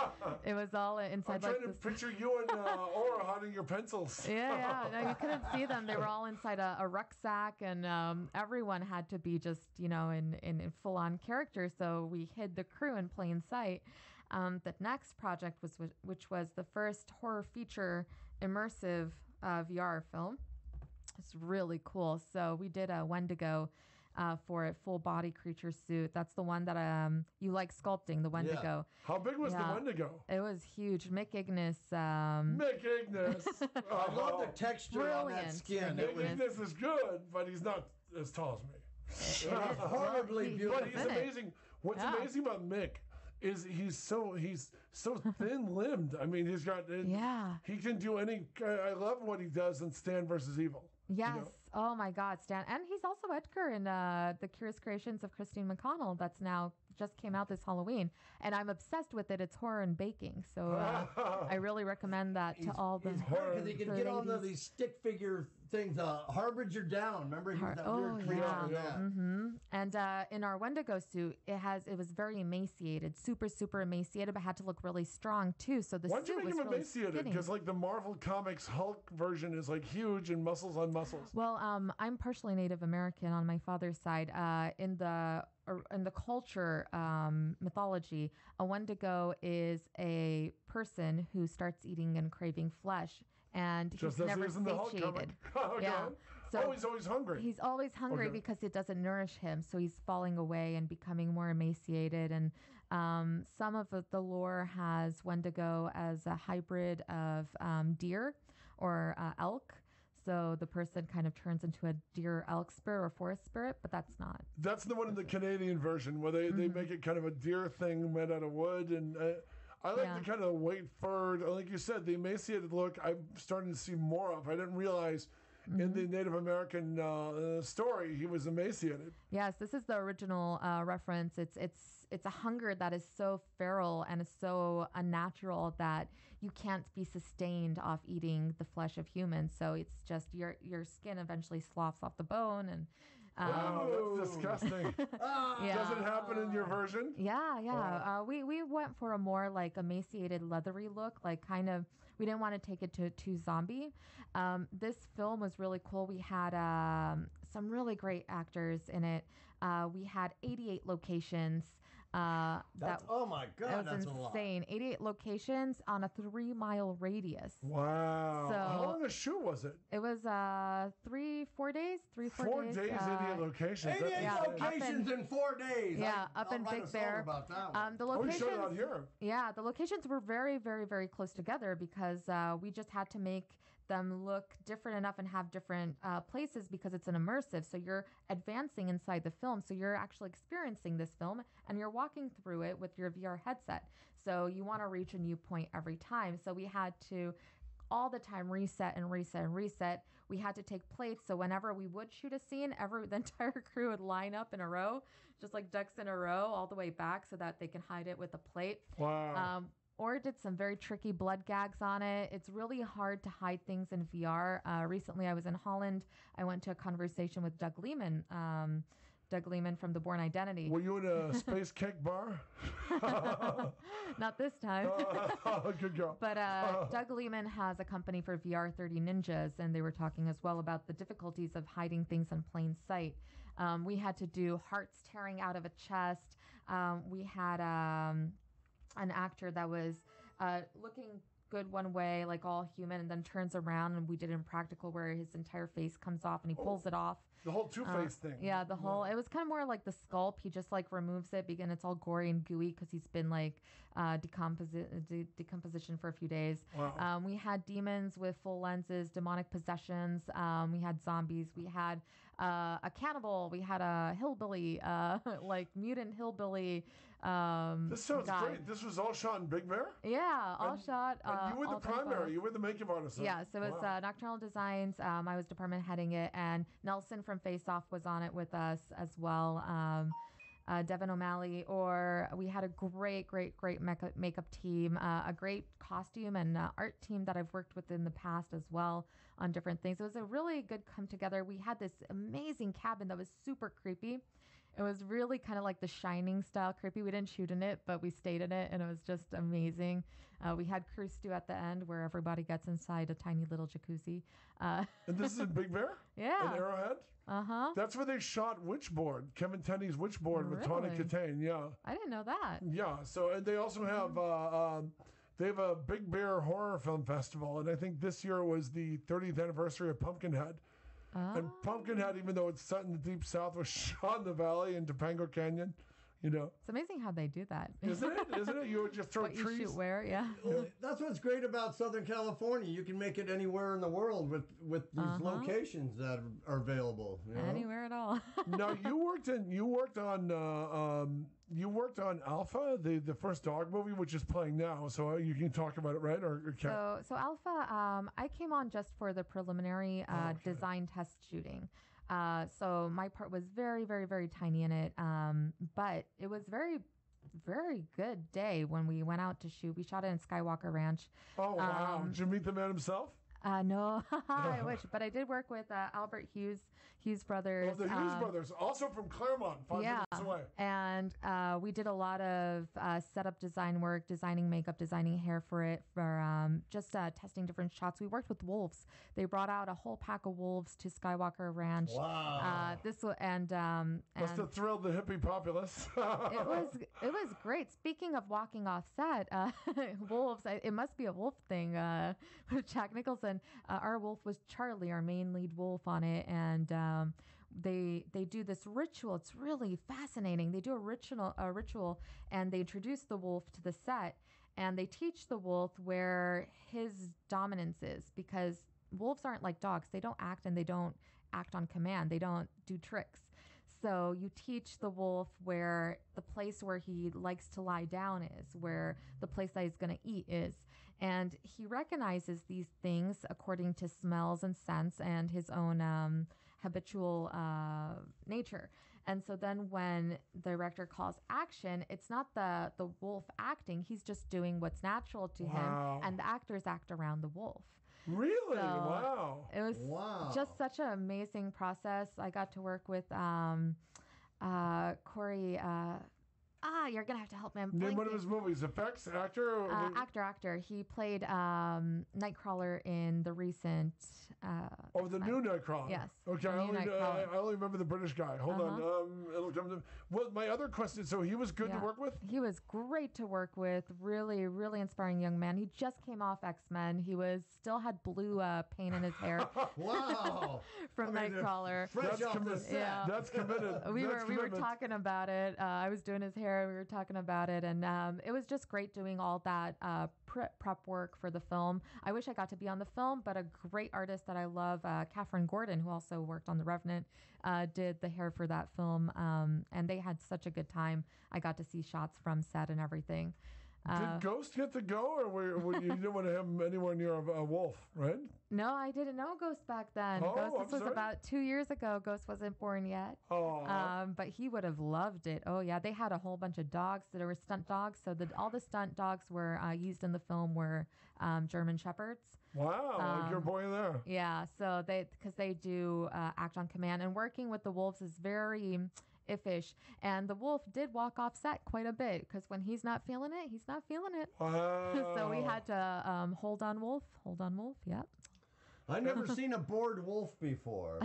it was all inside. I'm trying to picture you and Aura hiding your pencils. Yeah. No, you couldn't see them. They were all inside a rucksack, and everyone had to be just, in full-on character, so we hid the crew in plain sight. The next project which was the first horror feature immersive VR film. It's really cool. So we did a Wendigo for it, full body creature suit. That's the one that you like sculpting, the Wendigo. How big was the Wendigo? It was huge. Mick Ignis. Mick Ignis. I love the texture on that skin. Mick Ignis is good, but he's not as tall as me. Horribly beautiful. But he's amazing. What's amazing about Mick is he's so thin-limbed. I mean, he's got he can do any. I love what he does in Stan versus Evil. Yes. You know? Oh my God, Stan. And he's also Edgar in The Curious Creations of Christine McConnell. That's now just came out this Halloween. And I'm obsessed with it. It's horror and baking. So I really recommend that to all the horror. Because he can get on these stick figure things. Harbinger Down. Remember? He was that weird creature. Yeah. Mm-hmm. And in our Wendigo suit, it was very emaciated. Super, super emaciated, but had to look really strong too. So the Why'd suit you make was him really emaciated? Because like the Marvel Comics Hulk version is like huge and muscles on muscles. Well, I'm partially Native American on my father's side. In the culture mythology, a Wendigo is a person who starts eating and craving flesh, and he's never satiated. So he's always hungry. He's always hungry because it doesn't nourish him, so he's falling away and becoming more emaciated. And some of the lore has Wendigo as a hybrid of deer or elk. So the person kind of turns into a deer elk spirit or forest spirit, but that's not. That's the one in the Canadian version where they make it kind of a deer thing made out of wood. And I like the kind of white furred, like you said, the emaciated look I'm starting to see more of. I didn't realize in the Native American story he was emaciated. Yes, this is the original reference. It's a hunger that is so feral and is so unnatural that you can't be sustained off eating the flesh of humans. So it's just your skin eventually sloughs off the bone. And wow, that's disgusting. Does it happen in your version? Yeah. Wow. We went for a more like emaciated, leathery look, like kind of. We didn't want to take it to too zombie. This film was really cool. We had some really great actors in it. We had 88 locations. Oh my God, that's insane. 88 locations on a 3-mile radius. Wow. So how long a shoot was it? It was 4 days. 4 days, 88 locations. 88 locations in 4 days. Yeah, up in Big Bear. About that the locations, we showed it out here. Yeah, the locations were very, very, very close together because we just had to make them look different enough and have different places because it's an immersive. So you're advancing inside the film. So you're actually experiencing this film and you're walking through it with your VR headset. So you want to reach a new point every time. So we had to all the time reset and reset and reset. We had to take plates. So whenever we would shoot a scene, the entire crew would line up in a row, just like ducks in a row all the way back so that they can hide it with a plate. Wow. Or did some very tricky blood gags on it. It's really hard to hide things in VR. Recently, I was in Holland. I went to a conversation with Doug Lehman. Doug Lehman from The Bourne Identity. Were you in a space cake bar? Not this time. Good girl. But Doug Lehman has a company for VR 30 Ninjas, and they were talking as well about the difficulties of hiding things in plain sight. We had to do hearts tearing out of a chest. We had an actor that was looking good one way, like all human, and then turns around, and we did impractical where his entire face comes off and he pulls it off. The whole Two-Face thing. Yeah, the whole, it was kind of more like the sculpt. He just like removes it and it's all gory and gooey because he's been like decomposition for a few days. Wow. We had demons with full lenses, demonic possessions. We had zombies. We had a cannibal. We had a hillbilly, like mutant hillbilly. This sounds great. This was all shot in Big Bear? Yeah, all shot. And you were the primary. You were the makeup artist. Yeah, so it was Nocturnal Designs. I was department heading it, and Nelson from Face Off was on it with us as well. Devin O'Malley, or we had a great makeup team, a great costume and art team that I've worked with in the past as well on different things. It was a really good come together. We had this amazing cabin that was super creepy. It was really kind of like the Shining style creepy. We didn't shoot in it, but we stayed in it, and it was just amazing. We had crew stew at the end where everybody gets inside a tiny little jacuzzi. And this is in Big Bear? Yeah. In Arrowhead? Uh-huh. That's where they shot Witchboard, Kevin Tenney's Witchboard with Tawny Katane, yeah. I didn't know that. Yeah, so and they also have they have a Big Bear Horror Film Festival, and I think this year was the 30th anniversary of Pumpkinhead. And Pumpkinhead, even though it's set in the deep south, was shot in the valley in Topanga Canyon. It's amazing how they do that. Isn't it? Isn't it? You would just throw what trees. you shoot where, yeah. Well, that's what's great about Southern California. You can make it anywhere in the world with these locations that are available. Anywhere at all. Now you worked on Alpha, the first dog movie, which is playing now. So you can talk about it, right? Or so Alpha, I came on just for the preliminary design test shooting. So my part was very, very, very tiny in it. But it was very, very good day when we went out to shoot. We shot it in Skywalker Ranch. Oh, wow. Did you meet the man himself? No, I wish. But I did work with Albert Hughes brothers. Oh, the Hughes brothers, also from Claremont, 5 minutes away. And we did a lot of setup design work, designing makeup, designing hair for it, for just testing different shots. We worked with wolves. They brought out a whole pack of wolves to Skywalker Ranch. Wow. Must have thrilled the hippie populace. it was great. Speaking of walking off set, wolves. It must be a wolf thing with Jack Nicholson. Our wolf was Charlie, our main lead wolf on it, and they do this ritual. It's really fascinating. They do a ritual, and they introduce the wolf to the set, and they teach the wolf where his dominance is, because wolves aren't like dogs. They don't act, and they don't act on command. They don't do tricks. So you teach the wolf where the place where he likes to lie down is, where the place that he's going to eat is. And he recognizes these things according to smells and scents and his own habitual nature. And so then when the director calls action, it's not the wolf acting. He's just doing what's natural to him. And the actors act around the wolf. Really? So Wow. It was just such an amazing process. I got to work with Corey. You're going to have to help me. Name one of his movies. Effects? Actor? Actor. He played Nightcrawler in the recent... the new Nightcrawler. Yes. Okay, I only remember the British guy. Hold on. It'll come to... Well, my other question, so he was good to work with? He was great to work with. Really, really inspiring young man. He just came off X-Men. He still had blue paint in his hair. Wow. From Nightcrawler. Fresh off the set. Yeah. That's committed. We were talking about it. I was doing his hair. We were talking about it, and it was just great doing all that prep work for the film. I wish I got to be on the film, but a great artist that I love, Catherine Gordon, who also worked on The Revenant, did the hair for that film, and they had such a good time. I got to see shots from set and everything. Did Ghost get to go, or you didn't want to have him anywhere near a wolf, right? No, I didn't know Ghost back then. This was about 2 years ago. Ghost wasn't born yet. But he would have loved it. Oh, yeah. They had a whole bunch of dogs. There were stunt dogs. So all the stunt dogs were used in the film were German Shepherds. Wow, like your boy there. Yeah, so because they do act on command. And working with the wolves is very iffish. And the wolf did walk off set quite a bit, because when he's not feeling it, he's not feeling it. Wow. So we had to hold on wolf, yep. I've never seen a bored wolf before.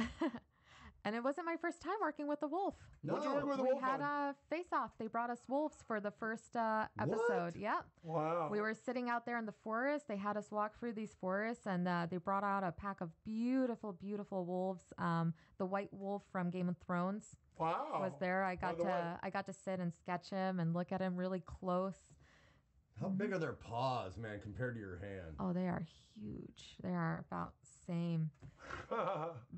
And it wasn't my first time working with a wolf. No. What'd you work with a We wolf had on? a face-off. They brought us wolves for the first episode. What? Yep. Wow. We were sitting out there in the forest. They had us walk through these forests, and they brought out a pack of beautiful, beautiful wolves. The white wolf from Game of Thrones was there. I got to sit and sketch him and look at him really close. How big are their paws, man, compared to your hand? Oh, they are huge. They are about same.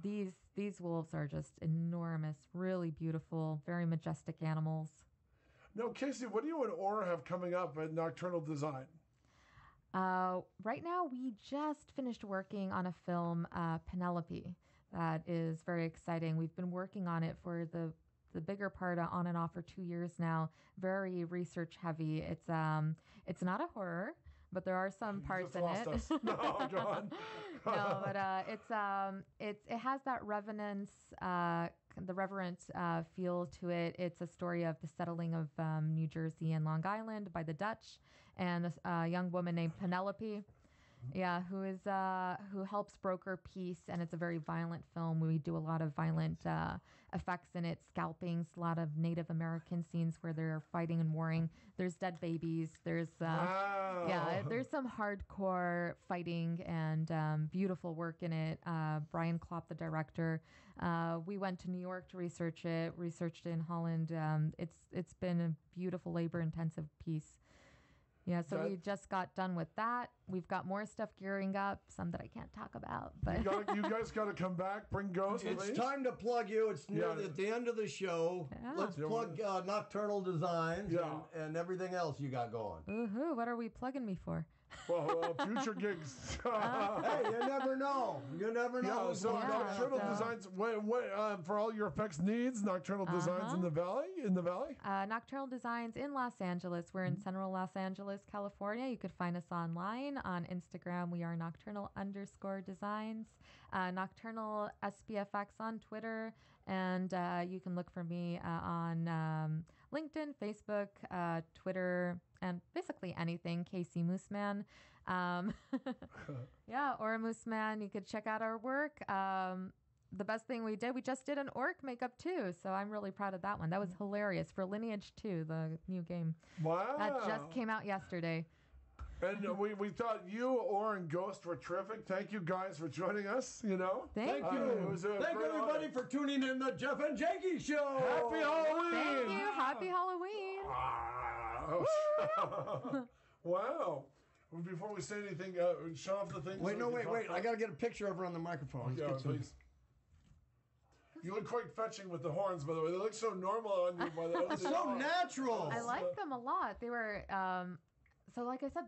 These wolves are just enormous, really beautiful, very majestic animals. Now, Casey, what do you and Aura have coming up at Nocturnal Design? Right now, we just finished working on a film, Penelope. That is very exciting. We've been working on it for the bigger part on and off for 2 years now. Very research heavy. It's not a horror, but there are some parts in it. No, go on. No, but it has that the reverent feel to it. It's a story of the settling of New Jersey and Long Island by the Dutch, and a young woman named Penelope. Yeah, who helps broker peace, and it's a very violent film. We do a lot of violent effects in it, scalpings, a lot of Native American scenes where they're fighting and warring. There's dead babies. There's there's some hardcore fighting and beautiful work in it. Brian Klopp, the director, we went to New York to research it. Researched it in Holland. It's been a beautiful, labor-intensive piece. Yeah, so we just got done with that. We've got more stuff gearing up, some that I can't talk about. But you guys got to come back, bring ghosts. It's time to plug you. It's near at the end of the show. Yeah. Let's plug Nocturnal Designs and everything else you got going. Woohoo! What are we plugging me for? Well, future gigs. Hey, you never know. You never know. Yeah, so Nocturnal Designs, for all your effects needs, Nocturnal Designs in the Valley? Nocturnal Designs in Los Angeles. We're in central Los Angeles, California. You could find us online. On Instagram, we are nocturnal_designs. Nocturnal SPFX on Twitter. And you can look for me on LinkedIn, Facebook, Twitter, and basically anything. Casey Mooseman. Or Mooseman. You could check out our work. The best thing we just did an orc makeup too. So I'm really proud of that one. That was hilarious for Lineage 2, the new game. Wow. That just came out yesterday. And we thought you, Or, and Ghost were terrific. Thank you guys for joining us. Thank you. Thank everybody for tuning in the Jeff and Janki Show. Happy Halloween. Thank you. Happy Halloween. Wow. Before we say anything, show off the things. Wait. I got to get a picture of her on the microphone. Yeah, please. You look quite fetching with the horns, by the way. They look so normal on you. It's so natural. I like them a lot. They were... So like I said,